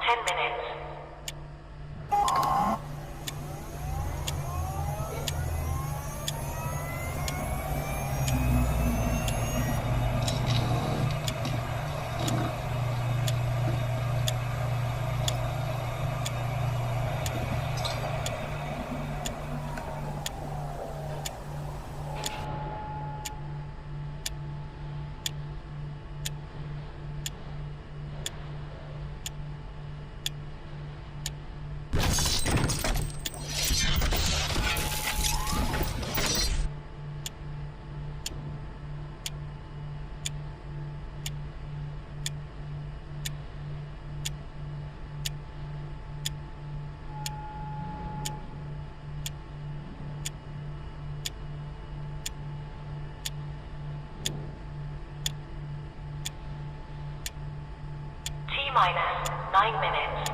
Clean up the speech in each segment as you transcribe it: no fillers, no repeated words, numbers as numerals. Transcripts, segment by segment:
10 minutes. T-minus 9 minutes.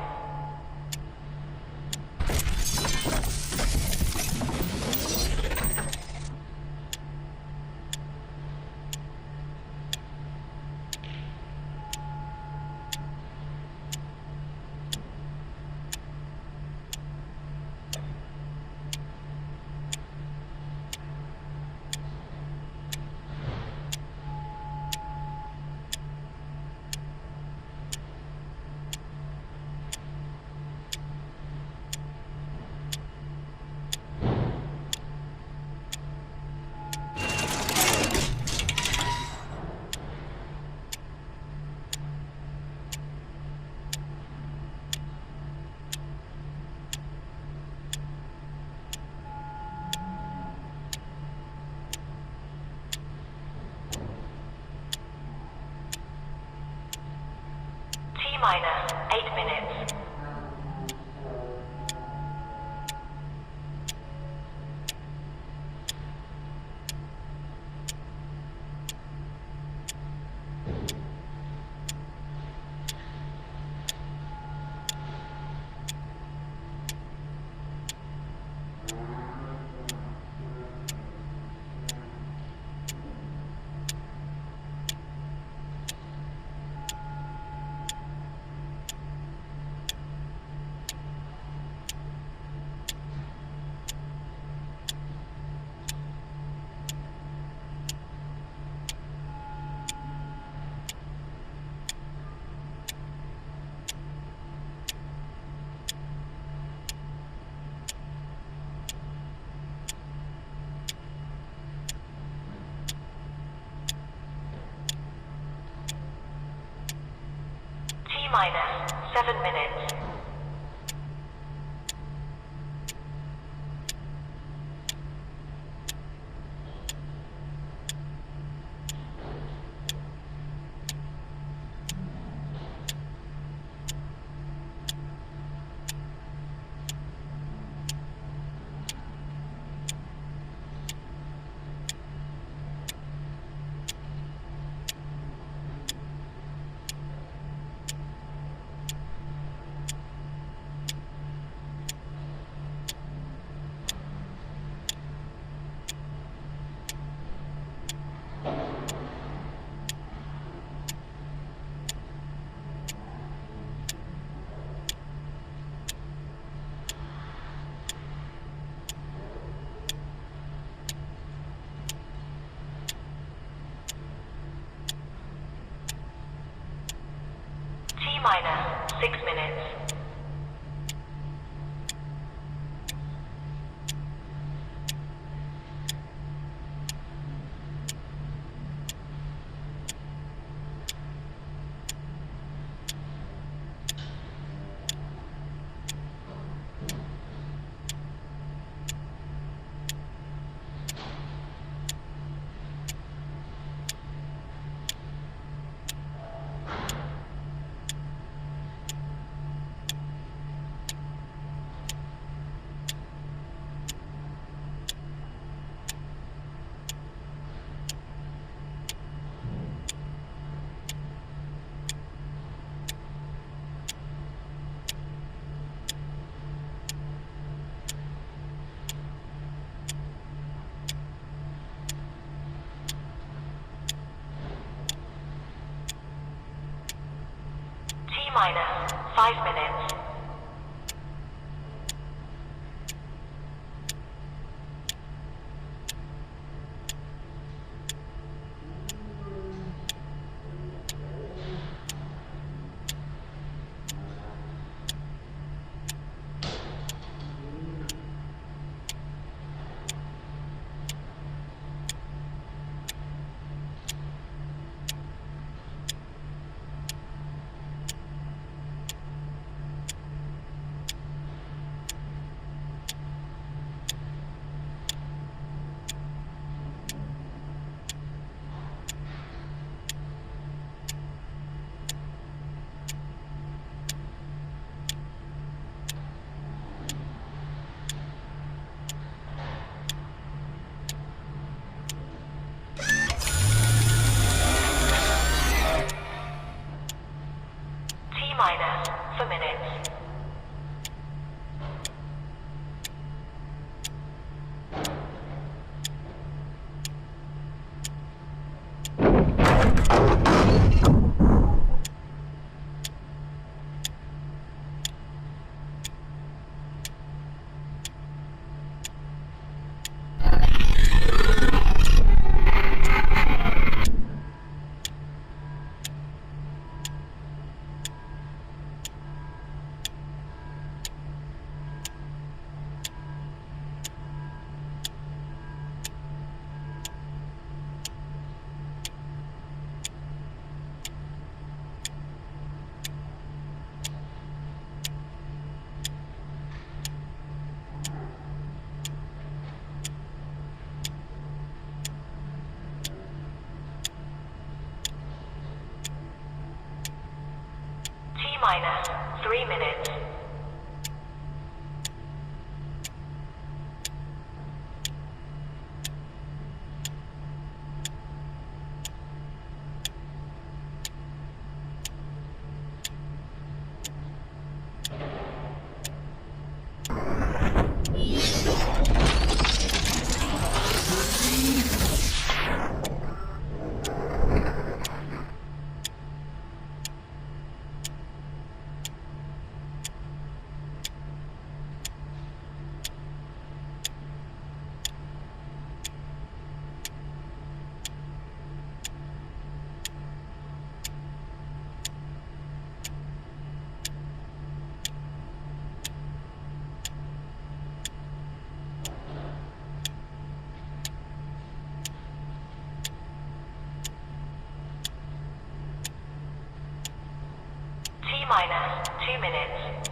T-minus 8 minutes. T-minus 7 minutes. 5 minutes. T-minus for minutes. T-minus 3 minutes. T-minus 2 minutes.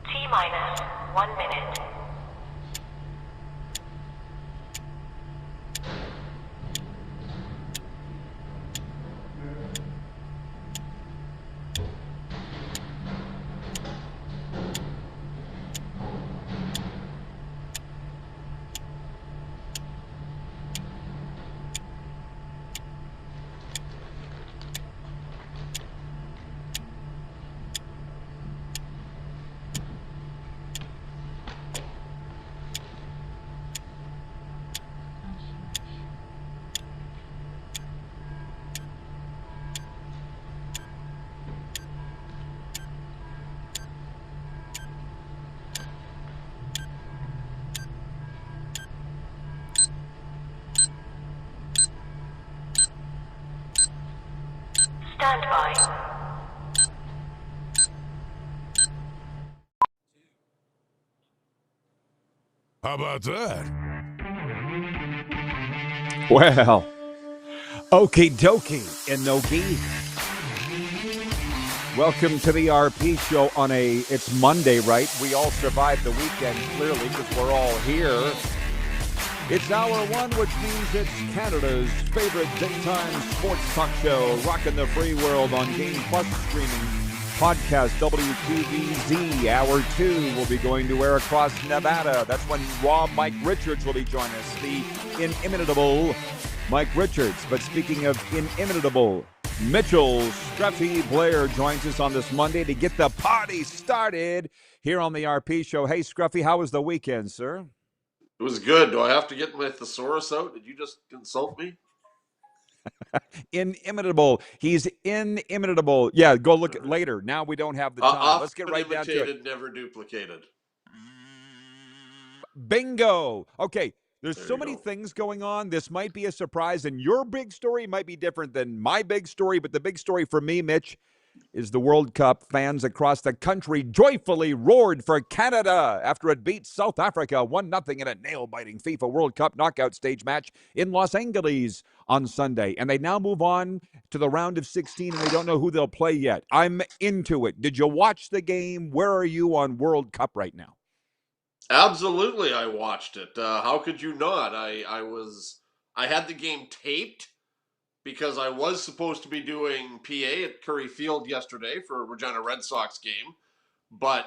T-minus 1 minute. Stand by. How about that? Well, okie dokie in Nogi. Welcome to the RP show on it's Monday, right? We all survived the weekend, clearly, because we're all here. It's hour one, which means it's Canada's favorite daytime sports talk show, rocking the free world on Game Plus streaming podcast, WQVZ. Hour two will be going to air across Nevada. That's when Raw Mike Richards will be joining us, the inimitable Mike Richards. But speaking of inimitable, Mitchell Scruffy Blair joins us on this Monday to get the party started here on the RP show. Hey, Scruffy, how was the weekend, sir? It was good. Do I have to get my thesaurus out? Did you just insult me? Inimitable. He's inimitable. Yeah, go look at later. Now we don't have the time. Let's get right down to it. Never duplicated. Bingo. Okay, there's so many things going on. This might be a surprise, and your big story might be different than my big story, but the big story for me, Mitch, is the World Cup. Fans across the country joyfully roared for Canada after it beat South Africa 1-0 in a nail-biting FIFA World Cup knockout stage match in Los Angeles on Sunday. And they now move on to the round of 16, and they don't know who they'll play yet. I'm into it. Did you watch the game? Where are you on World Cup right now? Absolutely, I watched it. How could you not? I had the game taped, because I was supposed to be doing PA at Curry Field yesterday for a Regina Red Sox game, but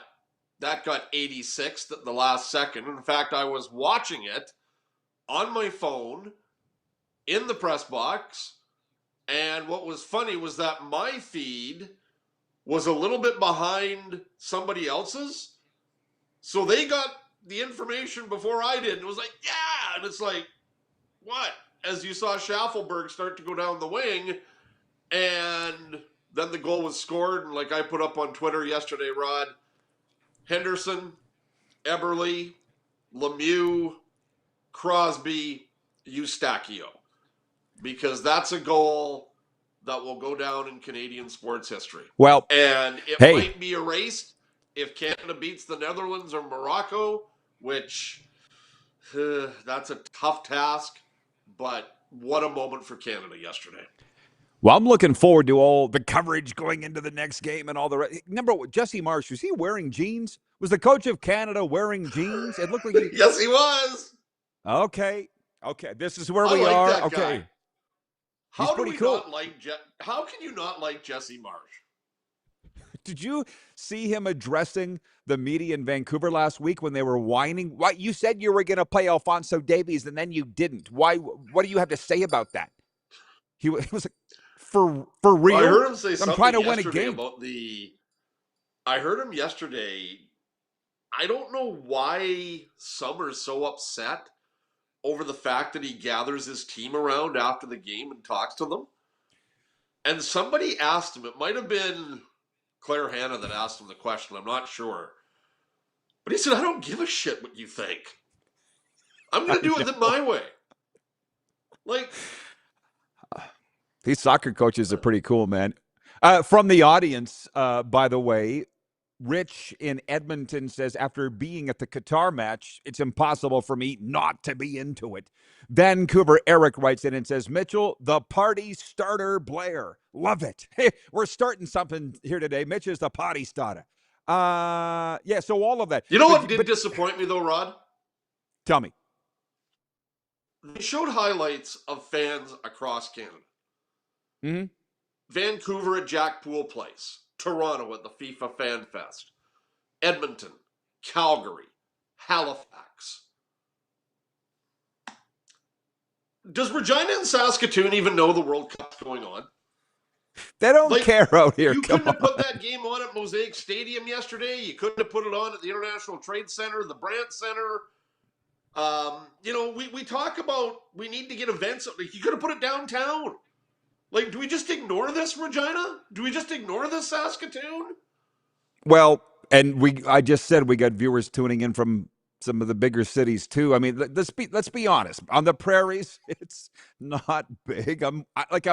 that got 86th at the last second. In fact, I was watching it on my phone in the press box, and what was funny was that my feed was a little bit behind somebody else's, so they got the information before I did, and it was like, yeah, and it's like, what? As you saw Schaffelberg start to go down the wing, and then the goal was scored, and like I put up on Twitter yesterday, Rod, Henderson, Eberle, Lemieux, Crosby, Eustachio, because that's a goal that will go down in Canadian sports history. Well, and it might be erased if Canada beats the Netherlands or Morocco, which that's a tough task. But what a moment for Canada yesterday. Well, I'm looking forward to all the coverage going into the next game and all the rest. Remember, Jesse Marsh, was he wearing jeans? Was the coach of Canada wearing jeans? It looked like he... Yes, he was. Okay. This is where we are. That okay. Guy. How do we not like How can you not like Jesse Marsh? Did you see him addressing the media in Vancouver last week when they were whining? Why you said you were going to play Alphonso Davies and then you didn't. Why? What do you have to say about that? He was like, for real. Well, I heard him say something trying to win a game about I heard him yesterday. I don't know why some are so upset over the fact that he gathers his team around after the game and talks to them. And somebody asked him. It might have been Claire Hanna that asked him the question. I'm not sure. But he said, I don't give a shit what you think. I'm going to do it my way. Like, these soccer coaches are pretty cool, man. From the audience, by the way, Rich in Edmonton says, after being at the Qatar match, it's impossible for me not to be into it. Vancouver Eric writes in and says, Mitchell, the party starter Blair. Love it. Hey, we're starting something here today. Mitch is the party starter. Yeah, so all of that. You know what did disappoint me, though, Rod? Tell me. They showed highlights of fans across Canada. Mm-hmm. Vancouver at Jack Poole Place. Toronto at the FIFA Fan Fest. Edmonton. Calgary. Halifax. Does Regina and Saskatoon even know the World Cup's going on? They don't care out here. You couldn't have put that game on at Mosaic Stadium yesterday. You couldn't have put it on at the International Trade Center, the Brandt Center. We talk about we need to get events. You could have put it downtown. Like, do we just ignore this, Regina? Do we just ignore this, Saskatoon? Well, and I just said we got viewers tuning in from some of the bigger cities too. I mean, let's be honest. On the prairies, it's not big. I'm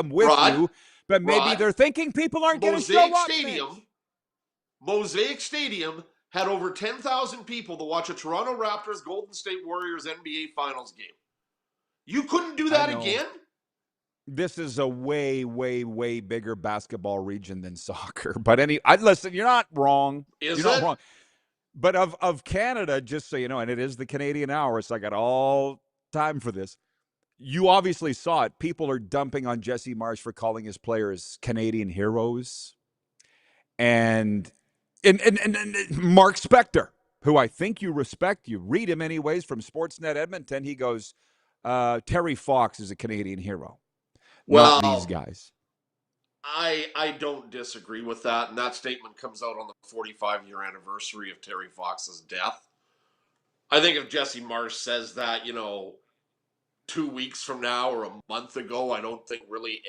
with you, but maybe they're thinking people aren't going to show up. Mosaic Stadium had over 10,000 people to watch a Toronto Raptors Golden State Warriors NBA Finals game. You couldn't do that again? This is a way, way, way bigger basketball region than soccer. But listen, you're not wrong. You're not wrong. But of Canada, just so you know, and it is the Canadian hour, so I got all time for this. You obviously saw it. People are dumping on Jesse Marsh for calling his players Canadian heroes. And Mark Spector, who I think you respect, you read him anyways from Sportsnet Edmonton, he goes, Terry Fox is a Canadian hero. Well, not these guys. I don't disagree with that, and that statement comes out on the 45-year anniversary of Terry Fox's death. I think if Jesse Marsh says that, 2 weeks from now or a month ago, I don't think really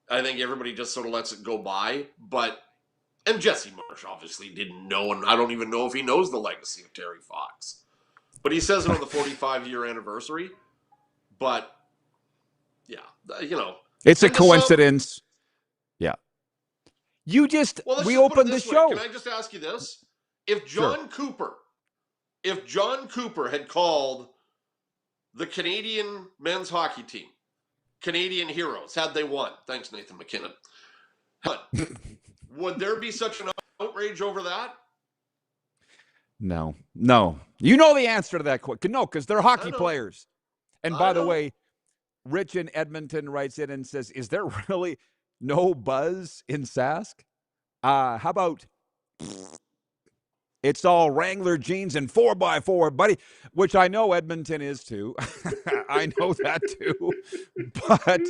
I think everybody just sort of lets it go by. And Jesse Marsh obviously didn't know, and I don't even know if he knows the legacy of Terry Fox. But he says it on the 45-year anniversary. But, yeah, It's a coincidence. Yeah. We opened the show. Can I just ask you this? If John Cooper had called the Canadian men's hockey team Canadian heroes, had they won, thanks Nathan McKinnon, would there be such an outrage over that? No. You know the answer to that question. No, because they're hockey players. And by the way, Rich in Edmonton writes in and says, is there really no buzz in Sask? How about it's all Wrangler jeans and 4x4, buddy, which I know Edmonton is too. I know that too. But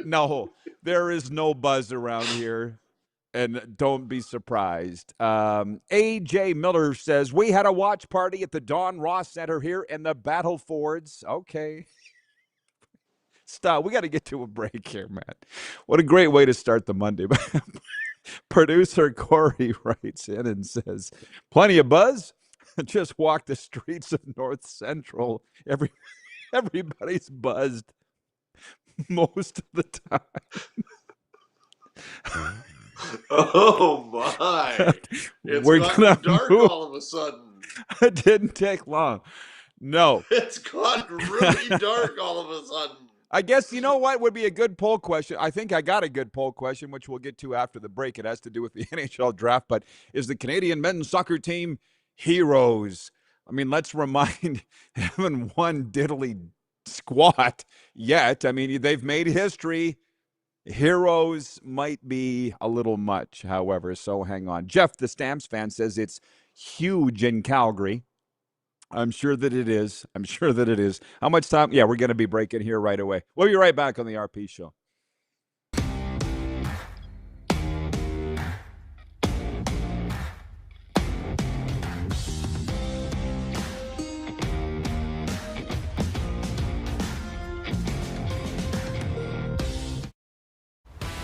no, there is no buzz around here. And don't be surprised. A.J. Miller says, we had a watch party at the Don Ross Center here in the Battle Fords. Okay. Stop. We got to get to a break here, Matt. What a great way to start the Monday. Producer Corey writes in and says, plenty of buzz. Just walk the streets of North Central. Everybody's buzzed most of the time. Oh, my. We're gotten dark all of a sudden. It didn't take long. No. It's gotten really dark all of a sudden. I guess, you know what would be a good poll question? I think I got a good poll question, which we'll get to after the break. It has to do with the NHL draft, but is the Canadian men's soccer team heroes? I mean, let's remind, haven't won diddly squat yet. I mean, they've made history. Heroes might be a little much, however, so hang on. Jeff, the Stamps fan, says it's huge in Calgary. I'm sure that it is. How much time? Yeah, we're going to be breaking here right away. We'll be right back on the RP Show.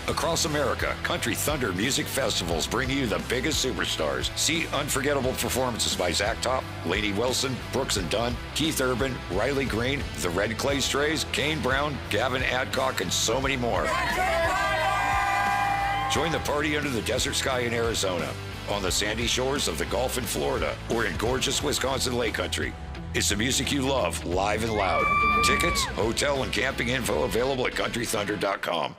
Across America, Country Thunder music festivals bring you the biggest superstars. See unforgettable performances by Zach Top, Lainey Wilson, Brooks and Dunn, Keith Urban, Riley Green, the Red Clay Strays, Kane Brown, Gavin Adcock, and so many more. Join the party under the desert sky in Arizona, on the sandy shores of the Gulf in Florida, or in gorgeous Wisconsin Lake Country. It's the music you love, live and loud. Tickets, hotel, and camping info available at countrythunder.com.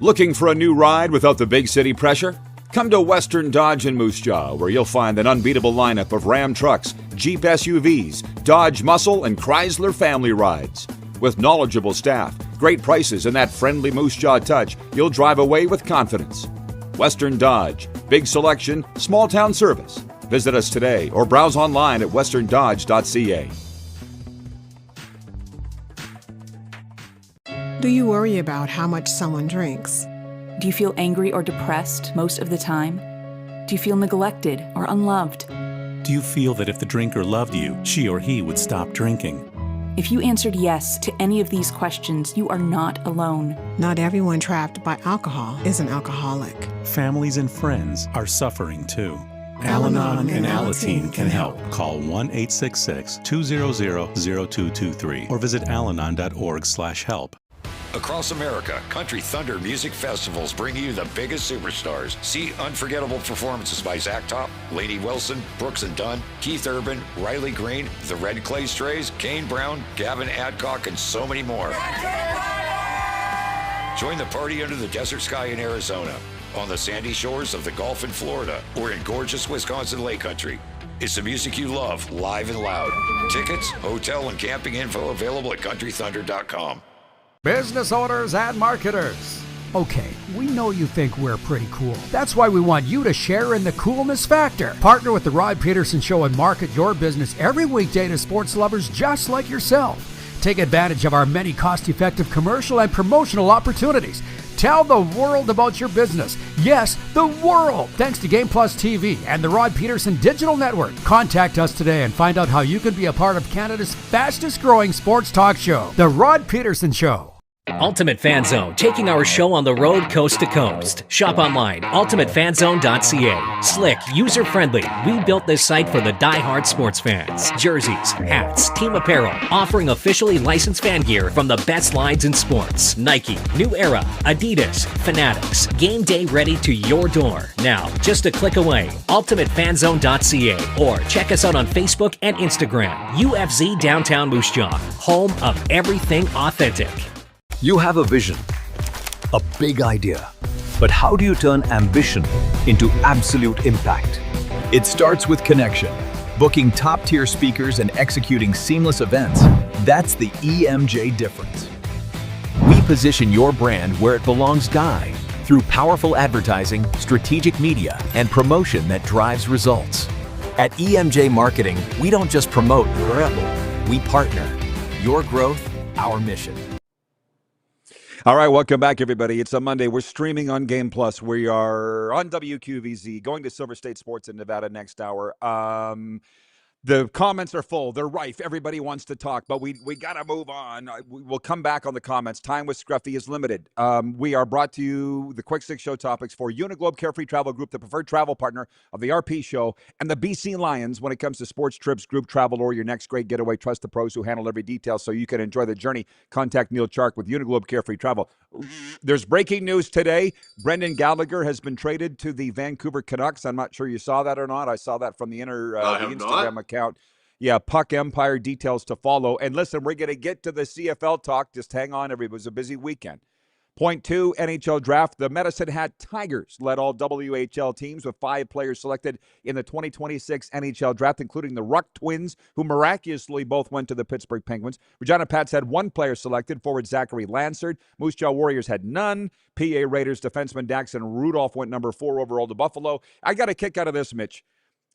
Looking for a new ride without the big city pressure? Come to Western Dodge in Moose Jaw, where you'll find an unbeatable lineup of Ram trucks, Jeep SUVs, Dodge Muscle, and Chrysler family rides. With knowledgeable staff, great prices, and that friendly Moose Jaw touch, you'll drive away with confidence. Western Dodge. Big selection, small town service. Visit us today or browse online at westerndodge.ca. Do you worry about how much someone drinks? Do you feel angry or depressed most of the time? Do you feel neglected or unloved? Do you feel that if the drinker loved you, she or he would stop drinking? If you answered yes to any of these questions, you are not alone. Not everyone trapped by alcohol is an alcoholic. Families and friends are suffering too. Al-Anon and Alateen can help. Call 1-866-200-0223 or visit alanon.org/help. Across America, Country Thunder Music Festivals bring you the biggest superstars. See unforgettable performances by Zach Top, Lainey Wilson, Brooks and Dunn, Keith Urban, Riley Green, the Red Clay Strays, Kane Brown, Gavin Adcock, and so many more. Join the party under the desert sky in Arizona, on the sandy shores of the Gulf in Florida, or in gorgeous Wisconsin Lake Country. It's the music you love, live and loud. Tickets, hotel, and camping info available at countrythunder.com. Business owners and marketers. Okay, we know you think we're pretty cool. That's why we want you to share in the coolness factor. Partner with the Rod Pedersen Show and market your business every weekday to sports lovers just like yourself. Take advantage of our many cost-effective commercial and promotional opportunities. Tell the world about your business. Yes, the world. Thanks to Game Plus TV and the Rod Pedersen Digital Network. Contact us today and find out how you can be a part of Canada's fastest growing sports talk show, The Rod Pedersen Show. Ultimate Fan Zone, taking our show on the road coast to coast. Shop online, ultimatefanzone.ca. Slick, user-friendly. We built this site for the die-hard sports fans. Jerseys, hats, team apparel, offering officially licensed fan gear from the best lines in sports. Nike, New Era, Adidas, Fanatics. Game day ready to your door. Now, just a click away, ultimatefanzone.ca, or check us out on Facebook and Instagram. UFZ Downtown Moose Jaw, home of everything authentic. You have a vision, a big idea, but how do you turn ambition into absolute impact? It starts with connection, booking top-tier speakers and executing seamless events. That's the EMJ difference. We position your brand where it belongs through powerful advertising, strategic media, and promotion that drives results. At EMJ Marketing, we don't just promote, we partner. Your growth, our mission. All right, welcome back, everybody. It's a Monday. We're streaming on Game Plus. We are on WQVZ, going to Silver State Sports in Nevada next hour. The comments are full. They're rife. Everybody wants to talk, but we got to move on. We'll come back on the comments. Time with Scruffy is limited. We are brought to you the Quick Six Show topics for Uniglobe Carefree Travel Group, the preferred travel partner of the RP Show, and the BC Lions when it comes to sports trips, group travel, or your next great getaway. Trust the pros who handle every detail so you can enjoy the journey. Contact Neil Chark with Uniglobe Carefree Travel. There's breaking news today. Brendan Gallagher has been traded to the Vancouver Canucks. I'm not sure you saw that or not. I saw that from the Instagram account. Yeah, Puck Empire, details to follow. And listen, we're going to get to the CFL talk. Just hang on, everybody. It was a busy weekend. Point 2, NHL Draft. The Medicine Hat Tigers led all WHL teams with 5 players selected in the 2026 NHL Draft, including the Ruck Twins, who miraculously both went to the Pittsburgh Penguins. Regina Pats had 1 player selected, forward Zachary Lansard. Moose Jaw Warriors had none. PA Raiders defenseman Daxon Rudolph went number 4 overall to Buffalo. I got a kick out of this, Mitch.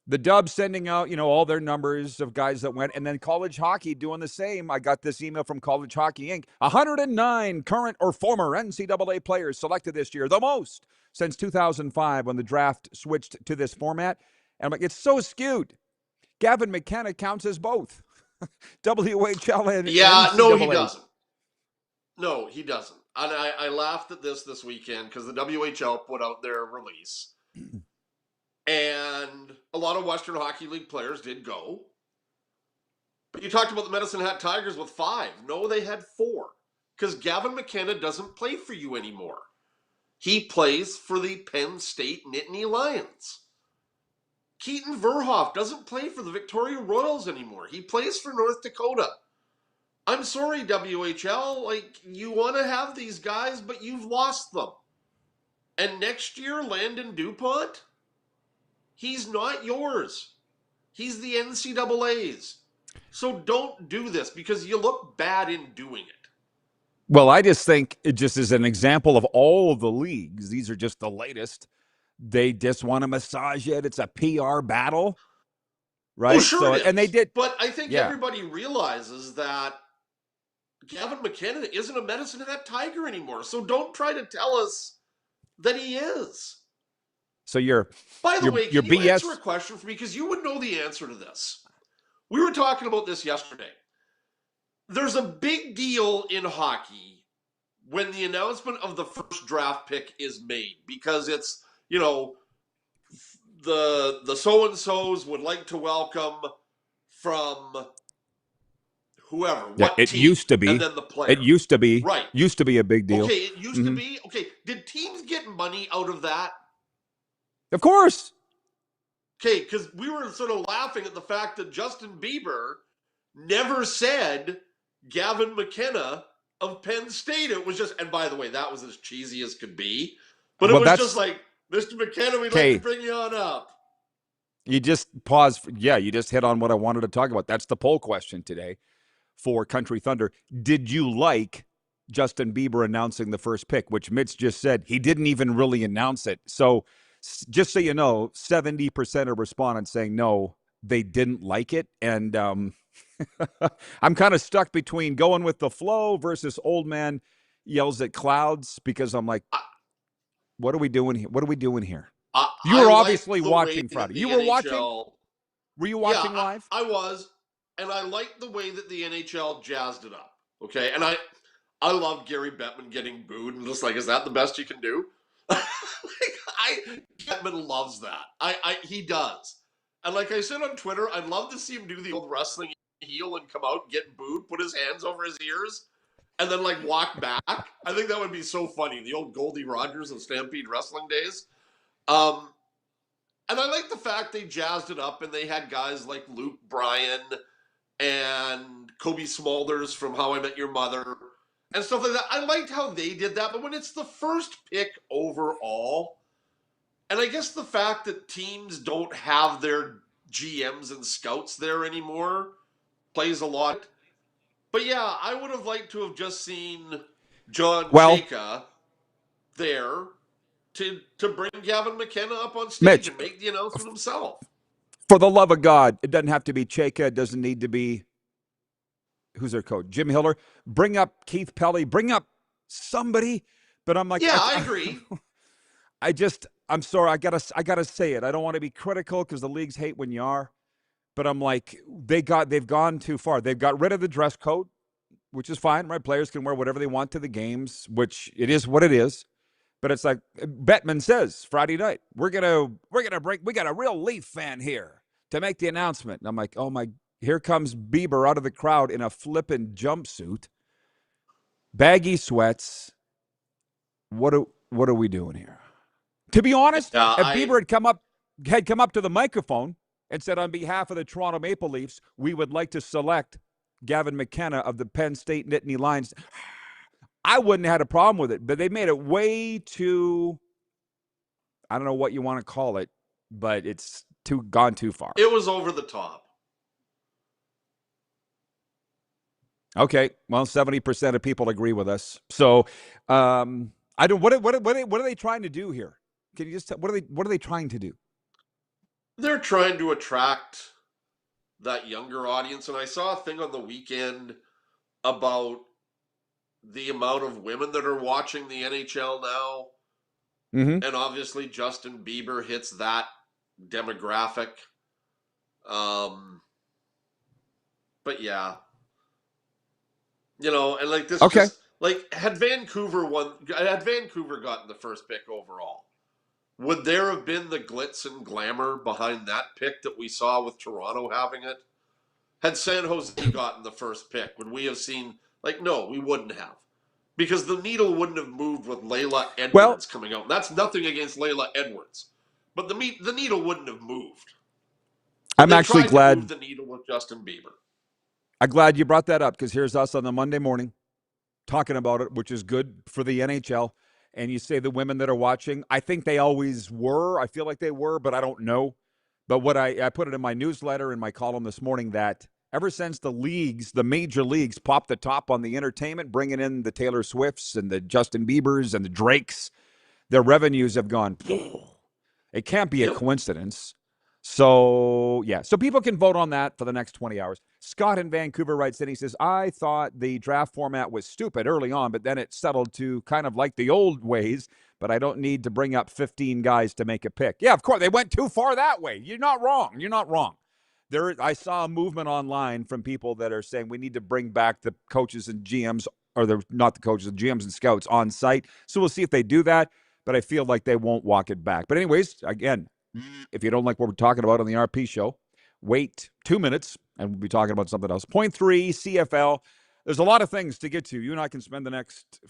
The Dubs sending out, all their numbers of guys that went, and then college hockey doing the same. I got this email from College Hockey Inc. 109 current or former NCAA players selected this year, the most since 2005 when the draft switched to this format. And I'm like, it's so skewed. Gavin McKenna counts as both. WHL and NCAA. No, he doesn't. No, he doesn't. And I laughed at this weekend because the WHL put out their release. And a lot of Western Hockey League players did go. But you talked about the Medicine Hat Tigers with 5. No, they had 4. Because Gavin McKenna doesn't play for you anymore. He plays for the Penn State Nittany Lions. Keaton Verhoff doesn't play for the Victoria Royals anymore. He plays for North Dakota. I'm sorry, WHL. You want to have these guys, but you've lost them. And next year, Landon DuPont? He's not yours. He's the NCAA's. So don't do this because you look bad in doing it. Well, I just think it just is an example of all of the leagues. These are just the latest. They just want to massage it. It's a PR battle, right? Oh, sure it is. And they did. But I think everybody realizes that Gavin McKenna isn't a Medicine Hat Tiger anymore. So don't try to tell us that he is. So By the way, can you BS... answer a question for me? Because you would know the answer to this. We were talking about this yesterday. There's a big deal in hockey when the announcement of the first draft pick is made because it's, the so-and-sos would like to welcome from whoever, Yeah, what it team, used to be. and then the player. It used to be. Right. Used to be a big deal. Okay, it used to be. Okay, did teams get money out of that? Of course. Okay, because we were sort of laughing at the fact that Justin Bieber never said Gavin McKenna of Penn State. It was just, and by the way, that was as cheesy as could be. But it was just like, Mr. McKenna, we'd like to bring you on up. You just paused. Yeah, you just hit on what I wanted to talk about. That's the poll question today for Country Thunder. Did you like Justin Bieber announcing the first pick, which Mitch just said he didn't even really announce it? So just so you know, 70% of respondents saying no, they didn't like it. And I'm kind of stuck between going with the flow versus old man yells at clouds, because I'm like, what are we doing here? What are we doing here? You were obviously watching Friday. You were watching? Were you watching live? I was, and I liked the way that the NHL jazzed it up. Okay, and I love Gary Bettman getting booed and just like, is that the best you can do? Bettman loves that. He does. And like I said on Twitter, I'd love to see him do the old wrestling heel and come out, get booed, put his hands over his ears, and then like walk back. I think that would be so funny. The old Goldie Rogers and Stampede Wrestling days. And I like the fact they jazzed it up and they had guys like Luke Bryan and Kobe Smulders from How I Met Your Mother and stuff like that. I liked how they did that, but when it's the first pick overall, and I guess the fact that teams don't have their GMs and scouts there anymore plays a lot. But yeah, I would have liked to have just seen John Chayka there to bring Gavin McKenna up on stage Mitch, and make the announcement himself. For the love of God, it doesn't have to be Chayka. It doesn't need to be, who's their coach? Jim Hiller. Bring up Keith Pelly. Bring up somebody. But I'm like, yeah, I agree. I'm sorry. I gotta say it. I don't want to be critical because the leagues hate when you are. But I'm like, they've gone too far. They've got rid of the dress code, which is fine, right? Players can wear whatever they want to the games, which it is what it is. But it's like Bettman says Friday night, we got a real Leaf fan here to make the announcement. And I'm like, oh my, here comes Bieber out of the crowd in a flippin' jumpsuit, baggy sweats. What are we doing here? To be honest, if Bieber had come up to the microphone and said, on behalf of the Toronto Maple Leafs, we would like to select Gavin McKenna of the Penn State Nittany Lions, I wouldn't have had a problem with it. But they made it way too, I don't know what you want to call it, but it's gone too far. It was over the top. Okay, well, 70% of people agree with us. So, I don't. What are they trying to do here? Can you just what are they trying to do? They're trying to attract that younger audience, and I saw a thing on the weekend about the amount of women that are watching the NHL now, and obviously Justin Bieber hits that demographic. But yeah, and like this, okay. Like had Vancouver gotten the first pick overall, would there have been the glitz and glamour behind that pick that we saw with Toronto having it? Had San Jose gotten the first pick, would we have seen, like, no, we wouldn't have. Because the needle wouldn't have moved with Layla Edwards coming out. That's nothing against Layla Edwards. But the needle wouldn't have moved. I'm actually glad to move the needle with Justin Bieber. I'm glad you brought that up, because here's us on the Monday morning talking about it, which is good for the NHL. And you say the women that are watching, I think they always were. I feel like they were, but I don't know. But what I put it in my newsletter, in my column this morning, that ever since the major leagues popped the top on the entertainment, bringing in the Taylor Swifts and the Justin Biebers and the Drakes, their revenues have gone. It can't be a coincidence. So, yeah. So people can vote on that for the next 20 hours. Scott in Vancouver writes in, he says, I thought the draft format was stupid early on, but then it settled to kind of like the old ways, but I don't need to bring up 15 guys to make a pick. Yeah, of course, they went too far that way. You're not wrong. I saw a movement online from people that are saying we need to bring back the coaches and GMs, or not the coaches, the GMs and scouts on site. So we'll see if they do that, but I feel like they won't walk it back. But anyways, again, if you don't like what we're talking about on the RP show, wait 2 minutes, and we'll be talking about something else. Point 3, CFL. There's a lot of things to get to. You and I can spend the next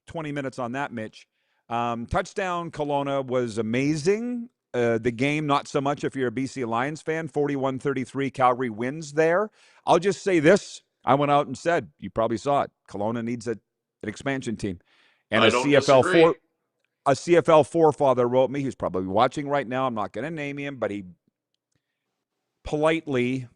20 minutes on that, Mitch. Touchdown Kelowna was amazing. The game, not so much if you're a BC Lions fan. 41-33, Calgary wins there. I'll just say this. I went out and said, you probably saw it, Kelowna needs an expansion team. And a CFL forefather wrote me. He's probably watching right now. I'm not going to name him, but he politely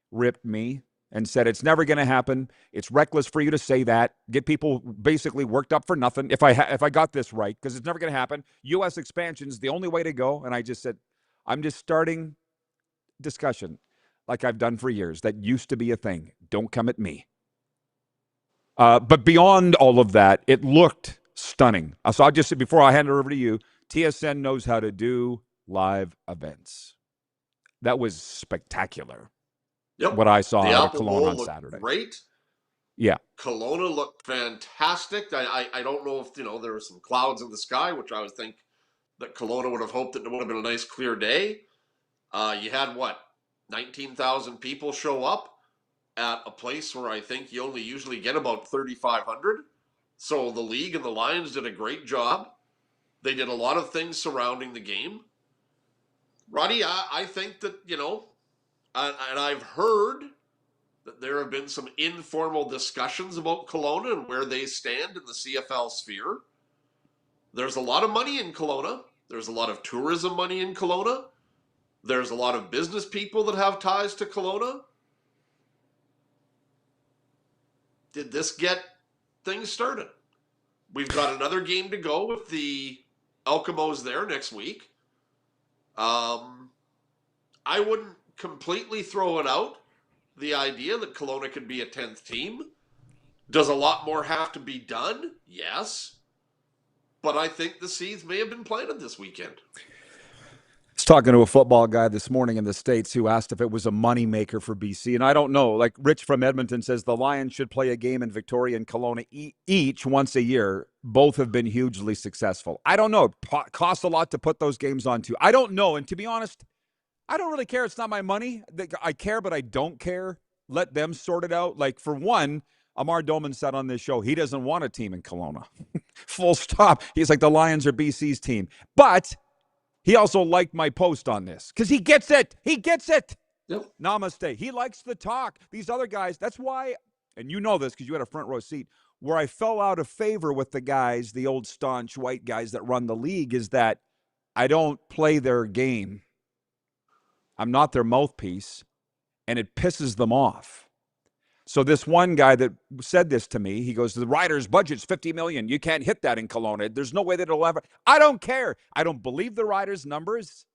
ripped me and said, it's never going to happen. It's reckless for you to say that. Get people basically worked up for nothing. If I got this right, because it's never going to happen. U.S. expansion is the only way to go. And I just said, I'm just starting discussion like I've done for years. That used to be a thing. Don't come at me. But beyond all of that, it looked stunning. So I'll just say, before I hand it over to you, TSN knows how to do live events. That was spectacular. Yep. What I saw the out of Apple Kelowna Bowl on looked Saturday. Great. Yeah. Kelowna looked fantastic. I don't know if, there were some clouds in the sky, which I would think that Kelowna would have hoped that it would have been a nice clear day. You had 19,000 people show up at a place where I think you only usually get about 3,500. So the league and the Lions did a great job. They did a lot of things surrounding the game. Roddy, I think that, and I've heard that there have been some informal discussions about Kelowna and where they stand in the CFL sphere. There's a lot of money in Kelowna. There's a lot of tourism money in Kelowna. There's a lot of business people that have ties to Kelowna. Did this get things started? We've got another game to go with the Elkamos there next week. I wouldn't completely throw it out, the idea that Kelowna could be a 10th team. Does a lot more have to be done? Yes. But I think the seeds may have been planted this weekend. I was talking to a football guy this morning in the States who asked if it was a moneymaker for BC. And I don't know. Like Rich from Edmonton says, the Lions should play a game in Victoria and Kelowna each once a year. Both have been hugely successful. I don't know. It costs a lot to put those games on too. I don't know. And to be honest, I don't really care. It's not my money. I care, but I don't care. Let them sort it out. Like, for one, Amar Doman said on this show, he doesn't want a team in Kelowna. Full stop. He's like, the Lions are BC's team. But he also liked my post on this because he gets it. He gets it. Yep. Namaste. He likes the talk. These other guys, that's why, and you know this because you had a front row seat, where I fell out of favor with the guys, the old staunch white guys that run the league, is that I don't play their game. I'm not their mouthpiece, and it pisses them off. So this one guy that said this to me, he goes, the Riders' budget's $50 million. You can't hit that in Kelowna. There's no way that it'll ever. I don't care. I don't believe the Riders' numbers.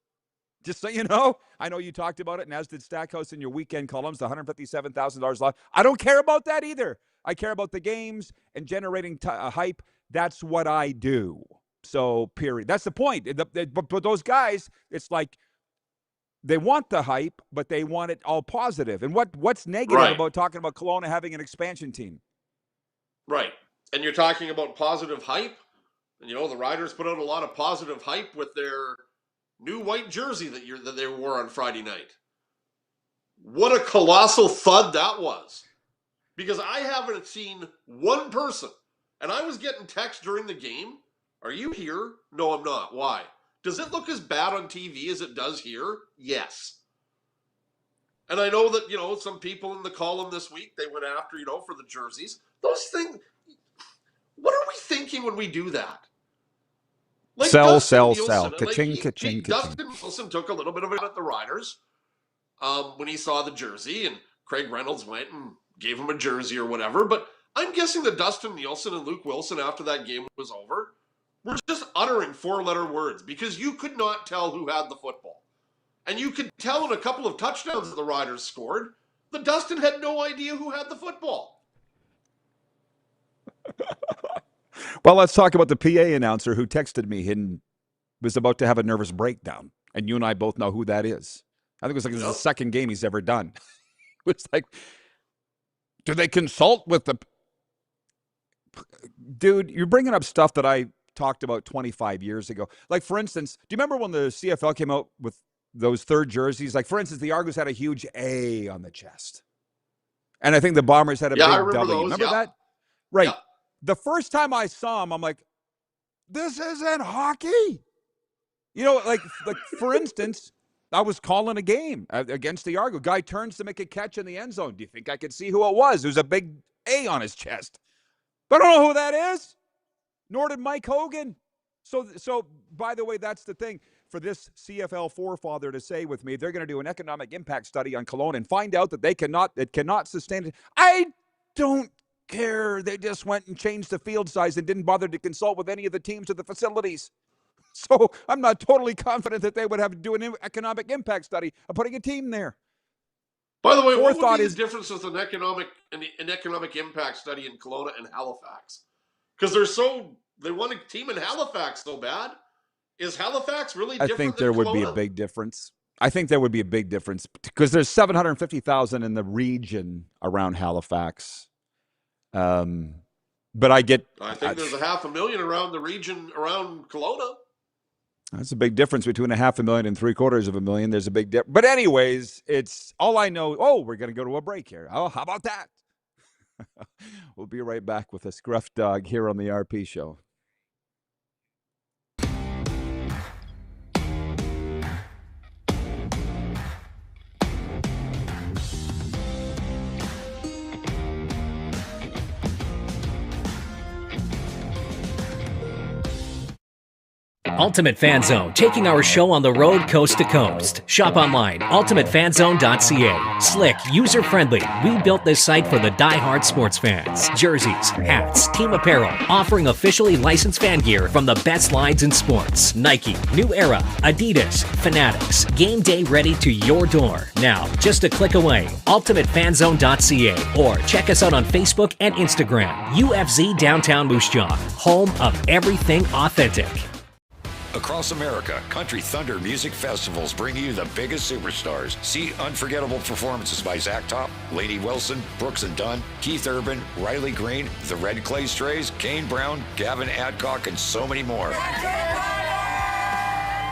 Just so you know, I know you talked about it, and as did Stackhouse in your weekend columns, the $157,000 loss. I don't care about that either. I care about the games and generating hype. That's what I do. So, period. That's the point. But those guys, it's like, they want the hype, but they want it all positive. And what's negative about talking about Kelowna having an expansion team? Right. And you're talking about positive hype. And, the Riders put out a lot of positive hype with their new white jersey that they wore on Friday night. What a colossal thud that was. Because I haven't seen one person, and I was getting texts during the game, are you here? No, I'm not. Why? Does it look as bad on TV as it does here? Yes. And I know that, some people in the column this week, they went after, for the jerseys. Those things, what are we thinking when we do that? Like sell. Ka-ching, ka-ching. Dustin Wilson took a little bit of it at the Riders when he saw the jersey, and Craig Reynolds went and gave him a jersey or whatever. But I'm guessing that Dustin Nielsen and Luke Wilson, after that game was over, were just uttering four-letter words because you could not tell who had the football. And you could tell in a couple of touchdowns that the Riders scored that Dustin had no idea who had the football. Well, let's talk about the PA announcer who texted me and was about to have a nervous breakdown. And you and I both know who that is. I think it was like this is the second game he's ever done. It's like, do they consult with the... Dude, you're bringing up stuff that I talked about 25 years ago. Like, for instance, do you remember when the CFL came out with those third jerseys. Like, for instance, the Argos had a huge A on the chest. And I think the Bombers had a big I remember W. those, Remember that? Right. The first time I saw them, I'm like, this isn't hockey. You know, like for instance, I was calling a game against the Argo. Guy turns to make a catch in the end zone. Do you think I could see who it was? There's a big A on his chest. But I don't know who that is. Nor did Mike Hogan. So by the way, that's the thing. For this CFL forefather to say with me, they're going to do an economic impact study on Kelowna and find out that it cannot sustain it. I don't care. They just went and changed the field size and didn't bother to consult with any of the teams of the facilities. So I'm not totally confident that they would have to do an economic impact study of putting a team there. By the way, what would be the difference with an economic impact study in Kelowna and Halifax? Because they want a team in Halifax so bad. Is Halifax really different? I think there would be a big difference. I think there would be a big difference because there's 750,000 in the region around Halifax. But I think there's 500,000 around the region around Kelowna. That's a big difference between 500,000 and 750,000. There's a big difference. But anyways, it's all I know. Oh, we're going to go to a break here. Oh, how about that? We'll be right back with a Scruff Dog here on the RP Show. Ultimate Fan Zone, taking our show on the road coast to coast. Shop online, ultimatefanzone.ca. Slick, user-friendly, we built this site for the die-hard sports fans. Jerseys, hats, team apparel, offering officially licensed fan gear from the best lines in sports. Nike, New Era, Adidas, Fanatics. Game day ready to your door. Now, just a click away, ultimatefanzone.ca, or check us out on Facebook and Instagram. UFZ Downtown Moose Jaw, home of everything authentic. Across America, Country Thunder Music Festivals bring you the biggest superstars. See unforgettable performances by Zach Top, Lainey Wilson, Brooks and Dunn, Keith Urban, Riley Green, the Red Clay Strays, Kane Brown, Gavin Adcock, and so many more.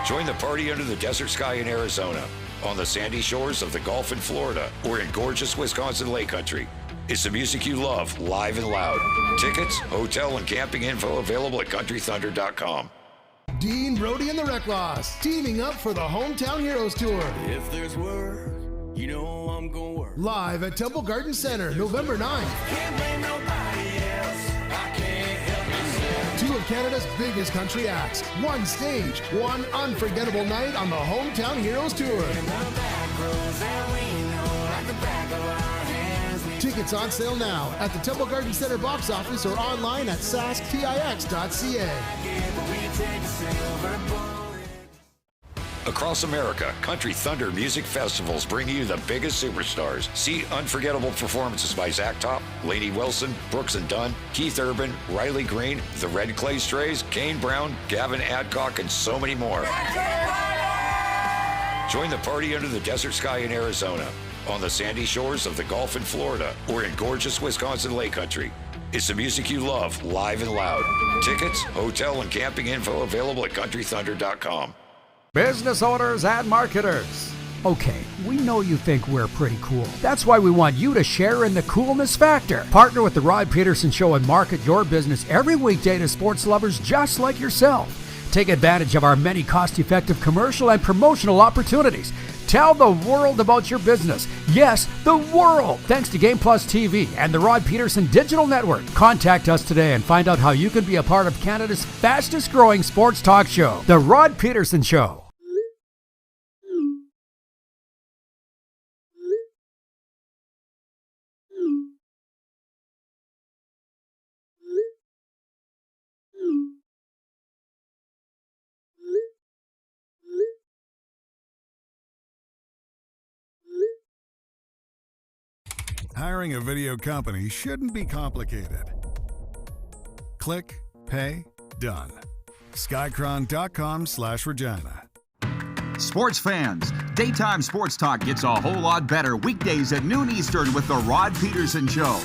Join the party under the desert sky in Arizona, on the sandy shores of the Gulf in Florida, or in gorgeous Wisconsin Lake Country. It's the music you love, live and loud. Tickets, hotel, and camping info available at countrythunder.com. Dean, Brody, and the Recklaws teaming up for the Hometown Heroes Tour. If there's work, you know I'm gonna work. Live at Temple Garden Center, November 9th. Can't blame nobody else. I can't help myself. Two of Canada's biggest country acts. One stage, one unforgettable night on the Hometown Heroes Tour. Tickets on sale now at the Temple Garden Center box office or online at sasktix.ca. Across America, Country Thunder Music Festivals bring you the biggest superstars. See unforgettable performances by Zach Top, Lainey Wilson, Brooks and Dunn, Keith Urban, Riley Green, the Red Clay Strays, Kane Brown, Gavin Adcock, and so many more. Join the party under the desert sky in Arizona, on the sandy shores of the Gulf in Florida, or in gorgeous Wisconsin Lake Country. It's the music you love, live and loud. Tickets, hotel, and camping info available at countrythunder.com. Business owners and marketers. Okay, we know you think we're pretty cool. That's why we want you to share in the coolness factor. Partner with the Rod Pedersen Show and market your business every weekday to sports lovers just like yourself. Take advantage of our many cost-effective commercial and promotional opportunities. Tell the world about your business. Yes, the world. Thanks to Game Plus TV and the Rod Pedersen Digital Network. Contact us today and find out how you can be a part of Canada's fastest growing sports talk show, The Rod Pedersen Show. Hiring a video company shouldn't be complicated. Click, pay, done. Skycron.com/Regina. Sports fans, daytime sports talk gets a whole lot better weekdays at noon Eastern with the Rod Pedersen Show.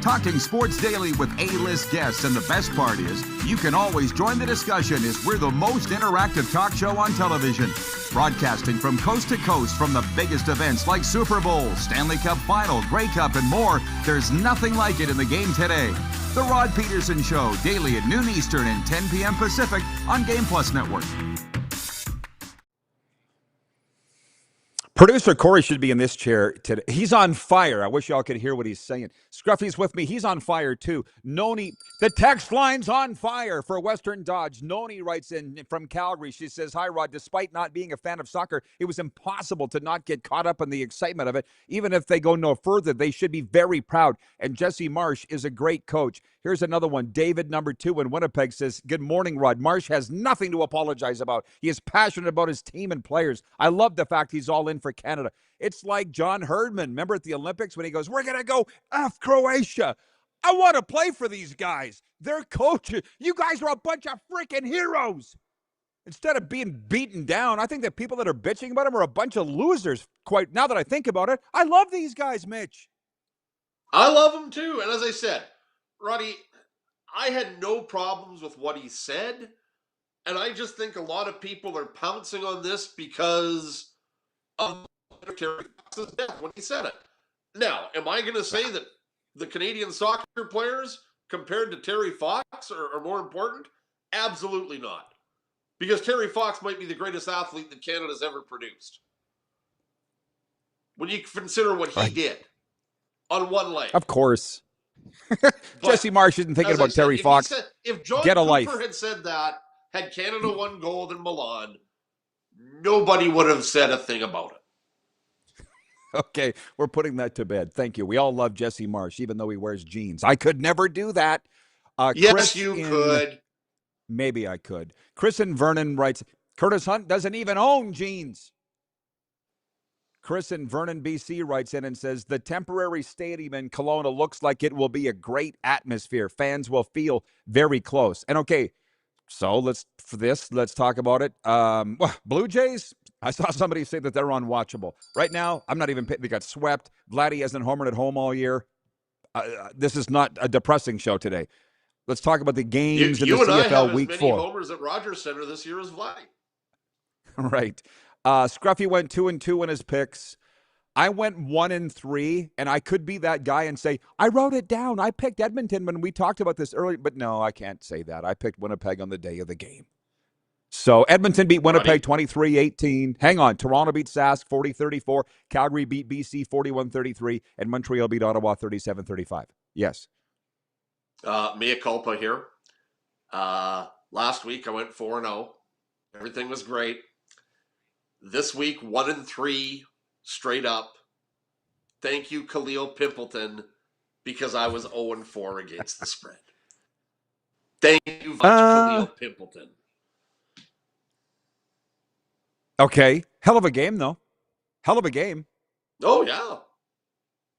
Talking sports daily with A-list guests, and the best part is, you can always join the discussion as we're the most interactive talk show on television. Broadcasting from coast to coast from the biggest events like Super Bowl, Stanley Cup Final, Grey Cup, and more, there's nothing like it in the game today. The Rod Pedersen Show, daily at noon Eastern and 10 p.m. Pacific on Game Plus Network. Producer Corey should be in this chair today. He's on fire. I wish y'all could hear what he's saying. Scruffy's with me. He's on fire, too. Noni, the text line's on fire for Western Dodge. Noni writes in from Calgary. She says, "Hi, Rod. Despite not being a fan of soccer, it was impossible to not get caught up in the excitement of it. Even if they go no further, they should be very proud. And Jesse Marsh is a great coach." Here's another one. David, number 2 in Winnipeg, says, "Good morning, Rod. Marsh has nothing to apologize about. He is passionate about his team and players. I love the fact he's all in for Canada." It's like John Herdman. Remember at the Olympics when he goes, "We're going to go F Croatia." I want to play for these guys. They're coaches. You guys are a bunch of freaking heroes. Instead of being beaten down, I think that people that are bitching about him are a bunch of losers. Quite now that I think about it, I love these guys, Mitch. I love him too. And as I said, Roddy, I had no problems with what he said. And I just think a lot of people are pouncing on this because of Terry Fox's death when he said it. Now, am I going to say that the Canadian soccer players compared to Terry Fox are more important? Absolutely not. Because Terry Fox might be the greatest athlete that Canada's ever produced. When you consider what he did on one leg. Of course. Jesse Marsh isn't thinking about Terry Fox. If John Get a Cooper life. had said that, had Canada won gold in Milan, nobody would have said a thing about it. Okay, we're putting that to bed. Thank you. We all love Jesse Marsh, even though he wears jeans. I could never do that. Yes, Chris you could. Maybe I could. Chris and Vernon writes, "Curtis Hunt doesn't even own jeans." Chris in Vernon, BC writes in and says, "The temporary stadium in Kelowna looks like it will be a great atmosphere. Fans will feel very close." And okay, so let's talk about it. Blue Jays, I saw somebody say that they're unwatchable. Right now, I'm not even – they got swept. Vladdy hasn't homered at home all year. This is not a depressing show today. Let's talk about the games in the CFL Week 4. You and I have as many homers at Rogers Center this year as Vladdy. Right. Scruffy went 2-2 in his picks. I went 1-3, and I could be that guy and say, I wrote it down. I picked Edmonton when we talked about this earlier. But no, I can't say that. I picked Winnipeg on the day of the game. So Edmonton beat Winnipeg 23-18. Hang on. Toronto beat Sask 40-34. Calgary beat BC 41-33. And Montreal beat Ottawa 37-35. Yes. Mea culpa here. Last week I went 4-0. Everything was great. This week 1-3 straight up. Thank you, Khalil Pimpleton, because I was 0-4 against the spread. Thank you, Khalil Pimpleton. Okay. Hell of a game, though. Hell of a game. Oh, yeah.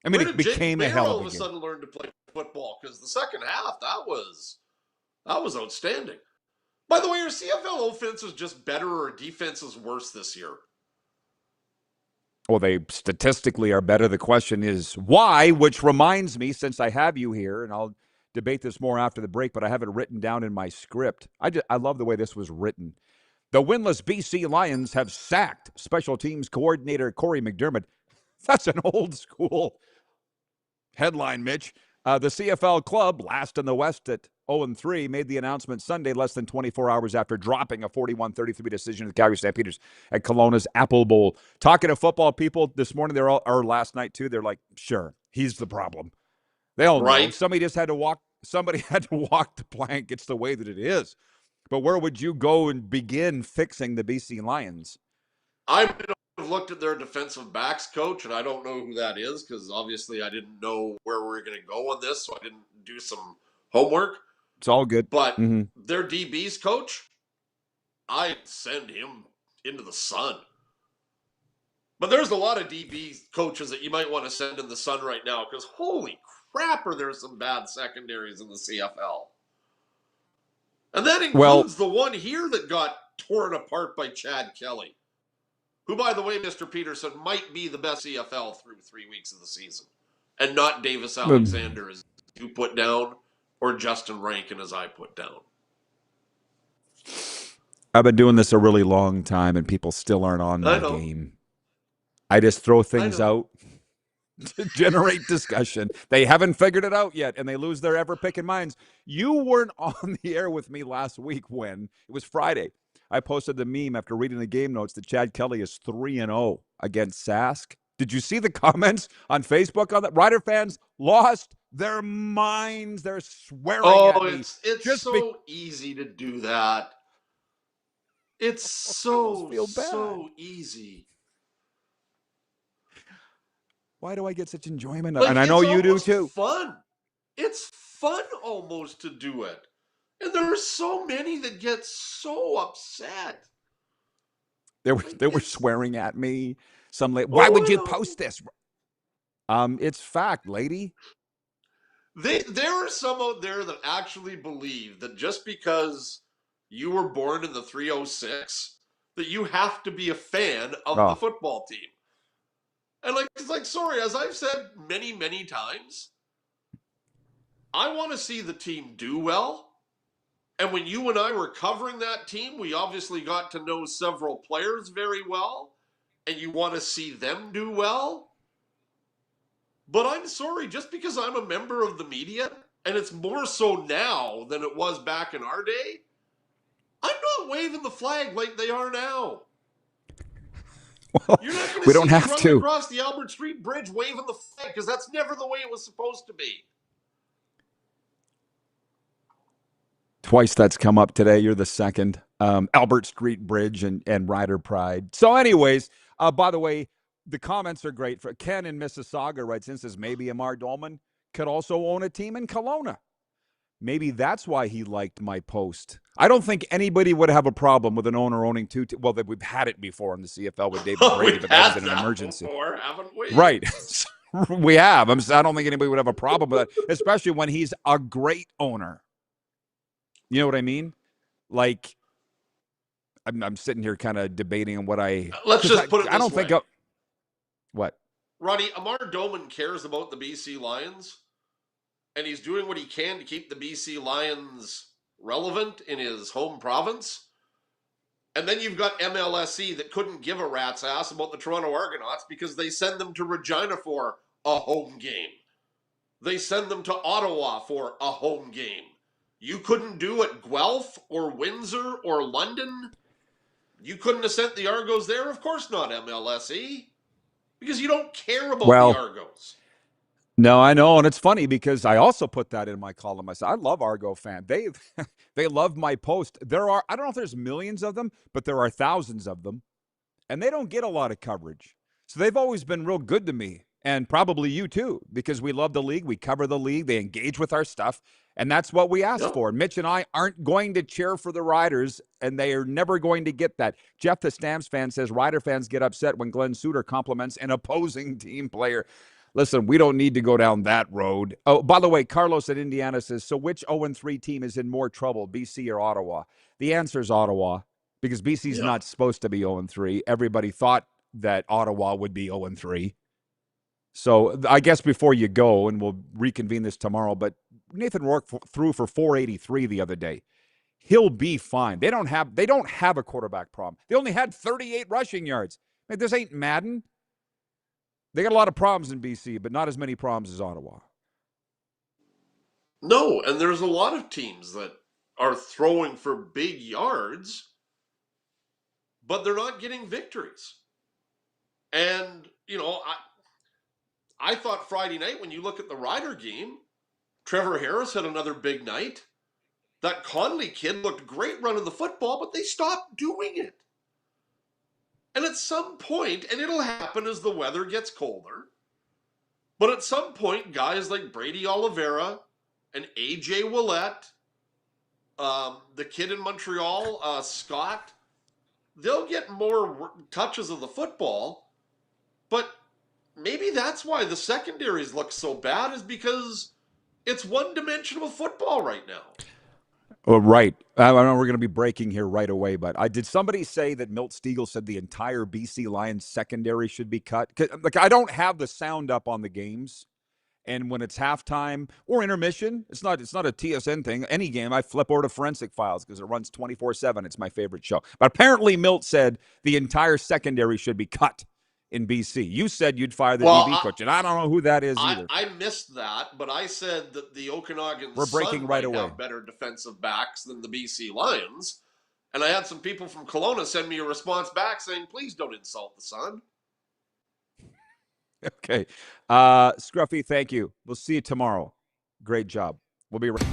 I mean, it became a hell of a game. All of a sudden learned to play football because the second half, that was outstanding. By the way, are CFL offenses just better or defense is worse this year? Well, they statistically are better. The question is why, which reminds me, since I have you here, and I'll debate this more after the break, but I have it written down in my script. I love the way this was written. The winless BC Lions have sacked special teams coordinator Corey McDermott. That's an old school headline, Mitch. The CFL club, last in the West at 0-3, made the announcement Sunday, less than 24 hours after dropping a 41-33 decision to the Calgary Stampeders at Kelowna's Apple Bowl. Talking to football people this morning, or last night too, they're like, sure, he's the problem. They all know. Somebody had to walk the plank. It's the way that it is. But where would you go and begin fixing the BC Lions? I would have looked at their defensive backs coach, and I don't know who that is because obviously I didn't know where we were going to go on this, so I didn't do some homework. It's all good. But their DB's coach, I'd send him into the sun. But there's a lot of DB coaches that you might want to send in the sun right now because holy crap are there some bad secondaries in the CFL. And that includes the one here that got torn apart by Chad Kelly, who, by the way, Mr. Pedersen, might be the best CFL through 3 weeks of the season, and not Davis Alexander as you put down or Justin Rankin as I put down. I've been doing this a really long time, and people still aren't on my game. I just throw things out to generate discussion. They haven't figured it out yet, and they lose their ever-picking minds. You weren't on the air with me last week when it was Friday. I posted the meme after reading the game notes that Chad Kelly is 3-0 against Sask. Did you see the comments on Facebook on that? Rider fans lost their minds. They're swearing at me. It's so easy to do that. It's so easy. Why do I get such enjoyment? Like, and I know you do too. Fun. It's fun almost to do it. And there are so many that get so upset. They were swearing at me. Why would you post this? It's fact, lady. There are some out there that actually believe that just because you were born in the 306, that you have to be a fan of the football team. And sorry, as I've said many, many times, I want to see the team do well. And when you and I were covering that team, we obviously got to know several players very well. And you want to see them do well. But I'm sorry, just because I'm a member of the media, and it's more so now than it was back in our day, I'm not waving the flag like they are now. Well, you're not going we to don't see have me running to across the Albert Street Bridge waving the flag, because that's never the way it was supposed to be. Twice that's come up today. You're the second. Albert Street Bridge and Rider Pride. So anyways, by the way, the comments are great. For Ken in Mississauga writes in, says maybe Amar Dolman could also own a team in Kelowna. Maybe that's why he liked my post. I don't think anybody would have a problem with an owner owning two. Well, we've had it before in the CFL with David Brady, but that was an emergency. Before, haven't we? Right. We have. I don't think anybody would have a problem with that, especially when he's a great owner. You know what I mean? Like, I'm sitting here kind of debating on what I. Let's just put it this I don't way. think. What? Ronnie, Amar Dolman cares about the BC Lions, and he's doing what he can to keep the BC Lions relevant in his home province. And then you've got MLSE that couldn't give a rat's ass about the Toronto Argonauts because they send them to Regina for a home game. They send them to Ottawa for a home game. You couldn't do it Guelph or Windsor or London. You couldn't have sent the Argos there? Of course not, MLSE. Because you don't care about the Argos. No, I know, and it's funny because I also put that in my column. I said, I love Argo fan. They love my post. I don't know if there's millions of them, but there are thousands of them, and they don't get a lot of coverage. So they've always been real good to me, and probably you too, because we love the league. We cover the league. They engage with our stuff, and that's what we ask for. Mitch and I aren't going to cheer for the Riders, and they are never going to get that. Jeff, the Stamps fan, says Rider fans get upset when Glenn Suter compliments an opposing team player. Listen, we don't need to go down that road. Oh, by the way, Carlos at Indiana says, so which 0-3 team is in more trouble, BC or Ottawa? The answer is Ottawa, because BC's not supposed to be 0-3. Everybody thought that Ottawa would be 0-3. So I guess before you go, and we'll reconvene this tomorrow, but Nathan Rourke threw for 483 the other day. He'll be fine. They don't have a quarterback problem. They only had 38 rushing yards. Like, this ain't Madden. They got a lot of problems in BC, but not as many problems as Ottawa. No, and there's a lot of teams that are throwing for big yards, but they're not getting victories. And, I thought Friday night, when you look at the Rider game, Trevor Harris had another big night. That Conley kid looked great running the football, but they stopped doing it. And at some point, and it'll happen as the weather gets colder, but at some point, guys like Brady Oliveira and A.J. Willett, the kid in Montreal, Scott, they'll get more touches of the football, but maybe that's why the secondaries look so bad, is because it's one-dimensional football right now. Oh, right. I know we're going to be breaking here right away, but did somebody say that Milt Stiegel said the entire BC Lions secondary should be cut? I don't have the sound up on the games, And when it's halftime or intermission, it's not a TSN thing. Any game, I flip over to Forensic Files because it runs 24/7. It's my favorite show. But apparently Milt said the entire secondary should be cut in BC. You said you'd fire the DB coach, and I don't know who that is either. I missed that, but I said that the Okanagan We're breaking Sun right might away. have better defensive backs than the BC Lions. And I had some people from Kelowna send me a response back saying, please don't insult the Sun. Okay. Scruffy, thank you. We'll see you tomorrow. Great job. We'll be right back.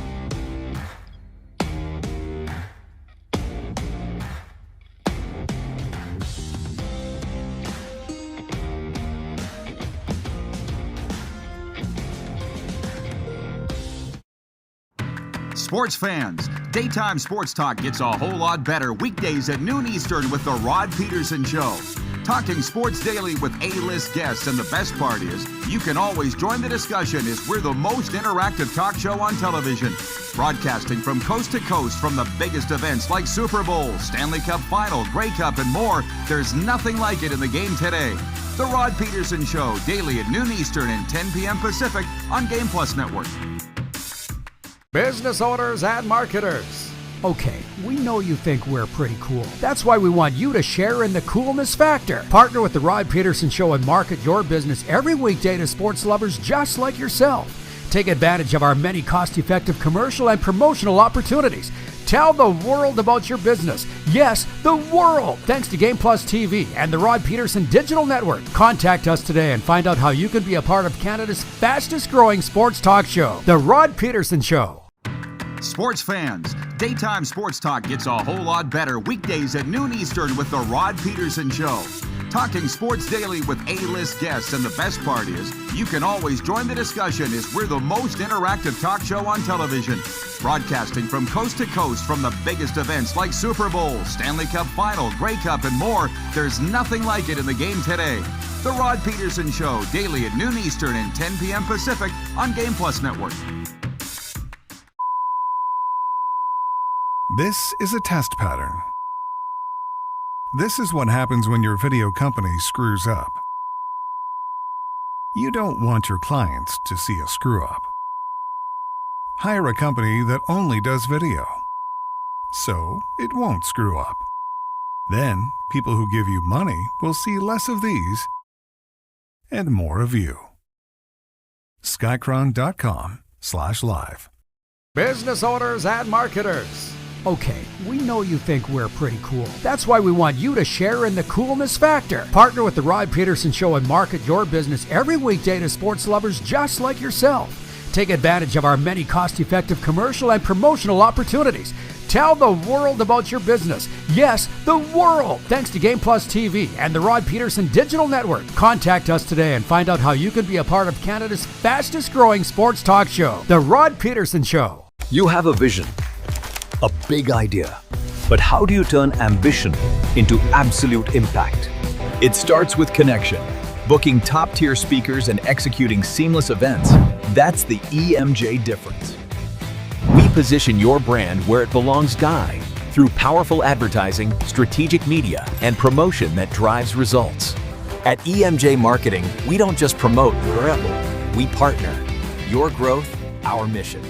Sports fans, daytime sports talk gets a whole lot better weekdays at noon Eastern with The Rod Pedersen Show. Talking sports daily with A-list guests, and the best part is, you can always join the discussion as we're the most interactive talk show on television. Broadcasting from coast to coast from the biggest events like Super Bowl, Stanley Cup Final, Grey Cup, and more, there's nothing like it in the game today. The Rod Pedersen Show, daily at noon Eastern and 10 p.m. Pacific on Game Plus Network. Business owners and marketers. Okay, we know you think we're pretty cool. That's why we want you to share in the coolness factor. Partner with the Rod Pedersen Show and market your business every weekday to sports lovers just like yourself. Take advantage of our many cost-effective commercial and promotional opportunities. Tell the world about your business. Yes, the world. Thanks to Game Plus TV and the Rod Pedersen Digital Network. Contact us today and find out how you can be a part of Canada's fastest-growing sports talk show, The Rod Pedersen Show. Sports fans, daytime sports talk gets a whole lot better weekdays at noon Eastern with The Rod Pedersen Show. Talking sports daily with A-list guests, and the best part is, you can always join the discussion as we're the most interactive talk show on television. Broadcasting from coast to coast from the biggest events like Super Bowl, Stanley Cup Final, Grey Cup, and more, there's nothing like it in the game today. The Rod Pedersen Show, daily at noon Eastern and 10 p.m. Pacific on Game Plus Network. This is a test pattern. This is what happens when your video company screws up. You don't want your clients to see a screw-up. Hire a company that only does video, so it won't screw up. Then, people who give you money will see less of these and more of you. Skycron.com/live. Business owners and marketers. Okay, we know you think we're pretty cool. That's why we want you to share in the coolness factor. Partner with the Rod Pedersen Show and market your business every weekday to sports lovers just like yourself. Take advantage of our many cost-effective commercial and promotional opportunities. Tell the world about your business. Yes, the world. Thanks to Game Plus TV and the Rod Pedersen Digital Network. Contact us today and find out how you can be a part of Canada's fastest-growing sports talk show, The Rod Pedersen Show. You have a vision, a big idea, but how do you turn ambition into absolute impact? It starts with connection. Booking top-tier speakers and executing seamless events, that's the EMJ difference. We position your brand where it belongs, Guy, through powerful advertising, strategic media, and promotion that drives results. At EMJ Marketing, we don't just promote, we partner. Your growth, our mission.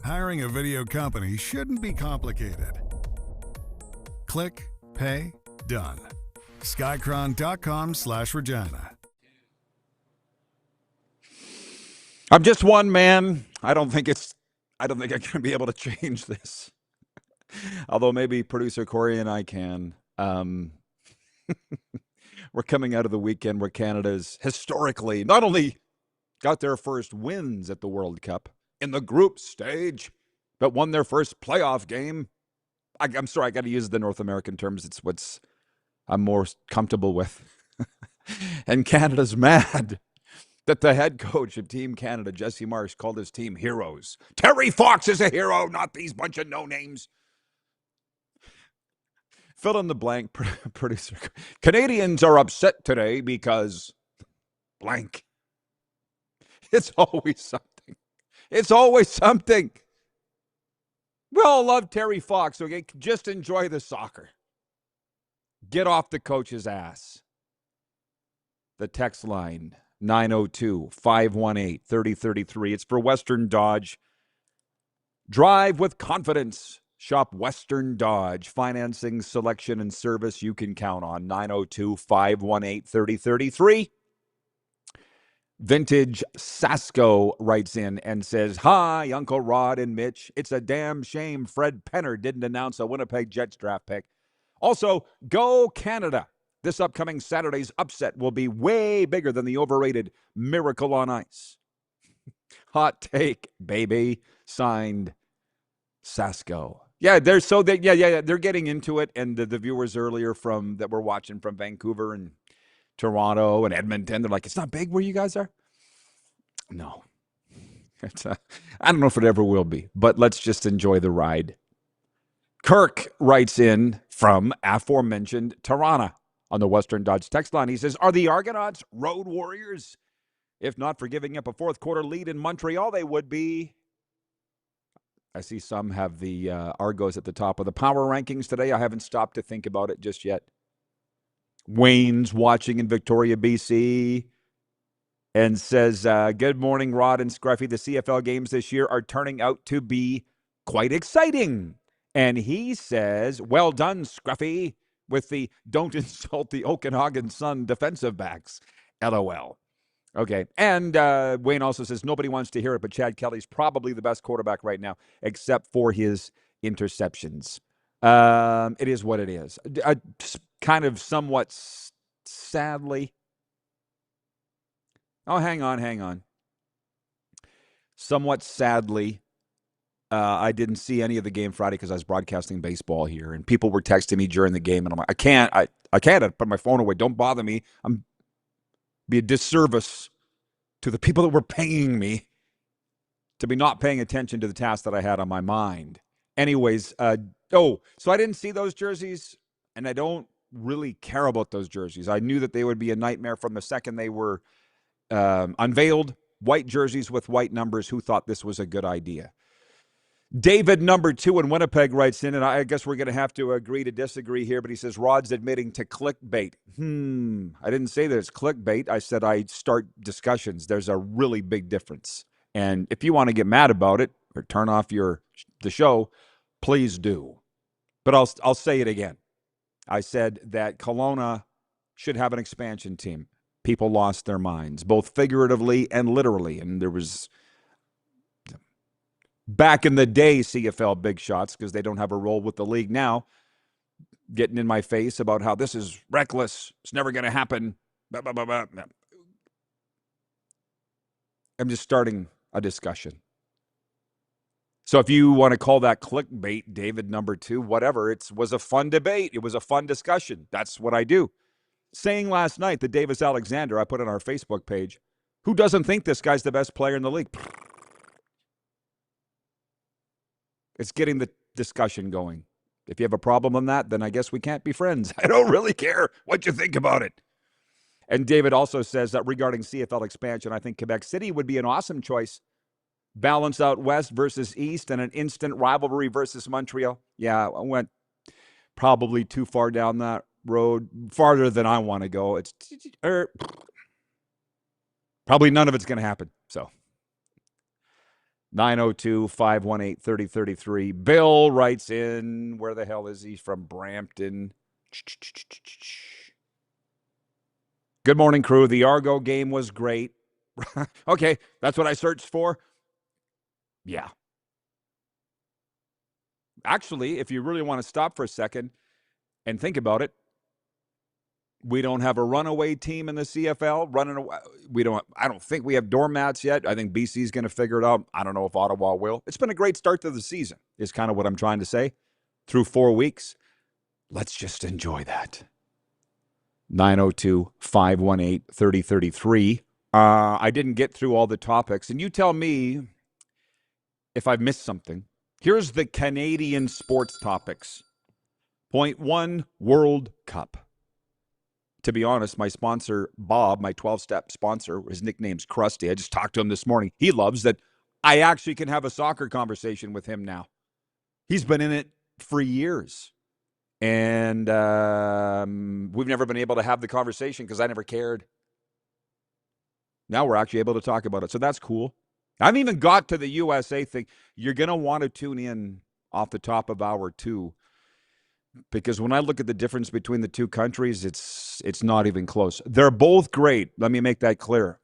Hiring a video company shouldn't be complicated. Click, pay, done. Skycron.com/Regina. I'm just one man. I don't think I'm going to be able to change this. Although maybe producer Corey and I can. We're coming out of the weekend where Canada's historically not only got their first wins at the World Cup in the group stage, but won their first playoff game. I'm sorry, I got to use the North American terms. It's what's I'm more comfortable with. And Canada's mad that the head coach of Team Canada, Jesse Marsh, called his team heroes. Terry Fox is a hero, not these bunch of no-names. Fill in the blank, producer. Canadians are upset today because blank. It's always something. It's always something. We all love Terry Fox, okay? Just enjoy the soccer. Get off the coach's ass. The text line, 902-518-3033. It's for Western Dodge. Drive with confidence. Shop Western Dodge. Financing, selection, and service you can count on. 902-518-3033. Vintage Sasko writes in and says, hi, Uncle Rod and Mitch. It's a damn shame Fred Penner didn't announce a Winnipeg Jets draft pick. Also, go Canada. This upcoming Saturday's upset will be way bigger than the overrated Miracle on Ice. Hot take, baby. Signed, Sasko. Yeah, they're getting into it, and the viewers earlier that were watching from Vancouver and Toronto and Edmonton, they're like, it's not big where you guys are? No. I don't know if it ever will be, but let's just enjoy the ride. Kirk writes in from aforementioned Toronto on the Western Dodge text line. He says, are the Argonauts road warriors? If not for giving up a fourth quarter lead in Montreal, they would be. I see some have the Argos at the top of the power rankings today. I haven't stopped to think about it just yet. Wayne's watching in Victoria, BC, and says, good morning, Rod and Scruffy. The CFL games this year are turning out to be quite exciting. And he says, well done, Scruffy, with the don't insult the Okanagan Sun defensive backs. LOL. Okay. And Wayne also says, nobody wants to hear it, but Chad Kelly's probably the best quarterback right now, except for his interceptions. It is what it is. Kind of somewhat sadly. Oh, hang on. Somewhat sadly, I didn't see any of the game Friday because I was broadcasting baseball here, and people were texting me during the game, and I'm like, I can't put my phone away. Don't bother me. I'm be a disservice to the people that were paying me to be not paying attention to the task that I had on my mind. Anyways, so I didn't see those jerseys, and I don't really care about those jerseys. I knew that they would be a nightmare from the second they were unveiled. White jerseys with white numbers. Who thought this was a good idea? David, number 2 in Winnipeg, writes in, and I guess we're going to have to agree to disagree here, but he says, Rod's admitting to clickbait. I didn't say that it's clickbait. I said I start discussions. There's a really big difference. And if you want to get mad about it or turn off the show, please do. But I'll say it again. I said that Kelowna should have an expansion team. People lost their minds, both figuratively and literally. And there was, back in the day, CFL big shots, because they don't have a role with the league now, getting in my face about how this is reckless. It's never going to happen. Blah, blah, blah, blah. I'm just starting a discussion. So if you want to call that clickbait, David, number 2, whatever, it was a fun debate. It was a fun discussion. That's what I do. Saying last night that Davis Alexander, I put on our Facebook page, who doesn't think this guy's the best player in the league? It's getting the discussion going. If you have a problem on that, then I guess we can't be friends. I don't really care what you think about it. And David also says that regarding CFL expansion, I think Quebec City would be an awesome choice. Balance out West versus East and an instant rivalry versus Montreal. Yeah, I went probably too far down that road, farther than I want to go. It's probably none of it's going to happen. So 902-518-3033. Bill writes in, where the hell is he? From Brampton. Good morning, crew. The Argo game was great. Okay, that's what I searched for. Yeah. Actually, if you really want to stop for a second and think about it, we don't have a runaway team in the CFL. Running away. I don't think we have doormats yet. I think BC's going to figure it out. I don't know if Ottawa will. It's been a great start to the season, is kind of what I'm trying to say. Through 4 weeks. Let's just enjoy that. 902-518-3033. I didn't get through all the topics, and you tell me if I've missed something. Here's the Canadian sports topics. Point one, World Cup. To be honest, my sponsor, Bob, my 12-step sponsor, his nickname's Krusty. I just talked to him this morning. He loves that I actually can have a soccer conversation with him now. He's been in it for years. And we've never been able to have the conversation because I never cared. Now we're actually able to talk about it. So that's cool. I haven't even got to the USA thing. You're going to want to tune in off the top of hour 2. Because when I look at the difference between the two countries, it's not even close. They're both great. Let me make that clear.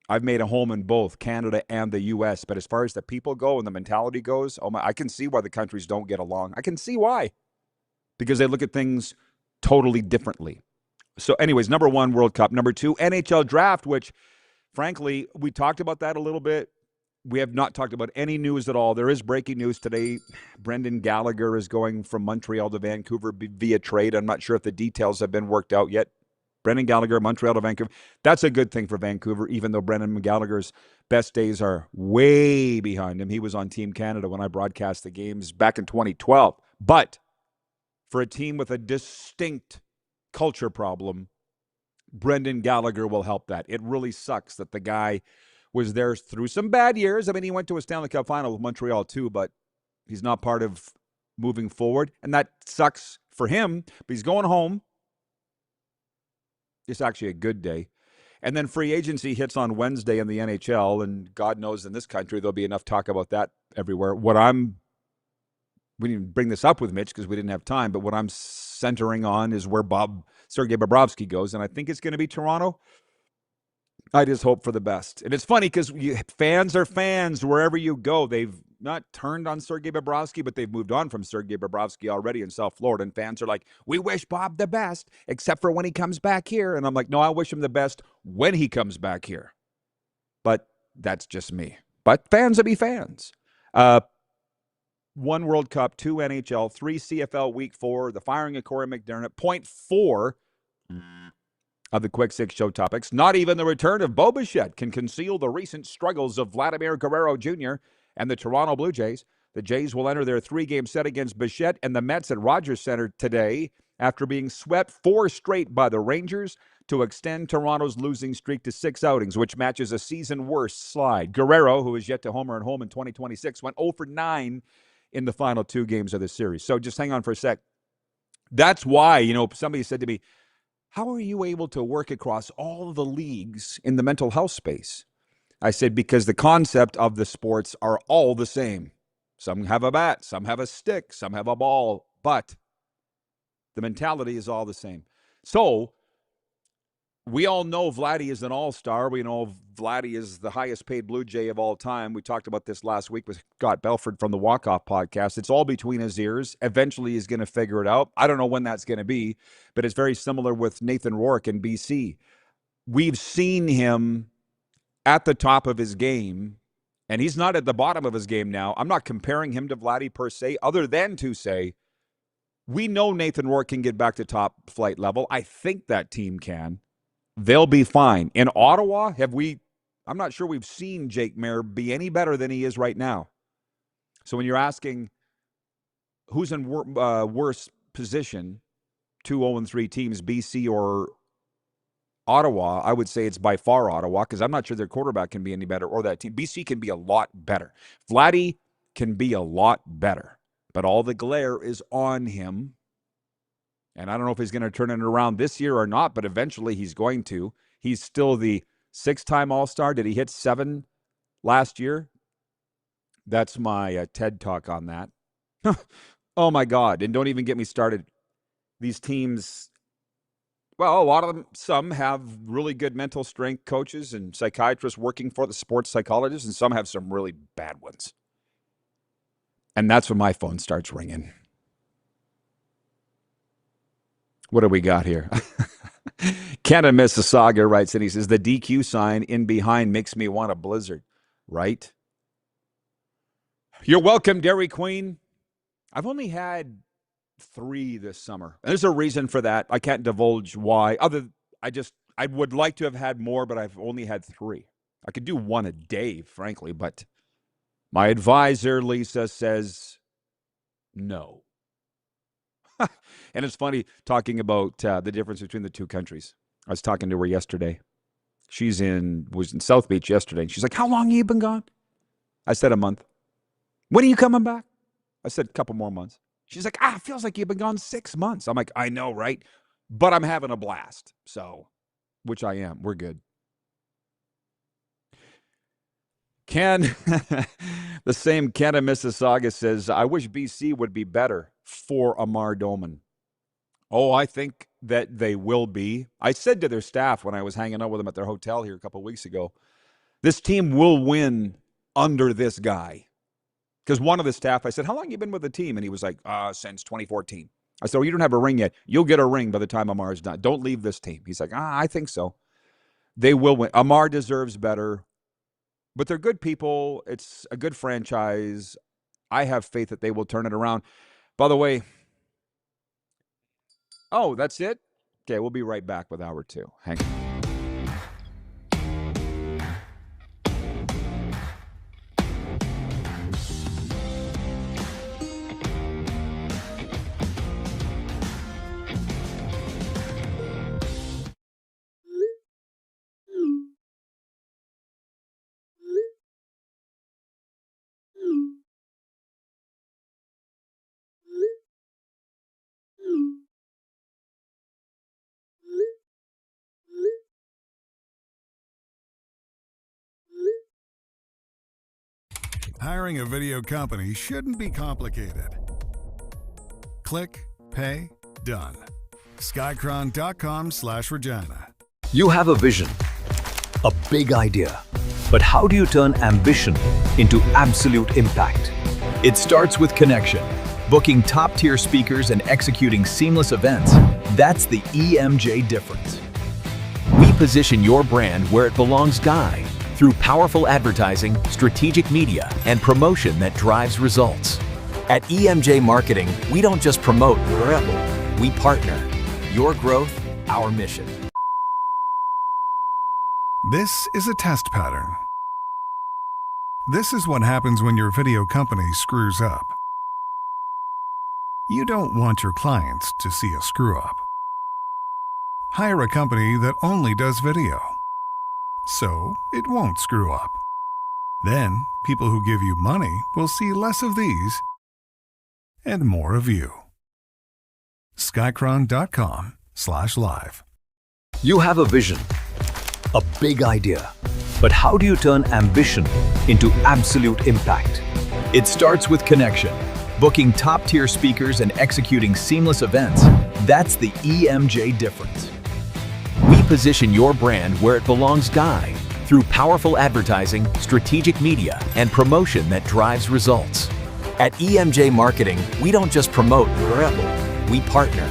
I've made a home in both Canada and the U.S. But as far as the people go and the mentality goes, I can see why the countries don't get along. I can see why. Because they look at things totally differently. So anyways, number 1, World Cup. Number 2, NHL Draft, which, frankly, we talked about that a little bit. We have not talked about any news at all. There is breaking news today. Brendan Gallagher is going from Montreal to Vancouver via trade. I'm not sure if the details have been worked out yet. Brendan Gallagher, Montreal to Vancouver. That's a good thing for Vancouver, even though Brendan Gallagher's best days are way behind him. He was on Team Canada when I broadcast the games back in 2012. But for a team with a distinct culture problem, Brendan Gallagher will help that. It really sucks that the guy was there through some bad years. I mean, he went to a Stanley Cup final with Montreal too, but he's not part of moving forward. And that sucks for him, but he's going home. It's actually a good day. And then free agency hits on Wednesday in the NHL, and God knows in this country there'll be enough talk about that everywhere. We didn't bring this up with Mitch because we didn't have time, but what I'm centering on is where Sergei Bobrovsky goes, and I think it's going to be Toronto. I just hope for the best. And it's funny because fans are fans wherever you go. They've not turned on Sergei Bobrovsky, but they've moved on from Sergei Bobrovsky already in South Florida. And fans are like, we wish Bob the best, except for when he comes back here. And I'm like, no, I wish him the best when he comes back here. But that's just me. But fans will be fans. 1 World Cup, 2 NHL, 3 CFL Week 4, the firing of Corey McDermott, point 4 of the Quick Six show topics. Not even the return of Bo Bichette can conceal the recent struggles of Vladimir Guerrero Jr. and the Toronto Blue Jays. The Jays will enter their 3-game set against Bichette and the Mets at Rogers Center today after being swept 4 straight by the Rangers to extend Toronto's losing streak to 6 outings, which matches a season-worst slide. Guerrero, who is yet to homer at home in 2026, went 0 for 9 in the final 2 games of the series. So just hang on for a sec. That's why, somebody said to me, how are you able to work across all the leagues in the mental health space? I said, because the concept of the sports are all the same. Some have a bat, some have a stick, some have a ball, but the mentality is all the same. So we all know Vladdy is an all-star. We know Vladdy is the highest paid Blue Jay of all time. We talked about this last week with Scott Belford from the Walk-Off podcast. It's all between his ears. Eventually he's going to figure it out. I don't know when that's going to be, but it's very similar with Nathan Rourke in BC. We've seen him at the top of his game, and he's not at the bottom of his game now. I'm not comparing him to Vladdy per se, other than to say we know Nathan Rourke can get back to top flight level. I think that team can. They'll be fine. In Ottawa, I'm not sure we've seen Jake Mayer be any better than he is right now. So when you're asking who's in worse position, 2-0-3 teams, BC or Ottawa, I would say it's by far Ottawa, because I'm not sure their quarterback can be any better or that team. BC can be a lot better. Vladdy can be a lot better, but all the glare is on him. And I don't know if he's going to turn it around this year or not, but eventually he's going to. He's still the 6-time All-Star. Did he hit 7 last year? That's my TED Talk on that. Oh, my God. And don't even get me started. These teams, well, a lot of them, some have really good mental strength coaches and psychiatrists working for the sports psychologists, and some have some really bad ones. And that's when my phone starts ringing. What do we got here? Canada Mississauga writes, and he says, the DQ sign in behind makes me want a blizzard, right? You're welcome, Dairy Queen. I've only had 3 this summer. And there's a reason for that. I can't divulge why. I would like to have had more, but I've only had 3. I could do 1 a day, frankly, but my advisor, Lisa, says no. And it's funny talking about the difference between the two countries. I was talking to her yesterday. Was in South Beach yesterday. And she's like, how long have you been gone? I said a month. When are you coming back? I said a couple more months. She's like, it feels like you've been gone 6 months. I'm like, I know, right? But I'm having a blast. So, which I am. We're good. Ken, the same Ken of Mississauga says, I wish BC would be better for Amar Doman. Oh, I think that they will be. I said to their staff when I was hanging out with them at their hotel here a couple of weeks ago, this team will win under this guy. Because one of the staff, I said, how long have you been with the team? And he was like, since 2014. I said, well, you don't have a ring yet. You'll get a ring by the time Amar's done. Don't leave this team. He's like, I think so. They will win. Amar deserves better. But they're good people. It's a good franchise. I have faith that they will turn it around. By the way, that's it? Okay, we'll be right back with hour 2. Hang on. Hiring a video company shouldn't be complicated. Click, pay, done. Skycron.com/Regina. You have a vision, a big idea, but how do you turn ambition into absolute impact? It starts with connection. Booking top-tier speakers and executing seamless events, that's the EMJ difference. We position your brand where it belongs, Guy, through powerful advertising, strategic media, and promotion that drives results. At EMJ Marketing, we don't just promote, we partner. Your growth, our mission. This is a test pattern. This is what happens when your video company screws up. You don't want your clients to see a screw-up. Hire a company that only does video, so it won't screw up. Then, people who give you money will see less of these and more of you. Skycron.com/live. You have a vision, a big idea, but how do you turn ambition into absolute impact? It starts with connection. Booking top-tier speakers and executing seamless events, that's the EMJ difference. We position your brand where it belongs, Guy, through powerful advertising, strategic media, and promotion that drives results. At EMJ Marketing, we don't just promote, we partner.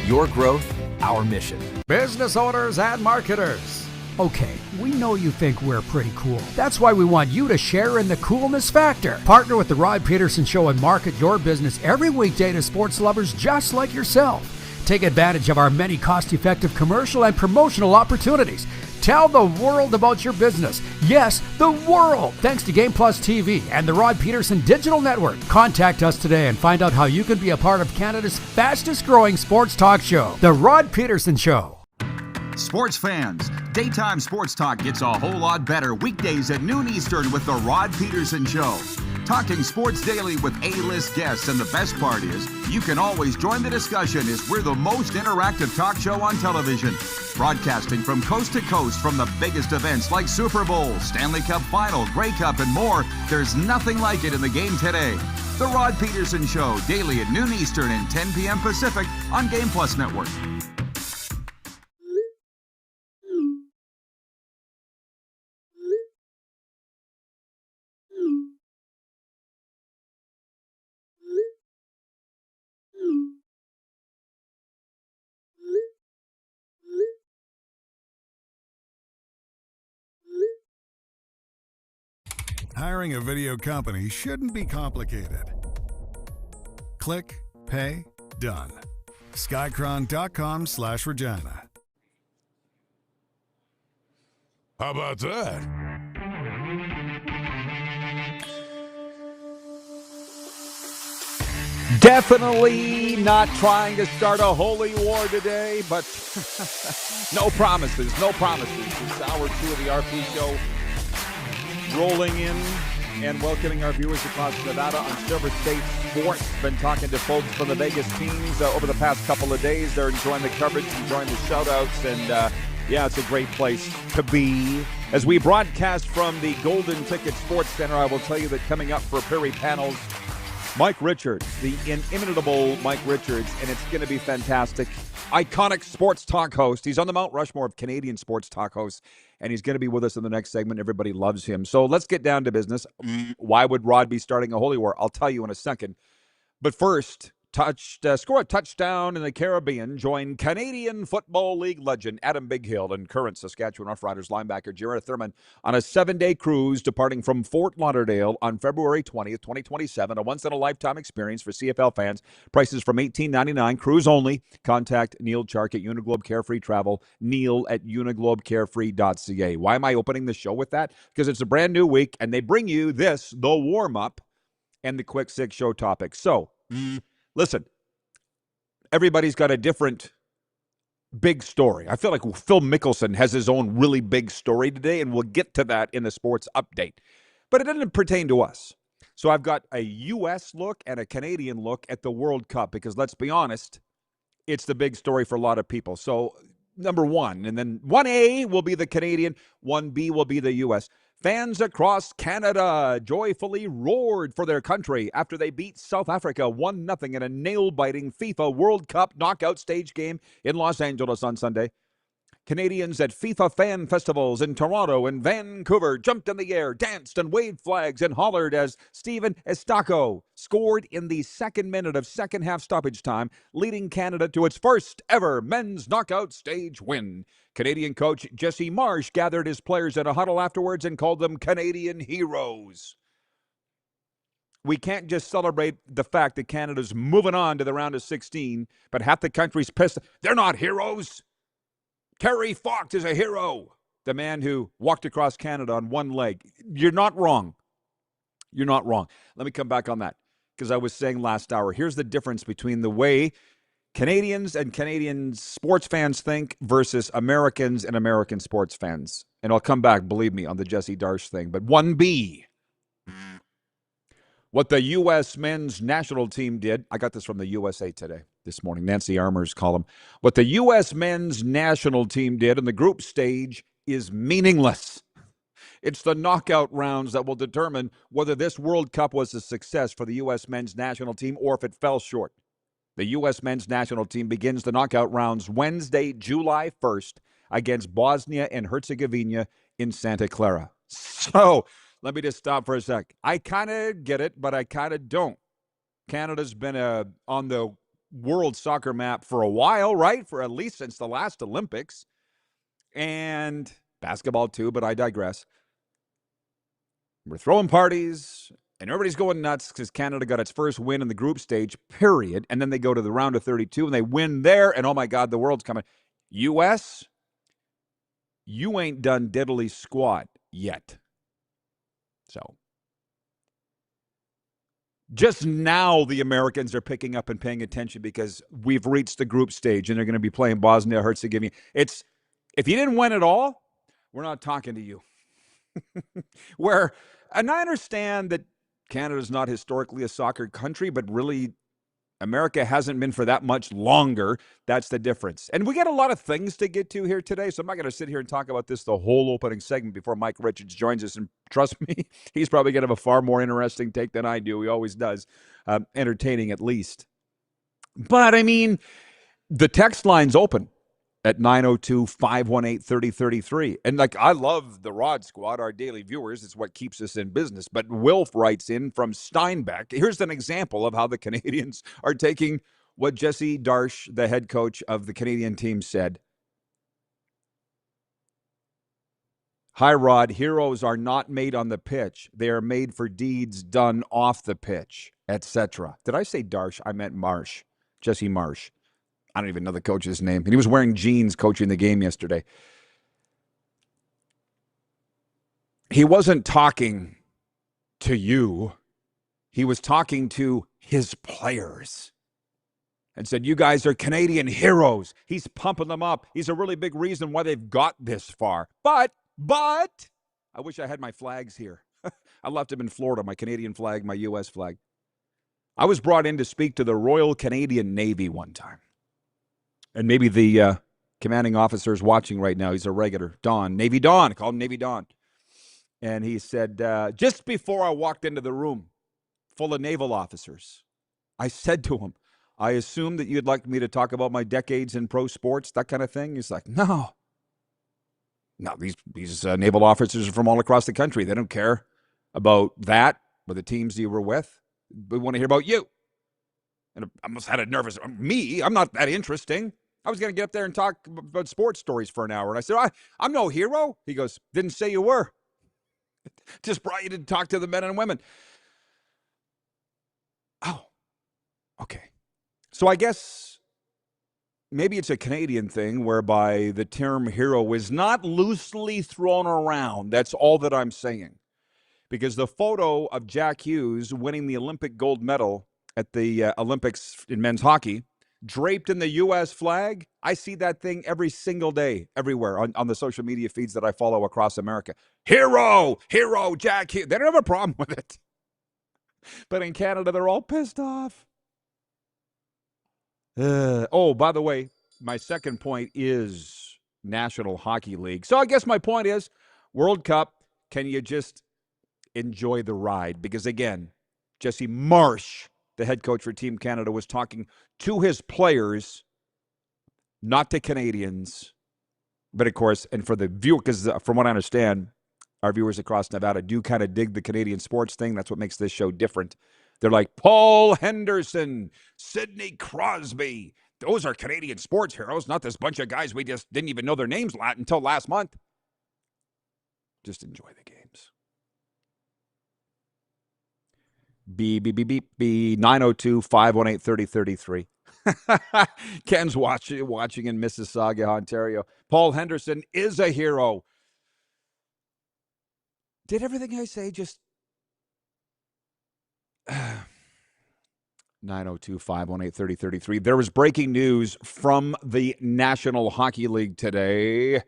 Your growth, our mission. Business owners and marketers. Okay, we know you think we're pretty cool. That's why we want you to share in the coolness factor. Partner with the Rod Pedersen Show and market your business every weekday to sports lovers just like yourself. Take advantage of our many cost-effective commercial and promotional opportunities. Tell the world about your business. Yes, the world. Thanks to Game Plus TV and the Rod Pedersen Digital Network. Contact us today and find out how you can be a part of Canada's fastest-growing sports talk show, The Rod Pedersen Show. Sports fans, daytime sports talk gets a whole lot better weekdays at noon Eastern with The Rod Pedersen Show. Talking sports daily with A-list guests, and the best part is, you can always join the discussion as we're the most interactive talk show on television. Broadcasting from coast to coast from the biggest events like Super Bowl, Stanley Cup Final, Grey Cup, and more. There's nothing like it in the game today. The Rod Pedersen Show, daily at noon Eastern and 10 p.m. Pacific on Game Plus Network. Hiring a video company shouldn't be complicated. Click, pay, done. Skycron.com/Regina. How about that? Definitely not trying to start a holy war today, but no promises, no promises. It's hour 2 of the RP show, rolling in and welcoming our viewers across Nevada on Silver State Sports. Been talking to folks from the Vegas teams over the past couple of days. They're enjoying the coverage, enjoying the shout-outs, and yeah, it's a great place to be. As we broadcast from the Golden Ticket Sports Center, I will tell you that coming up for Prairie Panels, Mike Richards, the inimitable Mike Richards, and it's going to be fantastic. Iconic sports talk host. He's on the Mount Rushmore of Canadian sports talk hosts, and he's going to be with us in the next segment. Everybody loves him. So let's get down to business. Why would Rod be starting a holy war? I'll tell you in a second. But first, score a touchdown in the Caribbean. Join Canadian Football League legend Adam Bighill and current Saskatchewan Roughriders linebacker Jared Thurman on a 7-day cruise departing from Fort Lauderdale on February 20th, 2027. A once-in-a-lifetime experience for CFL fans. Prices from $18.99. Cruise only. Contact Neil Chark at Uniglobe Carefree Travel. Neil at uniglobecarefree.ca. Why am I opening the show with that? Because it's a brand new week, and they bring you this, the warm-up, and the quick 6 show topics. So, listen, everybody's got a different big story. I feel like Phil Mickelson has his own really big story today, and we'll get to that in the sports update. But it doesn't pertain to us. So I've got a U.S. look and a Canadian look at the World Cup because, let's be honest, it's the big story for a lot of people. So number 1, and then 1A will be the Canadian, 1B will be the U.S. Fans across Canada joyfully roared for their country after they beat South Africa 1-0 in a nail-biting FIFA World Cup knockout stage game in Los Angeles on Sunday. Canadians at FIFA fan festivals in Toronto and Vancouver jumped in the air, danced and waved flags and hollered as Steven Estaco scored in the 2nd minute of second-half stoppage time, leading Canada to its first ever men's knockout stage win. Canadian coach Jesse Marsh gathered his players in a huddle afterwards and called them Canadian heroes. We can't just celebrate the fact that Canada's moving on to the round of 16, but half the country's pissed. They're not heroes. Terry Fox is a hero, the man who walked across Canada on one leg. You're not wrong. You're not wrong. Let me come back on that because I was saying last hour, here's the difference between the way Canadians and Canadian sports fans think versus Americans and American sports fans. And I'll come back, believe me, on the Jesse Darsh thing. But 1B, what the U.S. men's national team did, I got this from the USA Today this morning, Nancy Armour's column. What the U.S. men's national team did in the group stage is meaningless. It's the knockout rounds that will determine whether this World Cup was a success for the U.S. men's national team or if it fell short. The U.S. men's national team begins the knockout rounds Wednesday, July 1st against Bosnia and Herzegovina in Santa Clara. So, let me just stop for a sec. I kind of get it, but I kind of don't. Canada's been on the world soccer map for a while, right? For at least since the last Olympics. And basketball too, but I digress. We're throwing parties, and everybody's going nuts because Canada got its first win in the group stage, period. And then they go to the round of 32, and they win there, and oh my God, the world's coming. U.S., you ain't done diddly squat yet. So, just now the Americans are picking up and paying attention because we've reached the group stage and they're going to be playing Bosnia-Herzegovina. If you didn't win at all, we're not talking to you. And I understand that Canada's not historically a soccer country, but really America hasn't been for that much longer. That's the difference. And we got a lot of things to get to here today, so I'm not going to sit here and talk about this the whole opening segment before Mike Richards joins us. And trust me, he's probably going to have a far more interesting take than I do. He always does. Entertaining at least. But, I mean, the text line's open at 902-518-3033. And, I love the Rod Squad, our daily viewers. It's what keeps us in business. But Wilf writes in from Steinbeck. Here's an example of how the Canadians are taking what Jesse Darsh, the head coach of the Canadian team, said. Hi, Rod. Heroes are not made on the pitch. They are made for deeds done off the pitch, etc. Did I say Darsh? I meant Marsh. Jesse Marsh. I don't even know the coach's name. And he was wearing jeans coaching the game yesterday. He wasn't talking to you. he was talking to his players and said, you guys are Canadian heroes. He's pumping them up. He's a really big reason why they've got this far. But, I wish I had my flags here. I left them in Florida, my Canadian flag, my U.S. flag. I was brought in to speak to the Royal Canadian Navy one time. And maybe the commanding officer is watching right now. He's a regular, Don, Navy Don. I call him Navy Don. And he said, just before I walked into the room full of naval officers, I said to him, I assume that you'd like me to talk about my decades in pro sports, that kind of thing. He's like, no. No, these naval officers are from all across the country. They don't care about that or the teams you were with. We want to hear about you. And I almost had a nervous, me, I'm not that interesting. I was going to get up there and talk about sports stories for an hour. And I said, I'm no hero. He goes, didn't say you were. Just brought you to talk to the men and women. Oh, okay. So I guess maybe it's a Canadian thing whereby the term hero is not loosely thrown around. That's all that I'm saying. Because the photo of Jack Hughes winning the Olympic gold medal at the Olympics in men's hockey, draped in the U.S. flag, I see that thing every single day, everywhere on the social media feeds that I follow across America. Hero, Jack Hughes. They don't have a problem with it. But in Canada, they're all pissed off. By the way, my second point is National Hockey League. So I guess my point is World Cup, can you just enjoy the ride? Because again, Jesse Marsh, the head coach for Team Canada, was talking to his players, not to Canadians. But of course, and for the viewer, because from what I understand, our viewers across Nevada do kind of dig the Canadian sports thing. That's what makes this show different. They're like, Paul Henderson, Sidney Crosby. Those are Canadian sports heroes, not this bunch of guys we just didn't even know their names until last month. Just enjoy the games. Beep, 902-518-3033. Ken's watching in Mississauga, Ontario. Paul Henderson is a hero. Did everything I say just... 902-518-3033. There was breaking news from the National Hockey League today.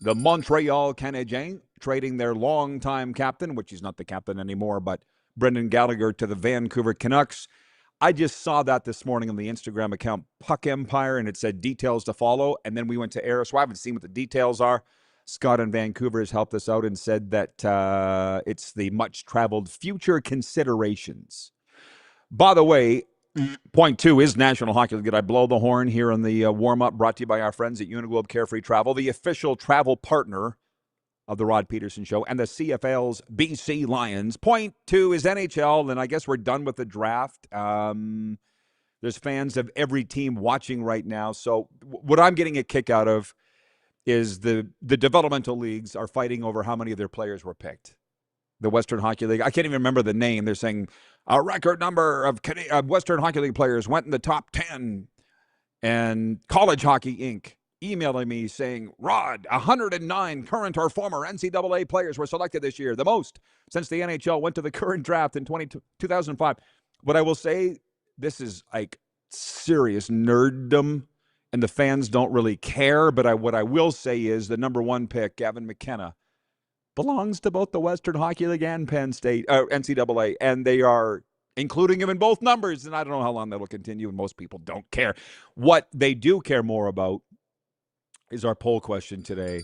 The Montreal Canadiens trading their longtime captain, which he's not the captain anymore, but Brendan Gallagher, to the Vancouver Canucks. I just saw that this morning on the Instagram account Puck Empire, and it said details to follow. And then we went to air, so I haven't seen what the details are. Scott in Vancouver has helped us out and said that it's the much-traveled future considerations. By the way, point 2 is National Hockey League. Did I blow the horn here on the warm-up brought to you by our friends at Uniglobe Carefree Travel, the official travel partner of the Rod Pedersen Show and the CFL's BC Lions. Point 2 is NHL, and I guess we're done with the draft. There's fans of every team watching right now. So what I'm getting a kick out of is the developmental leagues are fighting over how many of their players were picked. The Western Hockey League, I can't even remember the name. They're saying a record number of Western Hockey League players went in the top 10. And College Hockey Inc. emailing me saying, Rod, 109 current or former NCAA players were selected this year, the most since the NHL went to the current draft in 2005. What I will say, this is like serious nerddom, and the fans don't really care, but what I will say is the number 1 pick, Gavin McKenna, belongs to both the Western Hockey League and Penn State, NCAA, and they are including him in both numbers, and I don't know how long that will continue, and most people don't care. What they do care more about is our poll question today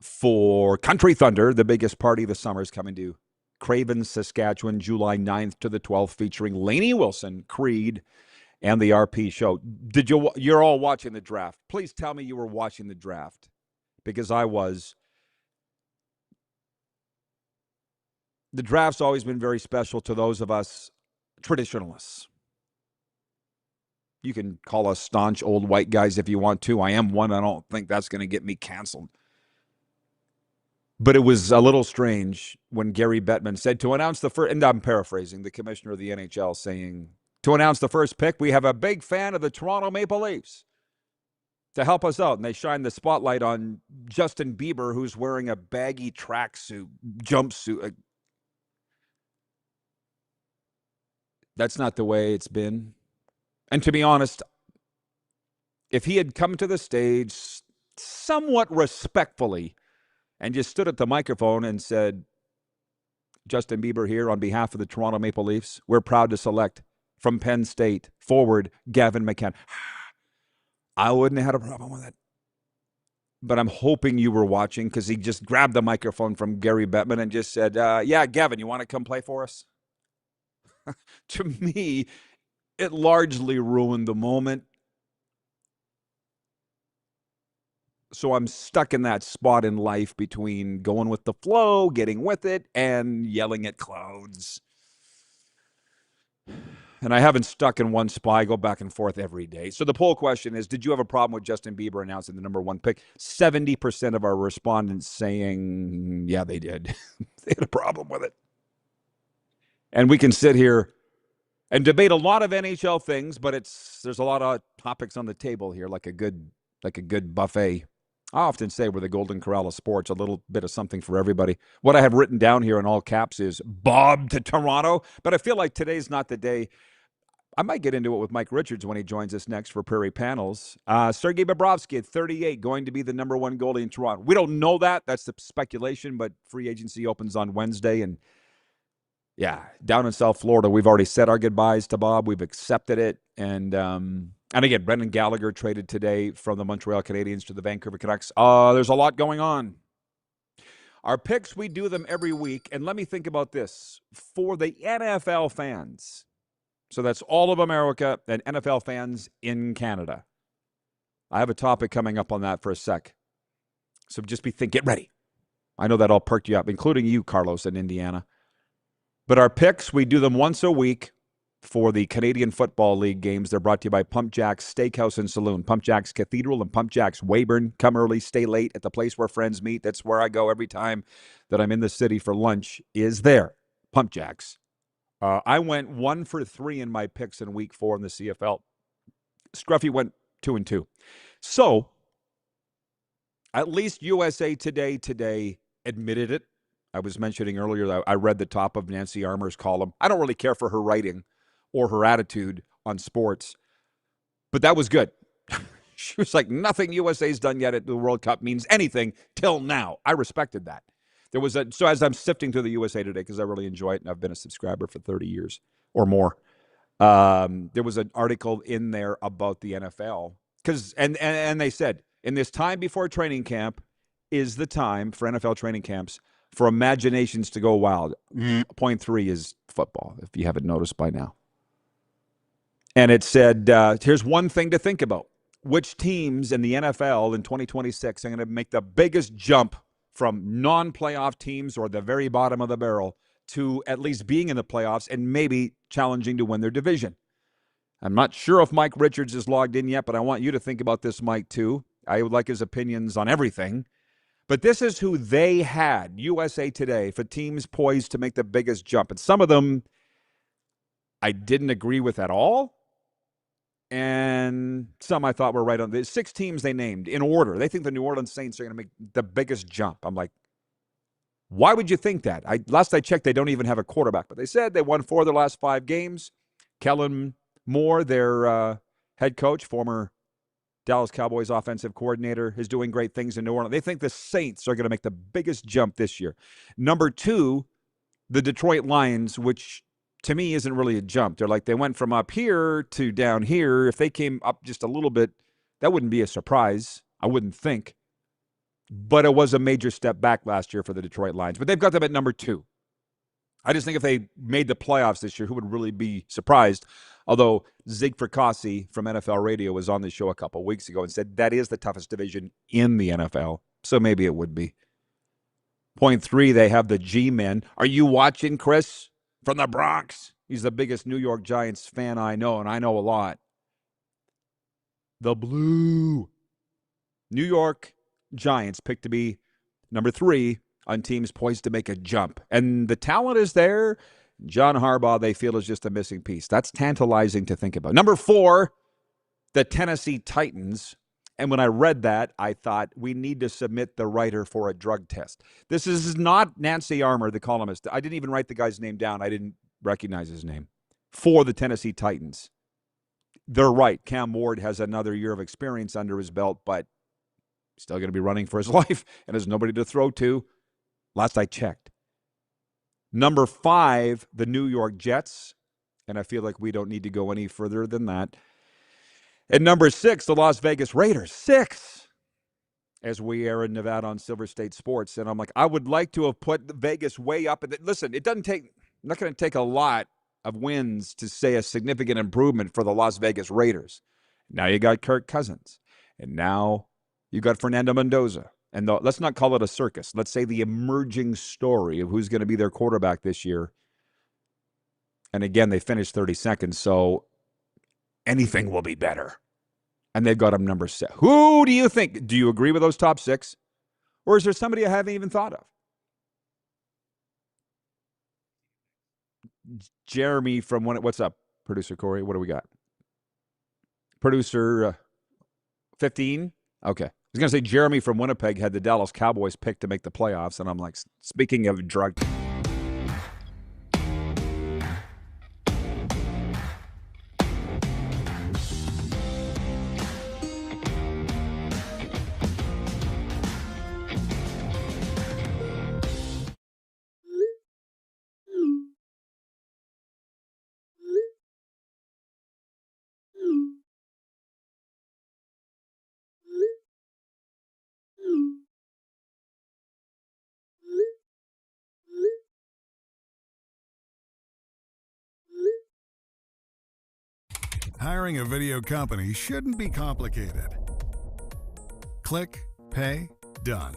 for Country Thunder, the biggest party of the summer, is coming to Craven, Saskatchewan, July 9th to the 12th, featuring Lainey Wilson, Creed, and the RP show. You're all watching the draft. Please tell me you were watching the draft, because I was. The draft's always been very special to those of us traditionalists. You can call us staunch old white guys if you want to. I am one. I don't think that's going to get me canceled. But it was a little strange when Gary Bettman said to announce the first, and I'm paraphrasing, the commissioner of the NHL saying, to announce the first pick, we have a big fan of the Toronto Maple Leafs to help us out. And they shine the spotlight on Justin Bieber, who's wearing a baggy tracksuit, jumpsuit. That's not the way it's been. And to be honest, if he had come to the stage somewhat respectfully and just stood at the microphone and said, Justin Bieber here on behalf of the Toronto Maple Leafs, we're proud to select from Penn State forward Gavin McCann, I wouldn't have had a problem with it. But I'm hoping you were watching, because he just grabbed the microphone from Gary Bettman and just said, yeah, Gavin, you want to come play for us? To me, it largely ruined the moment. So I'm stuck in that spot in life between going with the flow, getting with it, and yelling at clouds. And I haven't stuck in one spot. I go back and forth every day. So the poll question is, did you have a problem with Justin Bieber announcing the number one pick? 70% of our respondents saying, yeah, they did. They had a problem with it. And we can sit here and debate a lot of NHL things, but there's a lot of topics on the table here, like a good buffet. I often say we're the Golden Corral of sports, a little bit of something for everybody. What I have written down here in all caps is Bob to Toronto, but I feel like today's not the day. I might get into it with Mike Richards when he joins us next for Prairie Panels. Sergei Bobrovsky at 38, going to be the number one goalie in Toronto. We don't know that. That's the speculation, but free agency opens on Wednesday. And yeah, down in South Florida, we've already said our goodbyes to Bob. We've accepted it. And again, Brendan Gallagher traded today from the Montreal Canadiens to the Vancouver Canucks. There's a lot going on. Our picks, we do them every week. And let me think about this. For the NFL fans, so that's all of America and NFL fans in Canada, I have a topic coming up on that for a sec. So just get ready. I know that all perked you up, including you, Carlos, in Indiana. But our picks, we do them once a week for the Canadian Football League games. They're brought to you by Pump Jack's Steakhouse and Saloon, Pump Jack's Cathedral and Pump Jack's Weyburn. Come early, stay late at the place where friends meet. That's where I go every time that I'm in the city for lunch, is there, Pump Jack's. I went 1 for 3 in my picks in week 4 in the CFL. Scruffy went 2-2. So, at least USA Today admitted it. I was mentioning earlier that I read the top of Nancy Armour's column. I don't really care for her writing or her attitude on sports, but that was good. She was like, nothing USA's done yet at the World Cup means anything till now. I respected that. So as I'm sifting through the USA Today, because I really enjoy it, and I've been a subscriber for 30 years or more, there was an article in there about the NFL. And they said, in this time before training camp is the time for NFL training camps for imaginations to go wild. Point 3 is football, if you haven't noticed by now. And it said, here's one thing to think about. Which teams in the NFL in 2026 are going to make the biggest jump from non-playoff teams or the very bottom of the barrel to at least being in the playoffs and maybe challenging to win their division? I'm not sure if Mike Richards is logged in yet, but I want you to think about this, Mike, too. I would like his opinions on everything. But this is who they had, USA Today, for teams poised to make the biggest jump. And some of them I didn't agree with at all. And some I thought were right on. There's 6 teams they named in order. They think the New Orleans Saints are going to make the biggest jump. I'm like, why would you think that? Last I checked, they don't even have a quarterback. But they said they won 4 of their last 5 games. Kellen Moore, their head coach, former Dallas Cowboys offensive coordinator, is doing great things in New Orleans. They think the Saints are going to make the biggest jump this year. Number 2, the Detroit Lions, which to me isn't really a jump. They went from up here to down here. If they came up just a little bit, that wouldn't be a surprise, I wouldn't think. But it was a major step back last year for the Detroit Lions. But they've got them at number 2. I just think if they made the playoffs this year, who would really be surprised? Although Zig Fracassi from NFL Radio was on the show a couple weeks ago and said that is the toughest division in the NFL. So maybe it would be. Point 3, they have the G-Men. Are you watching, Chris, from the Bronx? He's the biggest New York Giants fan I know, and I know a lot. The Blue New York Giants picked to be number 3 on teams poised to make a jump. And the talent is there. John Harbaugh, they feel, is just a missing piece. That's tantalizing to think about. Number 4, the Tennessee Titans. And when I read that, I thought we need to submit the writer for a drug test. This is not Nancy Armour, the columnist. I didn't even write the guy's name down. I didn't recognize his name. for the Tennessee Titans. They're right. Cam Ward has another year of experience under his belt, but still going to be running for his life and has nobody to throw to. Last I checked. Number 5, the New York Jets. And I feel like we don't need to go any further than that. And number 6, the Las Vegas Raiders. 6, as we air in Nevada on Silver State Sports. And I'm like, I would like to have put Vegas way up. Listen, it doesn't take, not going to take a lot of wins to say a significant improvement for the Las Vegas Raiders. Now you got Kirk Cousins. And now you got Fernando Mendoza. And let's not call it a circus. Let's say the emerging story of who's going to be their quarterback this year. And again, they finished 32nd, so anything will be better. And they've got him number 6. Who do you think? Do you agree with those top 6? Or is there somebody I haven't even thought of? Jeremy from what's up, Producer Corey? What do we got? Producer 15? Okay. I was going to say Jeremy from Winnipeg had the Dallas Cowboys picked to make the playoffs, and I'm like, speaking of drug... Hiring a video company shouldn't be complicated. Click, pay, done.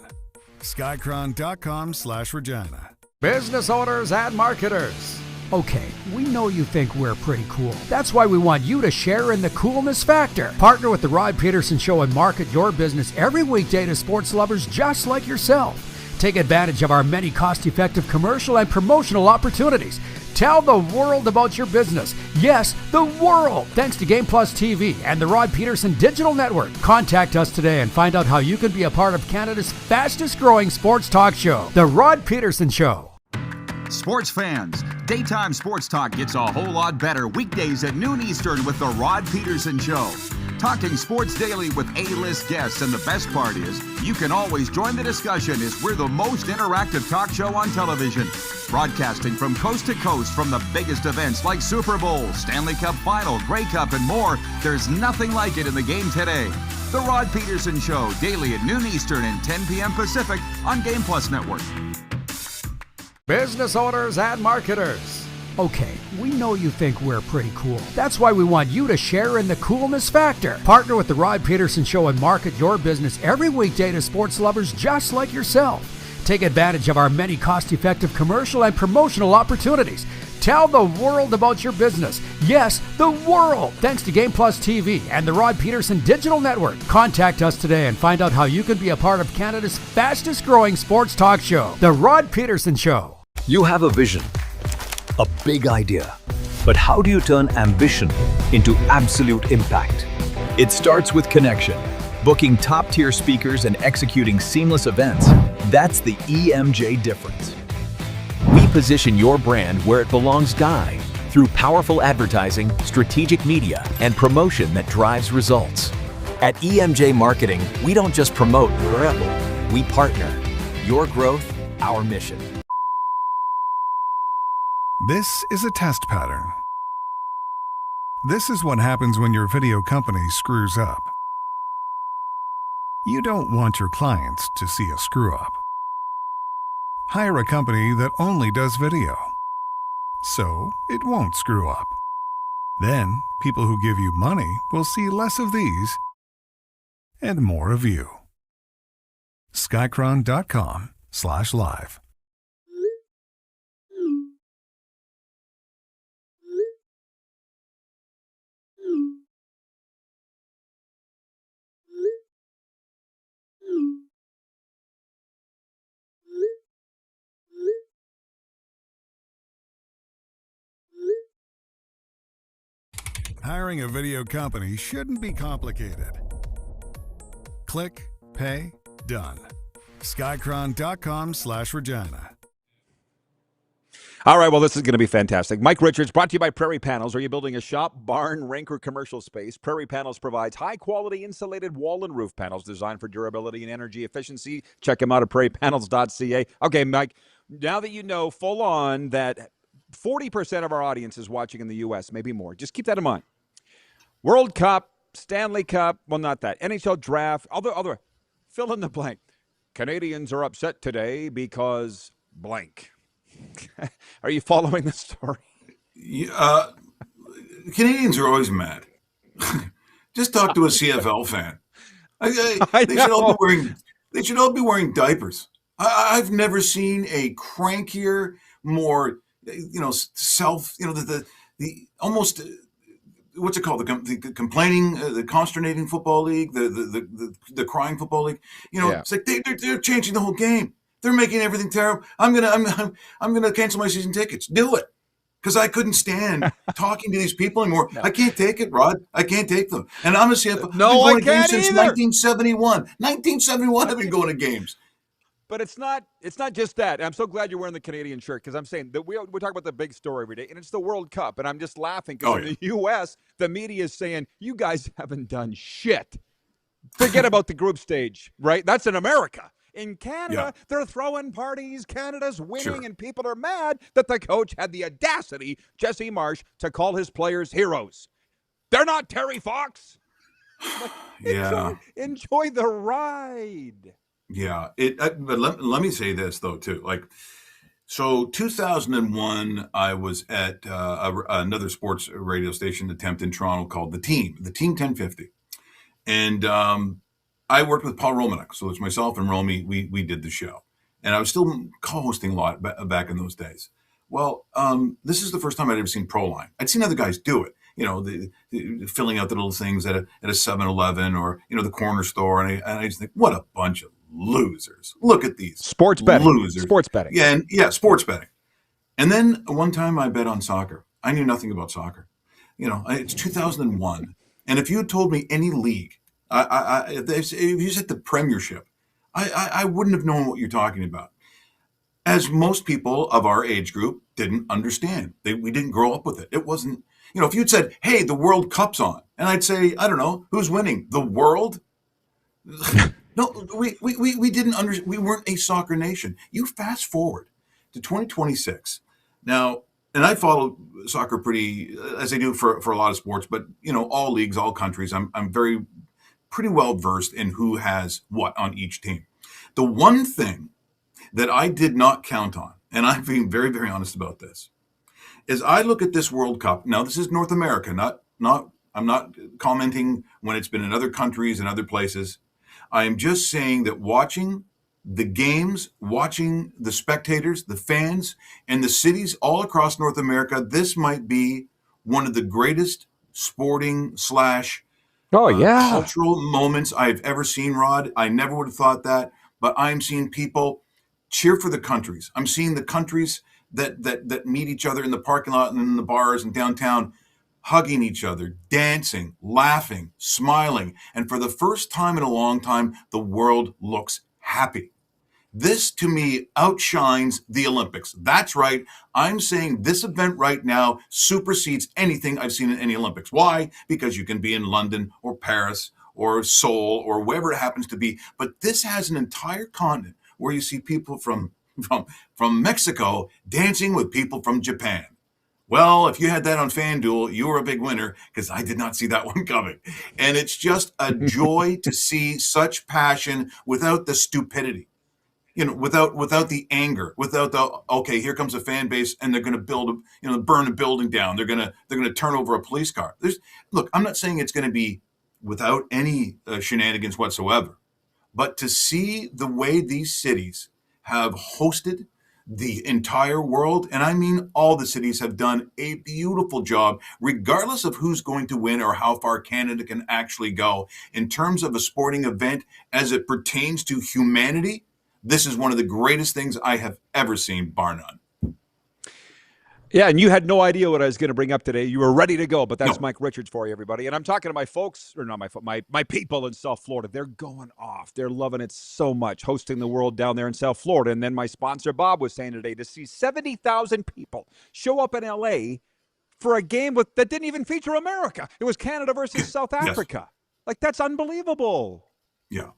Skycron.com/Regina. Business owners and marketers. Okay, we know you think we're pretty cool. That's why we want you to share in the coolness factor. Partner with the Rod Pedersen Show and market your business every weekday to sports lovers just like yourself. Take advantage of our many cost-effective commercial and promotional opportunities. Tell the world about your business. Yes, the world. Thanks to Game Plus TV and the Rod Pedersen Digital Network. Contact us today and find out how you can be a part of Canada's fastest growing sports talk show, The Rod Pedersen Show. Sports fans, daytime sports talk gets a whole lot better weekdays at noon Eastern with The Rod Pedersen Show. Talking sports daily with A-list guests, and the best part is, you can always join the discussion as we're the most interactive talk show on television. Broadcasting from coast to coast from the biggest events like Super Bowl, Stanley Cup Final, Grey Cup, and more, there's nothing like it in the game today. The Rod Pedersen Show, daily at noon Eastern and 10 p.m. Pacific on Game Plus Network. Business owners and marketers. Okay, we know you think we're pretty cool. That's why we want you to share in the coolness factor. Partner with the Rod Pedersen Show and market your business every weekday to sports lovers just like yourself. Take advantage of our many cost-effective commercial and promotional opportunities. Tell the world about your business. Yes, the world. Thanks to Game Plus TV and the Rod Pedersen Digital Network. Contact us today and find out how you can be a part of Canada's fastest growing sports talk show, The Rod Pedersen Show. You have a vision, a big idea, but how do you turn ambition into absolute impact? It starts with connection. Booking top-tier speakers and executing seamless events, that's the EMJ difference. We position your brand where it belongs, Guy, through powerful advertising, strategic media, and promotion that drives results. At EMJ Marketing, we don't just promote, we partner. Your growth, our mission. This is a test pattern. This is what happens when your video company screws up. You don't want your clients to see a screw-up. Hire a company that only does video, so it won't screw up. Then, people who give you money will see less of these and more of you. Skycron.com/live. Hiring a video company shouldn't be complicated. Click, pay, done. Skycron.com/Regina. All right, well, this is going to be fantastic. Mike Richards, brought to you by Prairie Panels. Are you building a shop, barn, rink, or commercial space? Prairie Panels provides high-quality insulated wall and roof panels designed for durability and energy efficiency. Check them out at prairiepanels.ca. Okay, Mike, now that you know full on that 40% of our audience is watching in the U.S., maybe more, just keep that in mind. World Cup, Stanley Cup, well, not that. NHL Draft, other fill in the blank. Canadians are upset today because blank. Are you following the story? Canadians are always mad. Just talk to a CFL fan. They should all be wearing diapers. I've never seen a crankier, more the almost what's it called, the complaining, the consternating football league, the crying football league. It's like they're changing the whole game. They're making everything terrible. I'm gonna cancel my season tickets. Do it, because I couldn't stand talking to these people anymore. No. I can't take it, Rod. I can't take them. And I'm a CFL. No, I can't since either. 1971. 1971, I've been going to games. But it's not just that. I'm so glad you're wearing the Canadian shirt, because I'm saying that we talk about the big story every day, and it's the World Cup. And I'm just laughing because in the U.S., the media is saying, you guys haven't done shit. Forget about the group stage, right? That's in America. In Canada, they're throwing parties. Canada's winning, and people are mad that the coach had the audacity, Jesse Marsh, to call his players heroes. They're not Terry Fox. Enjoy the ride. Yeah, but let me say this though too. So 2001, I was at another sports radio station attempt in Toronto called The Team 1050, and I worked with Paul Romanek, so it's myself and Romy. We did the show, and I was still co-hosting a lot back in those days. Well, this is the first time I'd ever seen Proline. I'd seen other guys do it. The filling out the little things at a 7-Eleven or the corner store, and I just think, what a bunch of losers. Look at these sports betting losers. Sports betting. Yeah, sports betting. And then one time I bet on soccer. I knew nothing about soccer. It's 2001, and if you had told me any league, if you said the Premiership, I wouldn't have known what you're talking about. As most people of our age group didn't understand. We didn't grow up with it. It wasn't, if you'd said, hey, the World Cup's on, and I'd say, I don't know, who's winning? The world? No, we didn't understand. We weren't a soccer nation. You fast forward to 2026. Now, and I follow soccer pretty, as I do for a lot of sports, but, all leagues, all countries, I'm pretty well versed in who has what on each team. The one thing that I did not count on, and I'm being very, very honest about this, is I look at this World Cup. Now, this is North America, I'm not commenting when it's been in other countries and other places. I am just saying that watching the games, watching the spectators, the fans, and the cities all across North America, this might be one of the greatest sporting / cultural moments I've ever seen, Rod. I never would have thought that, but I'm seeing people cheer for the countries. I'm seeing the countries that meet each other in the parking lot and in the bars and downtown, hugging each other, dancing, laughing, smiling. And for the first time in a long time, the world looks happy. This, to me, outshines the Olympics. That's right. I'm saying this event right now supersedes anything I've seen in any Olympics. Why? Because you can be in London or Paris or Seoul or wherever it happens to be. But this has an entire continent where you see people from Mexico dancing with people from Japan. Well, if you had that on FanDuel, you were a big winner, because I did not see that one coming. And it's just a joy to see such passion without the stupidity, without the anger, without the, okay, here comes a fan base and they're going to burn a building down. They're going to turn over a police car. Look, I'm not saying it's going to be without any shenanigans whatsoever, but to see the way these cities have hosted the entire world, and I mean all the cities, have done a beautiful job, regardless of who's going to win or how far Canada can actually go. In terms of a sporting event as it pertains to humanity, this is one of the greatest things I have ever seen, bar none. Yeah, and you had no idea what I was going to bring up today. You were ready to go, but that's No. Mike Richards for you, everybody. And I'm talking to my folks, or not my people in South Florida. They're going off. They're loving it so much, hosting the world down there in South Florida. And then my sponsor, Bob, was saying today to see 70,000 people show up in L.A. for a game that didn't even feature America. It was Canada versus South Africa. Like, that's unbelievable. Yeah.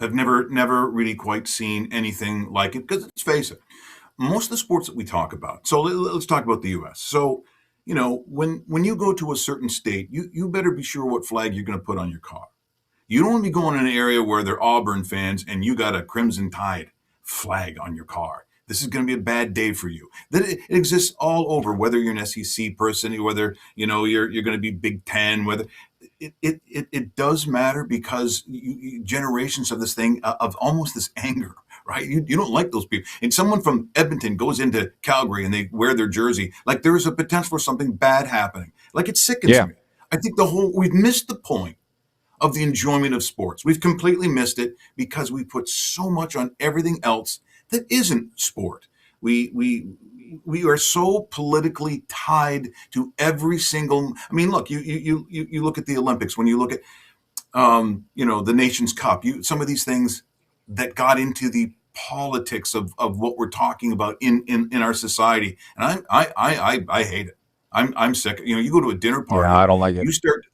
I've never really quite seen anything like it, because let's face it, most of the sports that we talk about, so let's talk about the U.S. So, when you go to a certain state, you better be sure what flag you're going to put on your car. You don't want to be going in an area where they're Auburn fans and you got a Crimson Tide flag on your car. This is going to be a bad day for you. That it exists all over, whether you're an SEC person, whether you're going to be Big Ten, whether it does matter, because generations of this thing, of almost this anger, right? You don't like those people. And someone from Edmonton goes into Calgary and they wear their jersey, like there is a potential for something bad happening. Like, it sickens me. I think we've missed the point of the enjoyment of sports. We've completely missed it because we put so much on everything else that isn't sport. We are so politically tied to every single. I mean, look, you look at the Olympics. When you look at the Nations Cup, some of these things that got into the politics of what we're talking about in our society, and I hate it. I'm sick. You go to a dinner party. Yeah, I don't like it. You start.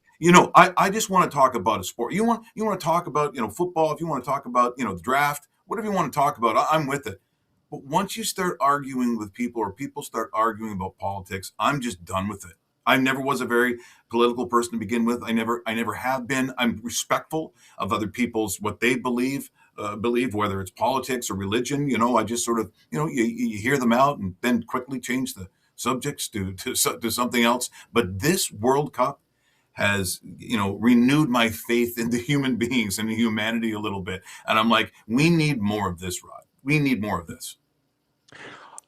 I just want to talk about a sport. You want to talk about football. If you want to talk about the draft, whatever you want to talk about, I'm with it. But once you start arguing with people, or people start arguing about politics, I'm just done with it. I never was a very political person to begin with. I never have been. I'm respectful of other people's what they believe, whether it's politics or religion. I just sort of you hear them out and then quickly change the subjects to something else. But this World Cup has renewed my faith in the human beings and humanity a little bit, and I'm like, we need more of this, Rod. We need more of this.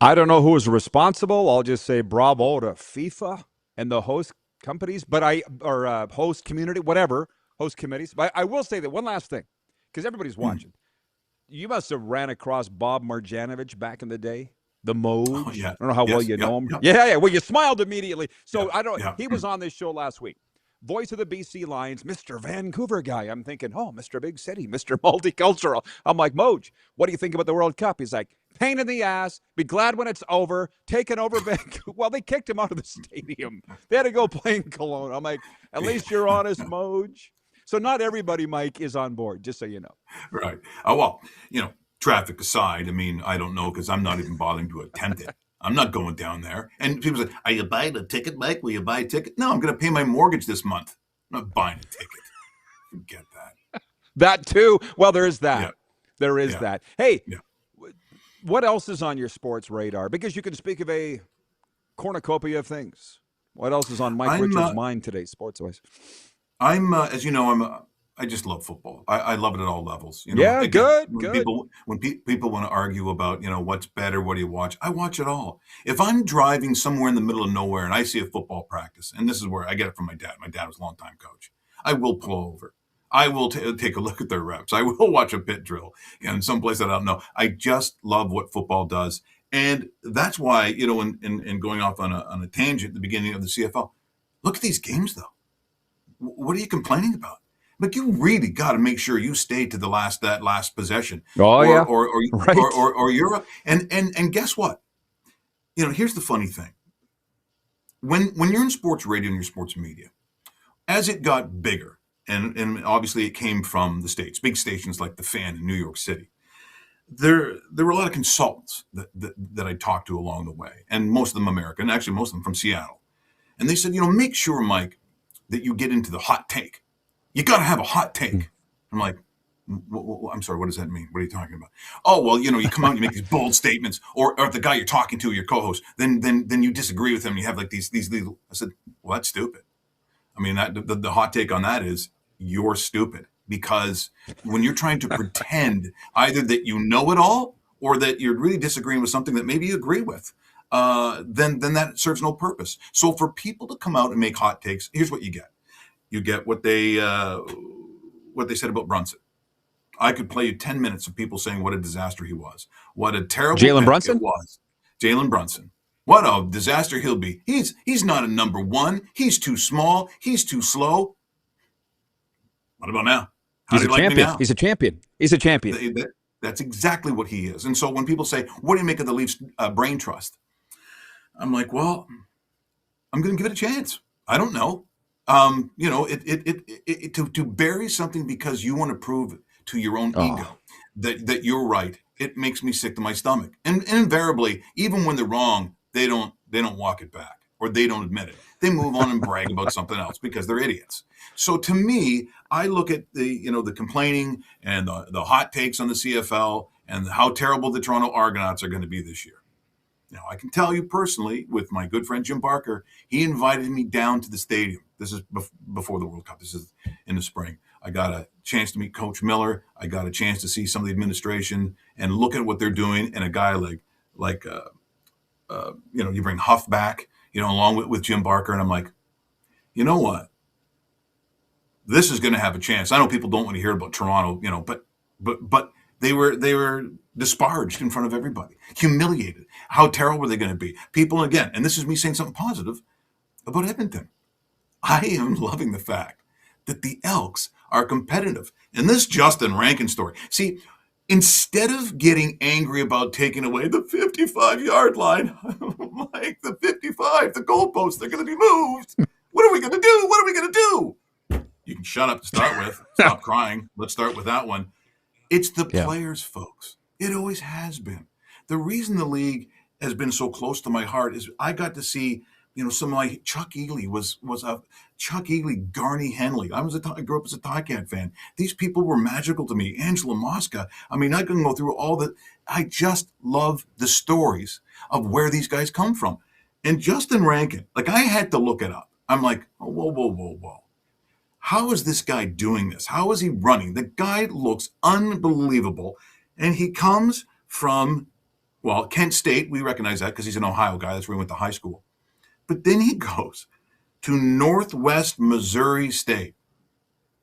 I don't know who is responsible. I'll just say bravo to FIFA and the host companies, host community, whatever, host committees. But I will say that one last thing, because everybody's watching. You must have ran across Bob Marjanovic back in the day, the Moj. Oh, yeah. I don't know how well you know him. Yeah. Well, you smiled immediately. So he was on this show last week. Voice of the BC Lions, Mr. Vancouver guy. I'm thinking, Mr. Big City, Mr. Multicultural. I'm like, Moj, what do you think about the World Cup? He's like, pain in the ass, be glad when it's over, taking over Vancouver. Well, they kicked him out of the stadium. They had to go play in Kelowna. I'm like, at least you're honest, Moj. So not everybody, Mike, is on board, just so you know. Right. Oh, well, traffic aside, I mean, I don't know, because I'm not even bothering to attempt it. I'm not going down there. And people say, are you buying a ticket, Mike? Will you buy a ticket? No, I'm going to pay my mortgage this month. I'm not buying a ticket. Forget that. That too. Well, there is that. Yeah. There is that. Hey, what else is on your sports radar? Because you can speak of a cornucopia of things. What else is on Mike Richards' mind today, sports-wise? As you know, I just love football. I love it at all levels. Again, good. When people want to argue about, what's better, what do you watch? I watch it all. If I'm driving somewhere in the middle of nowhere and I see a football practice, and this is where I get it from my dad. My dad was a longtime coach. I will pull over. I will take a look at their reps. I will watch a pit drill in some place that I don't know. I just love what football does. And that's why, in going off on a tangent at the beginning of the CFL, look at these games, though. What are you complaining about? But you really got to make sure you stay to that last possession. Oh, yeah. Or you're up. And guess what? Here's the funny thing. When you're in sports radio and your sports media, as it got bigger, and obviously it came from the States, big stations like The Fan in New York City, there were a lot of consultants that I talked to along the way, and most of them American, actually most of them from Seattle. And they said, make sure, Mike, that you get into the hot take. You got to have a hot take. I'm like, I'm sorry, what does that mean? What are you talking about? Oh, well, you come out and you make these bold statements, or if the guy you're talking to, your co-host, then you disagree with him. And you have like these little. I said, well, that's stupid. I mean, the hot take on that is you're stupid, because when you're trying to pretend either that you know it all or that you're really disagreeing with something that maybe you agree with, then that serves no purpose. So for people to come out and make hot takes, here's what you get. You get what they said about Brunson. I could play you 10 minutes of people saying what a disaster he was, what a terrible Jalen Brunson it was. Jalen Brunson. What a disaster he'll be. He's not a number one. He's too small. He's too slow. What about now? He's a champion. He's a champion. He's a champion. That's exactly what he is. And so when people say, what do you make of the Leafs brain trust? I'm like, well, I'm going to give it a chance. I don't know. To bury something because you want to prove to your own ego that you're right, it makes me sick to my stomach. And invariably, even when they're wrong, they don't walk it back or they don't admit it. They move on and brag about something else because they're idiots. So to me, I look at the complaining and the hot takes on the CFL and how terrible the Toronto Argonauts are going to be this year. Now, I can tell you personally, with my good friend Jim Barker, he invited me down to the stadium. This is before the World Cup. This is in the spring. I got a chance to meet Coach Miller. I got a chance to see some of the administration and look at what they're doing. And a guy like you bring Huff back, along with Jim Barker. And I'm like, you know what? This is going to have a chance. I know people don't want to hear about Toronto, but they were disparaged in front of everybody, humiliated. How terrible are they going to be? People, again, and this is me saying something positive about Edmonton. I am loving the fact that the Elks are competitive. And this Justin Rankin story, see, instead of getting angry about taking away the 55-yard line, like the 55, the goalposts, they're going to be moved. What are we going to do? What are we going to do? You can shut up to start with. Stop crying. Let's start with that one. It's the players, folks. It always has been. The reason the league has been so close to my heart is I got to see, some of my Chuck Eagley was a Chuck Eagley, Garney Henley. I grew up as a Ticats fan. These people were magical to me. Angela Mosca. I mean, I can go through all the. I just love the stories of where these guys come from. And Justin Rankin, I had to look it up. I'm like, oh, whoa. How is this guy doing this? How is he running? The guy looks unbelievable. And he comes from, Kent State. We recognize that because he's an Ohio guy. That's where he went to high school. But then he goes to Northwest Missouri State.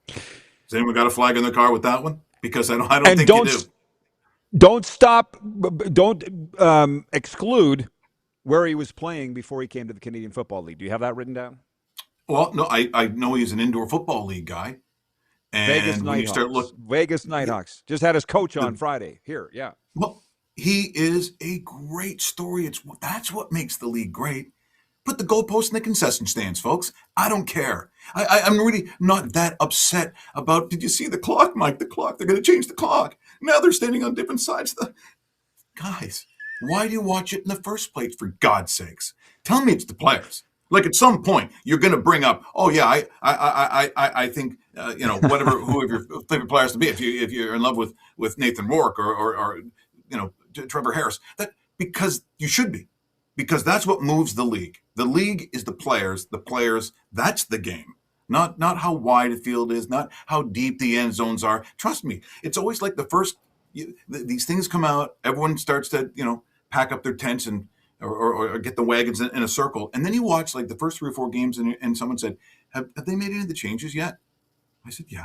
Has anyone got a flag in their car with that one? Because I don't think you do. Don't exclude where he was playing before he came to the Canadian Football League. Do you have that written down? Well, no, I know he's an indoor football league guy. And Vegas Nighthawks. Vegas Nighthawks. Just had his coach on Friday. Here, yeah. Well, he is a great story. That's what makes the league great. Put the goalposts in the concession stands, folks. I don't care. I'm really not that upset about, did you see the clock, Mike? The clock. They're going to change the clock. Now they're standing on different sides. Guys, why do you watch it in the first place, for God's sakes? Tell me it's the players. At some point, you're going to bring up, oh yeah, I think whoever your favorite players to be. If you're in love with Nathan Rourke or Trevor Harris, because you should be, because that's what moves the league. The league is the players. The players, that's the game. Not how wide the field is, not how deep the end zones are. Trust me, it's always like the first. These things come out. Everyone starts to pack up their tents and. Or get the wagons in a circle. And then you watch the first 3 or 4 games and someone said, have they made any of the changes yet? I said, yeah.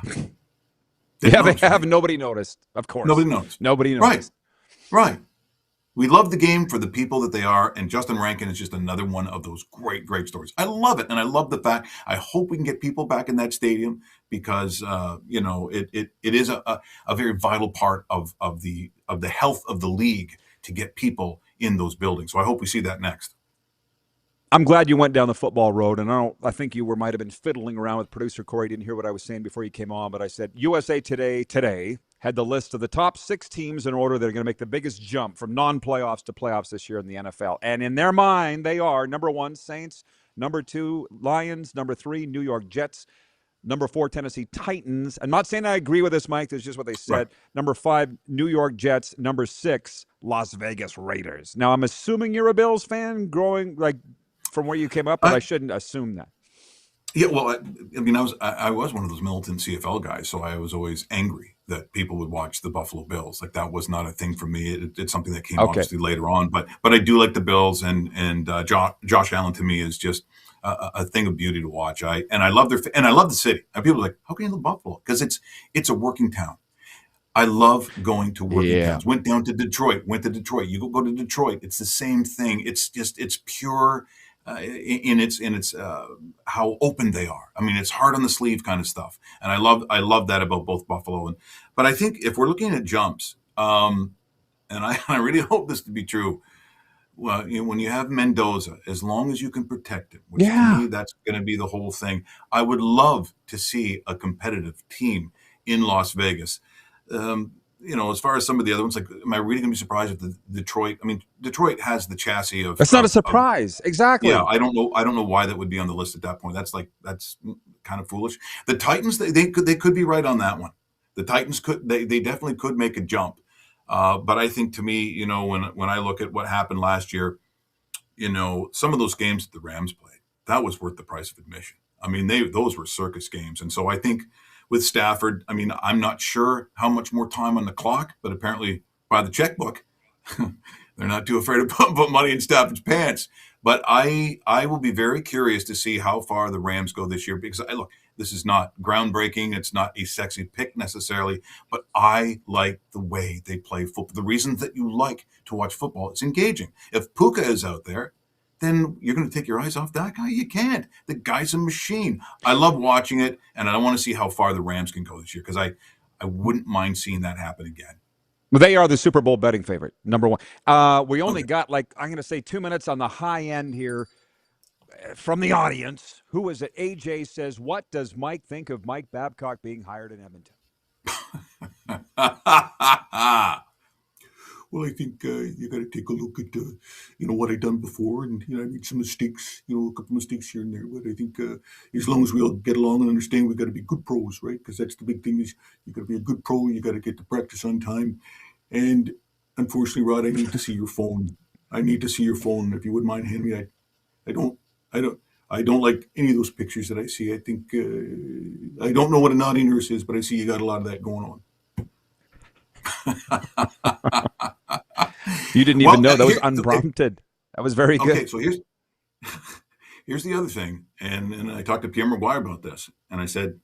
They have. Nobody noticed, of course. Nobody noticed. Right. We love the game for the people that they are, and Justin Rankin is just another one of those great, great stories. I love it, and I love the fact. I hope we can get people back in that stadium because it is a very vital part of the health of the league to get people in those buildings. So I hope we see that next. I'm glad you went down the football road, and I think you might have been fiddling around with producer Corey. Didn't hear what I was saying before you came on, but I said USA Today had the list of the top 6 teams in order that are going to make the biggest jump from non-playoffs to playoffs this year in the NFL. And in their mind, they are number 1, Saints, number 2, Lions, number 3, New York Jets, number 4, Tennessee Titans. I'm not saying I agree with this, Mike. That's just what they said. Right. Number 5, New York Jets. Number 6, Las Vegas Raiders. Now, I'm assuming you're a Bills fan growing from where you came up, but I shouldn't assume that. Yeah, well, I was one of those militant CFL guys, so I was always angry that people would watch the Buffalo Bills. That was not a thing for me. It's something that came obviously later on, but I do like the Bills, and Josh Allen to me is just a thing of beauty to watch. I love the city. And people are like, how can you love Buffalo? Because it's a working town. I love going to working towns. Went down to Detroit. You go to Detroit. It's the same thing. It's pure in its how open they are. I mean, it's hard on the sleeve kind of stuff. And I love that about both Buffalo but I think if we're looking at jumps, and I really hope this to be true. Well, when you have Mendoza, as long as you can protect him, which to me, that's going to be the whole thing. I would love to see a competitive team in Las Vegas. As far as some of the other ones, like, am I really going to be surprised if the Detroit? I mean, Detroit has the chassis of. That's not a surprise. Exactly. Yeah, I don't know why that would be on the list at that point. That's kind of foolish. The Titans, they could be right on that one. The Titans they definitely could make a jump. But I think, to me, when I look at what happened last year, some of those games that the Rams played, that was worth the price of admission. I mean, those were circus games. And so I think with Stafford, I mean, I'm not sure how much more time on the clock, but apparently by the checkbook, they're not too afraid to put money in Stafford's pants. But I will be very curious to see how far the Rams go this year, because look, this is not groundbreaking. It's not a sexy pick necessarily, but I like the way they play football. The reason that you like to watch football, it's engaging. If Puka is out there, then you're going to take your eyes off that guy? You can't. The guy's a machine. I love watching it, and I want to see how far the Rams can go this year, because I wouldn't mind seeing that happen again. Well, they are the Super Bowl betting favorite, number one. We only got, I'm going to say 2 minutes on the high end here from the audience. Who is it? AJ says, what does Mike think of Mike Babcock being hired in Edmonton? Well, I think you got to take a look at, what I've done before. And, I made some mistakes, a couple mistakes here and there. But I think as long as we all get along and understand, we got to be good pros, right? Because that's the big thing is you got to be a good pro. You got to get to practice on time. And unfortunately, Rod, I need to see your phone. If you wouldn't mind handing me, I don't like any of those pictures that I see. I think, I don't know what a naughty nurse is, but I see you got a lot of that going on. You didn't even know that was unprompted. That was very good. Okay, so here's the other thing, and I talked to Pierre Maguire about this, and I said,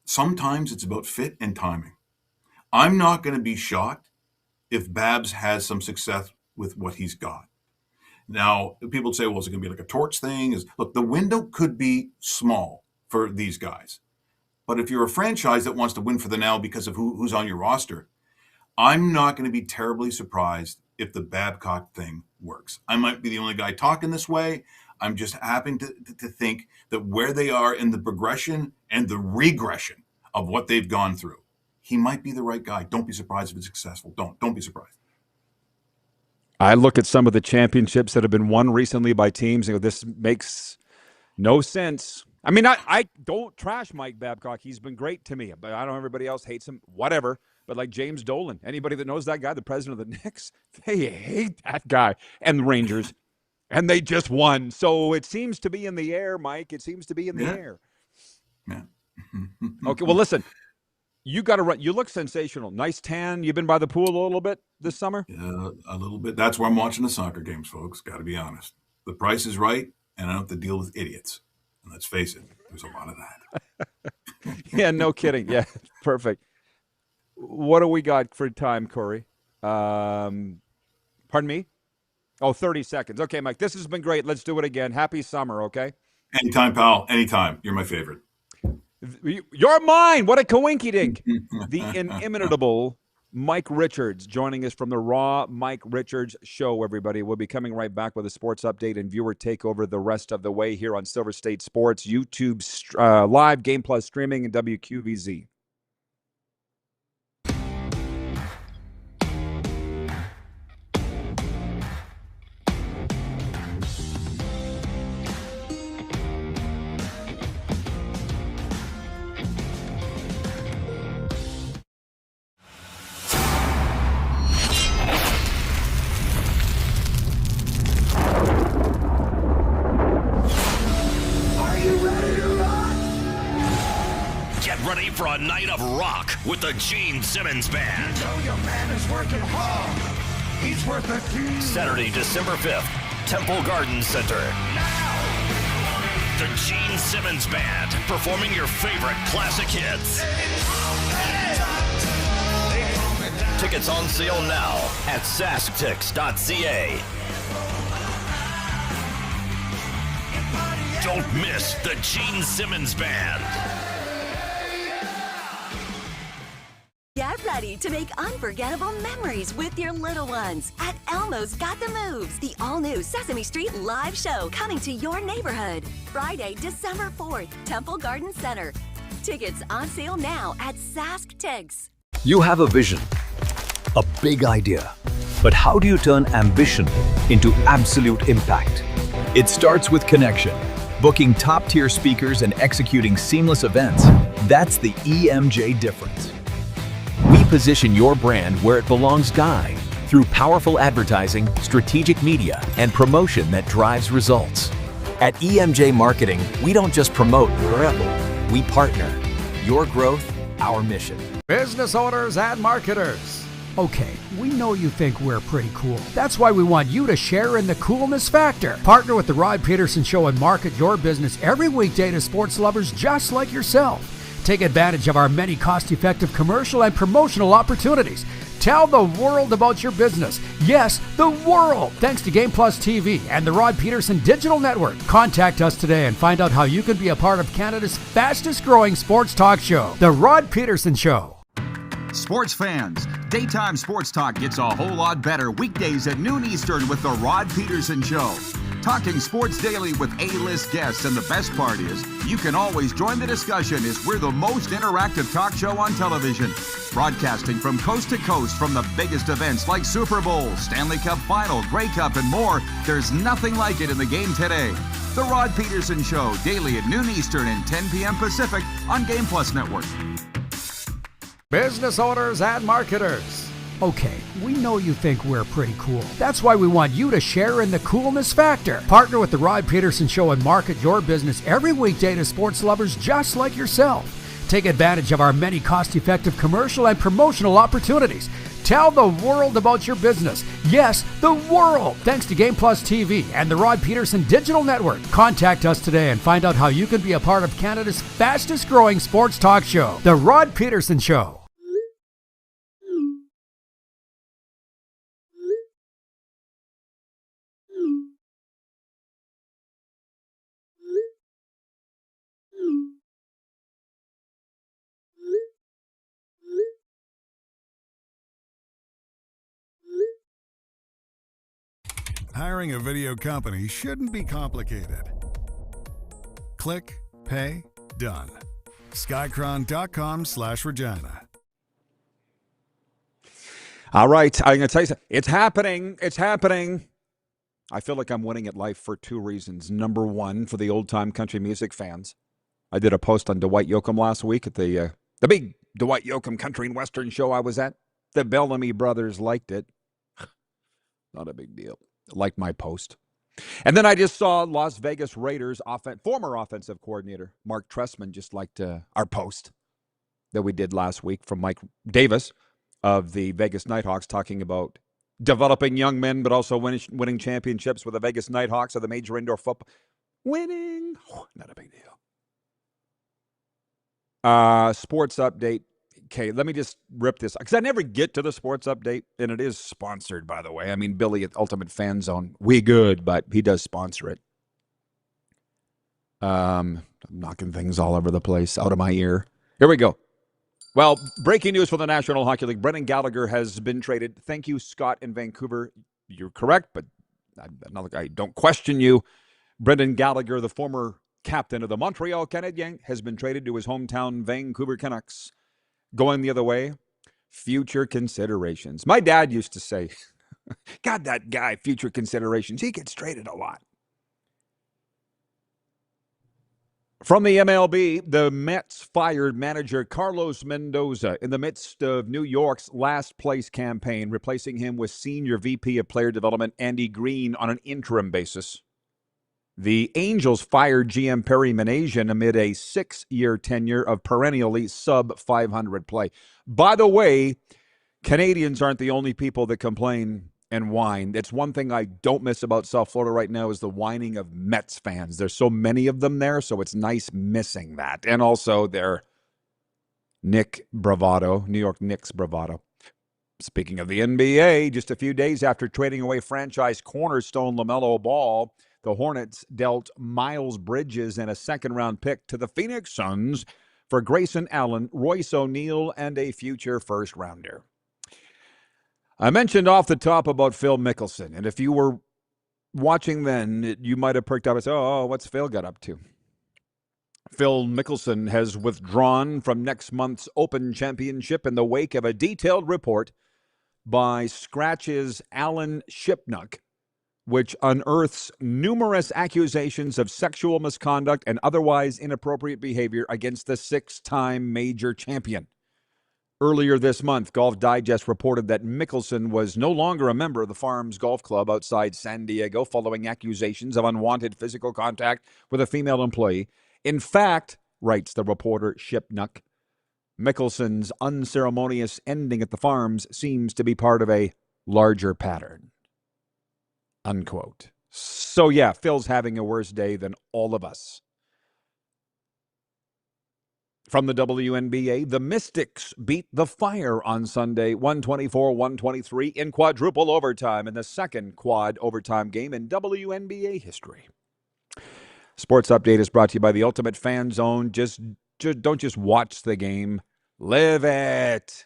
sometimes it's about fit and timing. I'm not going to be shocked if Babs has some success with what he's got. Now, people say, well, is it going to be like a torch thing? Look, the window could be small for these guys. But if you're a franchise that wants to win for the now because of who's on your roster, I'm not going to be terribly surprised if the Babcock thing works. I might be the only guy talking this way. I'm just happy to think that where they are in the progression and the regression of what they've gone through, he might be the right guy. Don't be surprised if it's successful. Don't be surprised. I look at some of the championships that have been won recently by teams and go, this makes no sense. I mean, I don't trash Mike Babcock. He's been great to me, but I know everybody else hates him, whatever. But like James Dolan, anybody that knows that guy, the president of the Knicks, they hate that guy. And the Rangers. And they just won. So it seems to be in the air, Mike. It seems to be in the air. Yeah. Okay, well, listen. You got to run. You look sensational. Nice tan. You've been by the pool a little bit this summer? Yeah, a little bit. That's where I'm watching the soccer games, folks. Got to be honest. The price is right, and I don't have to deal with idiots. And let's face it, there's a lot of that. Yeah, no kidding. Yeah, perfect. What do we got for time, Corey? Pardon me? Oh, 30 seconds. Okay, Mike, this has been great. Let's do it again. Happy summer, okay? Anytime, pal. Anytime. You're my favorite. You're mine. What a coinky-dink. The inimitable Mike Richards joining us from the Raw Mike Richards Show, everybody. We'll be coming right back with a sports update and viewer takeover the rest of the way here on Silver State Sports, YouTube Live, Game Plus streaming, and WQVZ. For a night of rock with the Gene Simmons Band. You know your man is working hard. He's worth a team. Saturday, December 5th, Temple Garden Center. Now. The Gene Simmons Band performing your favorite classic hits. Hey. Tickets on sale now at sasktix.ca. Don't miss the Gene Simmons Band. Get ready to make unforgettable memories with your little ones at Elmo's Got the Moves, the all-new Sesame Street live show coming to your neighborhood. Friday, December 4th, Temple Garden Center. Tickets on sale now at SaskTix. You have a vision, a big idea, but how do you turn ambition into absolute impact? It starts with connection. Booking top-tier speakers and executing seamless events, that's the EMJ difference. We position your brand where it belongs, Guy, through powerful advertising, strategic media, and promotion that drives results. At EMJ Marketing, we don't just promote, we partner. Your growth, our mission. Business owners and marketers. Okay, we know you think we're pretty cool. That's why we want you to share in the coolness factor. Partner with the Rod Pedersen Show and market your business every weekday to sports lovers just like yourself. Take advantage of our many cost-effective commercial and promotional opportunities. Tell the world about your business. Yes, the world. Thanks to Game Plus TV and the Rod Pedersen Digital Network. Contact us today and find out how you can be a part of Canada's fastest-growing sports talk show, The Rod Pedersen Show. Sports fans, daytime sports talk gets a whole lot better weekdays at noon Eastern with The Rod Pedersen Show. Talking sports daily with A-list guests, and the best part is, you can always join the discussion as we're the most interactive talk show on television. Broadcasting from coast to coast from the biggest events like Super Bowl, Stanley Cup Final, Grey Cup, and more, there's nothing like it in the game today. The Rod Pedersen Show, daily at noon Eastern and 10 p.m. Pacific on Game Plus Network. Business owners and marketers. Okay, we know you think we're pretty cool. That's why we want you to share in the coolness factor. Partner with the Rod Pedersen Show and market your business every weekday to sports lovers just like yourself. Take advantage of our many cost-effective commercial and promotional opportunities. Tell the world about your business. Yes, the world. Thanks to Game Plus TV and the Rod Pedersen Digital Network. Contact us today and find out how you can be a part of Canada's fastest-growing sports talk show, The Rod Pedersen Show. Hiring a video company shouldn't be complicated. Click, pay, done. Skycron.com/Regina. All right, I'm going to tell you something. It's happening. It's happening. I feel like I'm winning at life for two reasons. Number one, for the old-time country music fans. I did a post on Dwight Yoakam last week at the big Dwight Yoakam Country and Western show I was at. The Bellamy brothers liked it. Not a big deal. Liked my post. And then I just saw Las Vegas Raiders former offensive coordinator Mark Trestman just liked our post that we did last week from Mike Davis of the Vegas Nighthawks, talking about developing young men but also winning championships with the Vegas Nighthawks of the major indoor football. Winning. Not a big deal. Sports update. Okay, let me just rip this, because I never get to the sports update, and it is sponsored, by the way. I mean, Billy at Ultimate Fan Zone, we good, but he does sponsor it. I'm knocking things all over the place, out of my ear. Here we go. Well, breaking news for the National Hockey League. Brendan Gallagher has been traded. Thank you, Scott in Vancouver. You're correct, but I don't question you. Brendan Gallagher, the former captain of the Montreal Canadiens, has been traded to his hometown Vancouver Canucks. Going the other way, future considerations. My dad used to say, God, that guy, future considerations, he gets traded a lot. From the MLB, the Mets fired manager Carlos Mendoza in the midst of New York's last place campaign, replacing him with senior VP of player development Andy Green on an interim basis. The Angels fired GM Perry Minasian amid a 6-year tenure of perennially sub-500 play. By the way, Canadians aren't the only people that complain and whine. It's one thing I don't miss about South Florida right now is the whining of Mets fans. There's so many of them there, so it's nice missing that. And also their New York Knicks bravado. Speaking of the NBA, just a few days after trading away franchise cornerstone LaMelo Ball, the Hornets dealt Miles Bridges and a second-round pick to the Phoenix Suns for Grayson Allen, Royce O'Neal, and a future first-rounder. I mentioned off the top about Phil Mickelson, and if you were watching then, you might have perked up and said, oh, what's Phil got up to? Phil Mickelson has withdrawn from next month's Open Championship in the wake of a detailed report by Scratch's Alan Shipnuck, which unearths numerous accusations of sexual misconduct and otherwise inappropriate behavior against the six-time major champion. Earlier this month, Golf Digest reported that Mickelson was no longer a member of the Farms Golf Club outside San Diego following accusations of unwanted physical contact with a female employee. In fact, writes the reporter Shipnuck, Mickelson's unceremonious ending at the Farms seems to be part of a larger pattern. Unquote. So yeah, Phil's having a worse day than all of us. From the WNBA, the Mystics beat the Fire on Sunday, 124-123 in quadruple overtime in the second quad overtime game in WNBA history. Sports Update is brought to you by the Ultimate Fan Zone. Don't just watch the game, live it.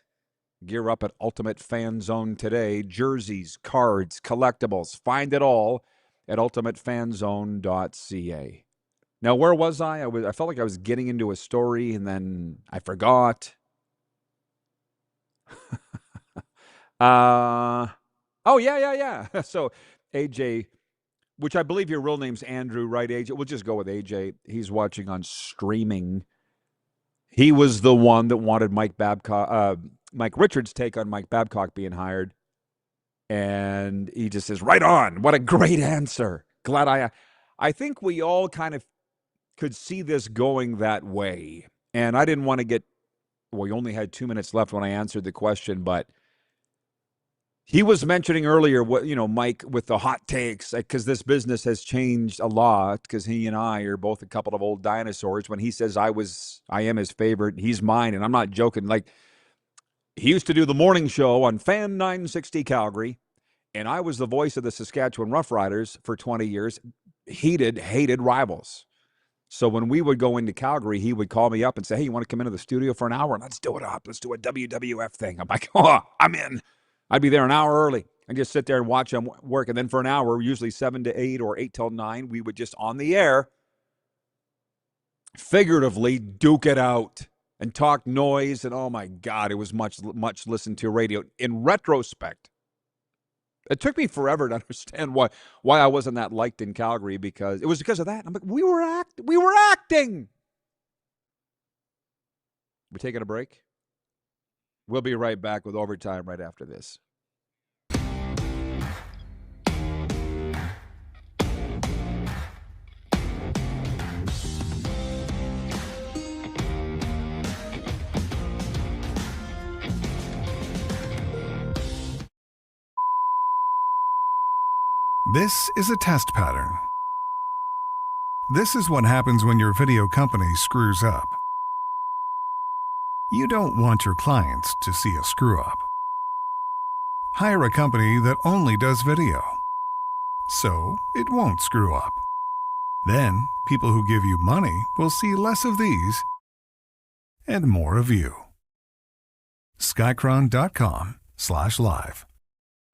Gear up at Ultimate Fan Zone today. Jerseys, cards, collectibles, find it all at ultimatefanzone.ca. Now, where was I? I felt like I was getting into a story, and then I forgot. Yeah. So, AJ, which I believe your real name's Andrew, right, AJ? We'll just go with AJ. He's watching on streaming. He was the one that wanted Mike Richards' take on Mike Babcock being hired. And he just says, right on. What a great answer. Glad I think we all kind of could see this going that way. And I didn't want to we only had 2 minutes left when I answered the question, but he was mentioning earlier Mike with the hot takes, because this business has changed a lot, because he and I are both a couple of old dinosaurs. When he says I am his favorite, he's mine, and I'm not joking. Like, he used to do the morning show on Fan 960 Calgary, and I was the voice of the Saskatchewan Roughriders for 20 years, hated rivals. So when we would go into Calgary, he would call me up and say, hey, you want to come into the studio for an hour? Let's do it up. Let's do a WWF thing. I'm like, oh, I'm in. I'd be there an hour early and just sit there and watch them work. And then for an hour, usually 7 to 8 or 8 till 9, we would just on the air, figuratively duke it out and talk noise. And oh my God, it was much listened to radio. In retrospect, it took me forever to understand why I wasn't that liked in Calgary, because it was because of that. I'm like, we were acting. We're taking a break. We'll be right back with Overtime right after this. This is a test pattern. This is what happens when your video company screws up. You don't want your clients to see a screw-up. Hire a company that only does video, so it won't screw up. Then, people who give you money will see less of these and more of you. Skycron.com/live.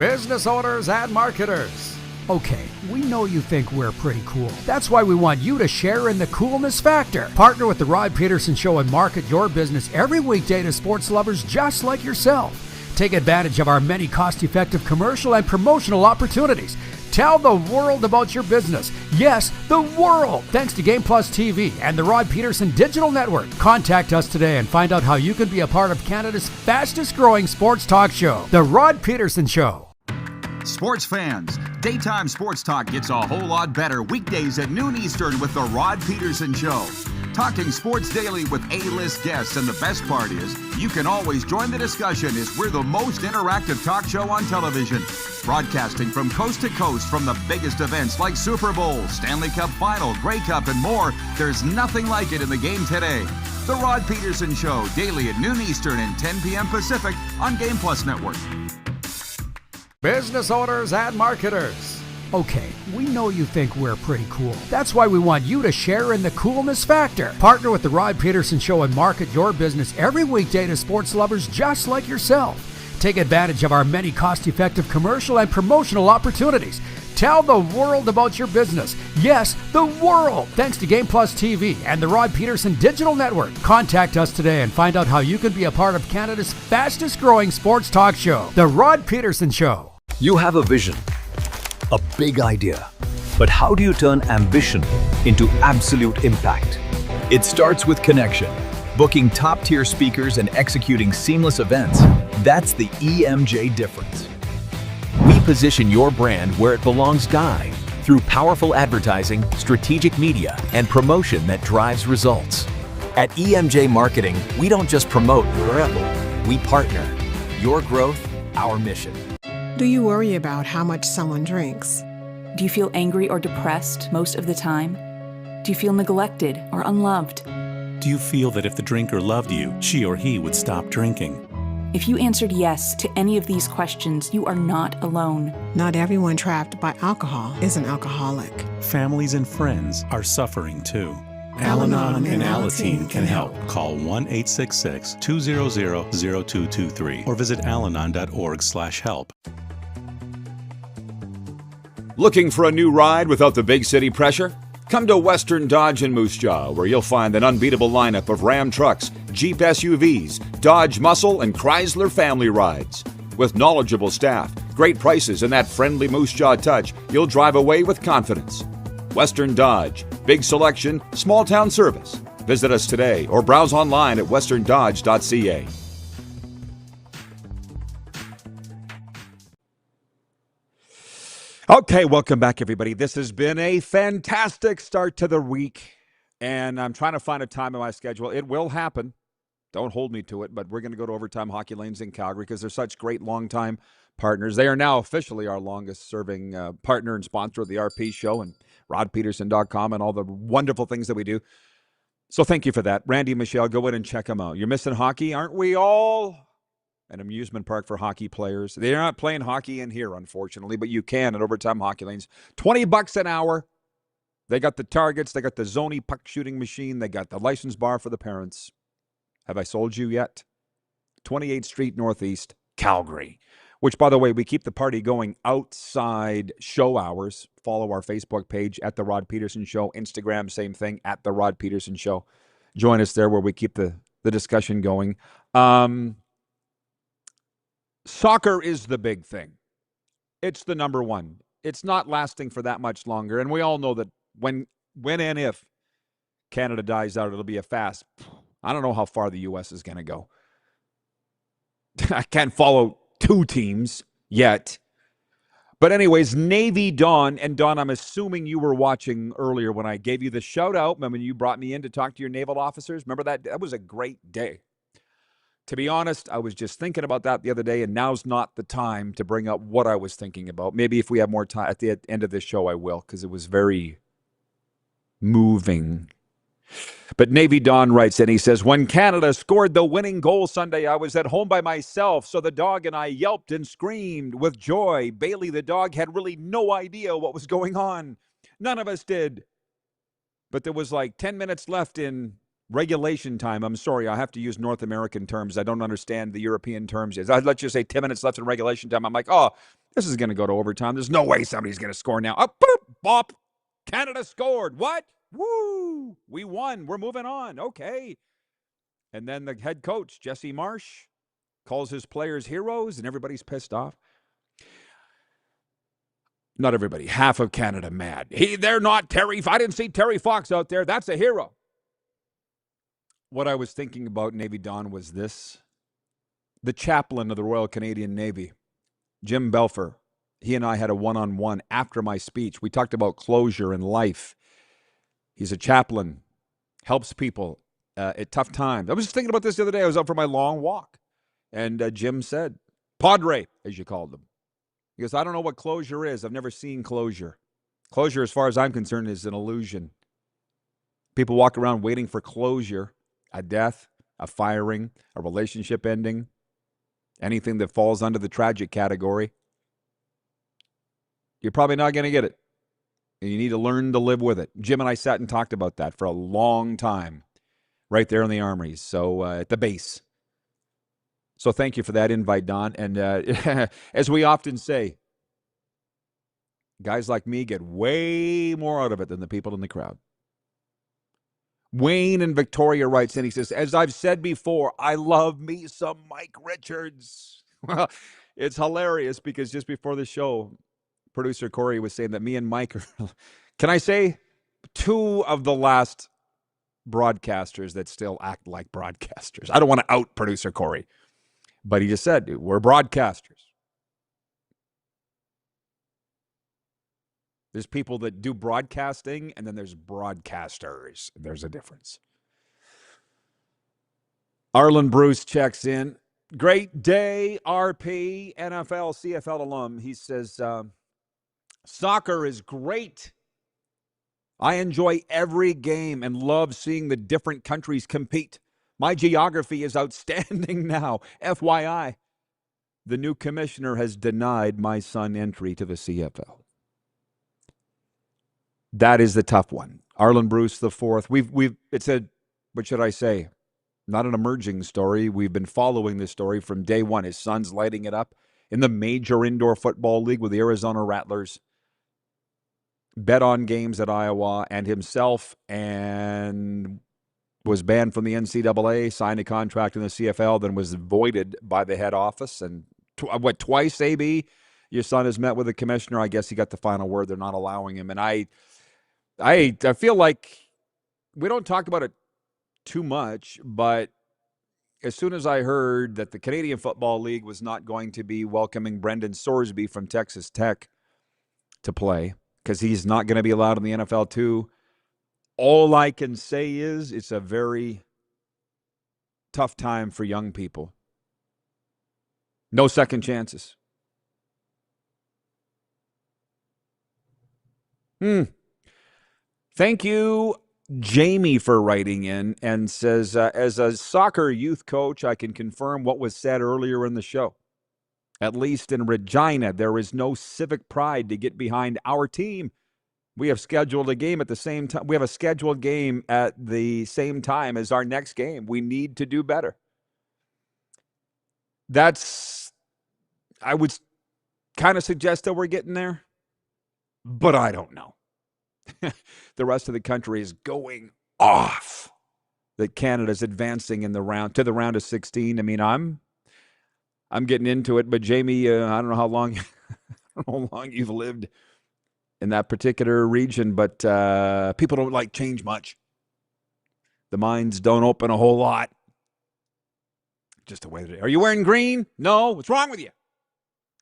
Business owners and marketers. Okay, we know you think we're pretty cool. That's why we want you to share in the coolness factor. Partner with the Rod Pedersen Show and market your business every weekday to sports lovers just like yourself. Take advantage of our many cost-effective commercial and promotional opportunities. Tell the world about your business. Yes, the world. Thanks to Game Plus TV and the Rod Pedersen Digital Network. Contact us today and find out how you can be a part of Canada's fastest-growing sports talk show, The Rod Pedersen Show. Sports fans, daytime sports talk gets a whole lot better weekdays at noon Eastern with The Rod Pedersen Show. Talking sports daily with A-list guests, and the best part is, you can always join the discussion as we're the most interactive talk show on television. Broadcasting from coast to coast from the biggest events like Super Bowl, Stanley Cup Final, Grey Cup, and more, there's nothing like it in the game today. The Rod Pedersen Show, daily at noon Eastern and 10 p.m. Pacific on Game Plus Network. Business owners and marketers. Okay, we know you think we're pretty cool. That's why we want you to share in the coolness factor. Partner with the Rod Pedersen Show and market your business every weekday to sports lovers just like yourself. Take advantage of our many cost-effective commercial and promotional opportunities. Tell the world about your business. Yes, the world. Thanks to Game Plus TV and the Rod Pedersen Digital Network. Contact us today and find out how you can be a part of Canada's fastest growing sports talk show, The Rod Pedersen Show. You have a vision, a big idea. But how do you turn ambition into absolute impact? It starts with connection. Booking top-tier speakers and executing seamless events. That's the EMJ difference. We position your brand where it belongs, Guy, through powerful advertising, strategic media, and promotion that drives results. At EMJ Marketing, we don't just promote, we partner. Your growth, our mission. Do you worry about how much someone drinks? Do you feel angry or depressed most of the time? Do you feel neglected or unloved? Do you feel that if the drinker loved you, she or he would stop drinking? If you answered yes to any of these questions, you are not alone. Not everyone trapped by alcohol is an alcoholic. Families and friends are suffering too. Al-Anon and Alateen can help. Call 1-866-200-0223 or visit alanon.org/help. Looking for a new ride without the big city pressure? Come to Western Dodge in Moose Jaw, where you'll find an unbeatable lineup of Ram trucks, Jeep SUVs, Dodge Muscle, and Chrysler family rides. With knowledgeable staff, great prices, and that friendly Moose Jaw touch, you'll drive away with confidence. Western Dodge, big selection, small town service. Visit us today or browse online at westerndodge.ca. Okay, welcome back, everybody. This has been a fantastic start to the week, and I'm trying to find a time in my schedule. It will happen. Don't hold me to it, but we're going to go to Overtime Hockey Lanes in Calgary because they're such great longtime partners. They are now officially our longest-serving partner and sponsor of the RP show and rodpedersen.com and all the wonderful things that we do. So thank you for that. Randy and Michelle, go in and check them out. You're missing hockey, aren't we all? An amusement park for hockey players. They're not playing hockey in here, unfortunately, but you can at Overtime Hockey Lanes. $20 an hour. They got the targets. They got the Zoni puck shooting machine. They got the license bar for the parents. Have I sold you yet? 28th Street Northeast, Calgary. Which, by the way, we keep the party going outside show hours. Follow our Facebook page at The Rod Pedersen Show. Instagram, same thing, at The Rod Pedersen Show. Join us there where we keep the discussion going. Soccer is the big thing. It's the number one. It's not lasting for that much longer. And we all know that when and if Canada dies out, it'll be a fast. I don't know how far the U.S. is going to go. I can't follow two teams yet. But anyways, Navy Dawn. And Dawn, I'm assuming you were watching earlier when I gave you the shout out. Remember when you brought me in to talk to your naval officers? Remember that? That was a great day. To be honest, I was just thinking about that the other day, and now's not the time to bring up what I was thinking about. Maybe if we have more time at the end of this show, I will, because it was very moving. But Navy Don writes, and he says, when Canada scored the winning goal Sunday, I was at home by myself, so the dog and I yelped and screamed with joy. Bailey, the dog, had really no idea what was going on. None of us did. But there was like 10 minutes left in regulation time. I'm sorry, I have to use North American terms. I don't understand the European terms. I'd let you say 10 minutes left in regulation time. I'm like, oh, this is going to go to overtime. There's no way somebody's going to score now. Up, boop, bop. Canada scored. What? Woo! We won. We're moving on. Okay. And then the head coach, Jesse Marsh, calls his players heroes, and everybody's pissed off. Not everybody. Half of Canada mad. They're not Terry. I didn't see Terry Fox out there. That's a hero. What I was thinking about, Navy Dawn, was this. The chaplain of the Royal Canadian Navy, Jim Belfer, he and I had a one-on-one after my speech. We talked about closure in life. He's a chaplain, helps people at tough times. I was just thinking about this the other day. I was out for my long walk, and Jim said, Padre, as you called him. He goes, I don't know what closure is. I've never seen closure. Closure, as far as I'm concerned, is an illusion. People walk around waiting for closure. a death, a firing, a relationship ending, anything that falls under the tragic category, you're probably not going to get it. And you need to learn to live with it. Jim and I sat and talked about that for a long time right there in the Armories, so at the base. So thank you for that invite, Don. And as we often say, guys like me get way more out of it than the people in the crowd. Wayne in Victoria writes in, he says, as I've said before, I love me some Mike Richards. Well, it's hilarious because just before the show, producer Corey was saying that me and Mike are, can I say, two of the last broadcasters that still act like broadcasters. I don't want to out producer Corey, but he just said, we're broadcasters. There's people that do broadcasting, and then there's broadcasters. There's a difference. Arlen Bruce checks in. Great day, RP, NFL, CFL alum. He says, soccer is great. I enjoy every game and love seeing the different countries compete. My geography is outstanding now. FYI, the new commissioner has denied my son entry to the CFL. That is the tough one. Arlen Bruce the fourth. It's a, what should I say? Not an emerging story. We've been following this story from day one. His son's lighting it up in the major indoor football league with the Arizona Rattlers. Bet on games at Iowa and himself, and was banned from the NCAA, signed a contract in the CFL, then was voided by the head office. And twice, AB, your son has met with the commissioner. I guess he got the final word. They're not allowing him. And I feel like we don't talk about it too much, but as soon as I heard that the Canadian Football League was not going to be welcoming Brendan Sorsby from Texas Tech to play because he's not going to be allowed in the NFL too, all I can say is it's a very tough time for young people. No second chances. Thank you, Jamie, for writing in and says, as a soccer youth coach, I can confirm what was said earlier in the show. At least in Regina, there is no civic pride to get behind our team. We have scheduled a game at the same time. We have a scheduled game at the same time as our next game. We need to do better. I would kind of suggest that we're getting there, but I don't know. The rest of the country is going off that Canada's advancing in the round of 16. I mean, I'm getting into it, but Jamie, I don't know how long you've lived in that particular region, but people don't like change much. The minds don't open a whole lot. Just the way that it is. Are you wearing green? No. What's wrong with you?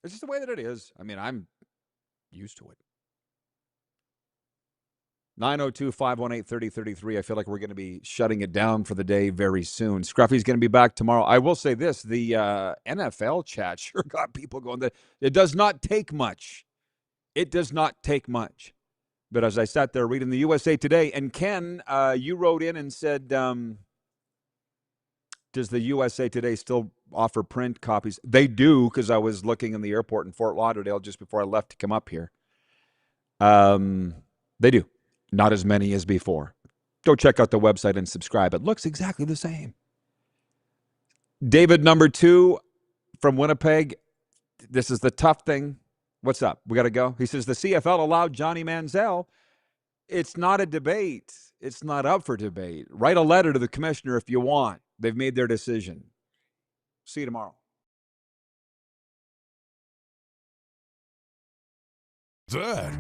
It's just the way that it is. I mean, I'm used to it. 902-518-3033. I feel like we're going to be shutting it down for the day very soon. Scruffy's going to be back tomorrow. I will say this. The NFL chat sure got people going. It does not take much. It does not take much. But as I sat there reading the USA Today, and Ken, you wrote in and said, does the USA Today still offer print copies? They do, because I was looking in the airport in Fort Lauderdale just before I left to come up here. They do. Not as many as before. Go check out the website and subscribe. It looks exactly the same. David, number 2 from Winnipeg. This is the tough thing. What's up? We got to go. He says, the CFL allowed Johnny Manziel. It's not a debate. It's not up for debate. Write a letter to the commissioner if you want. They've made their decision. See you tomorrow. That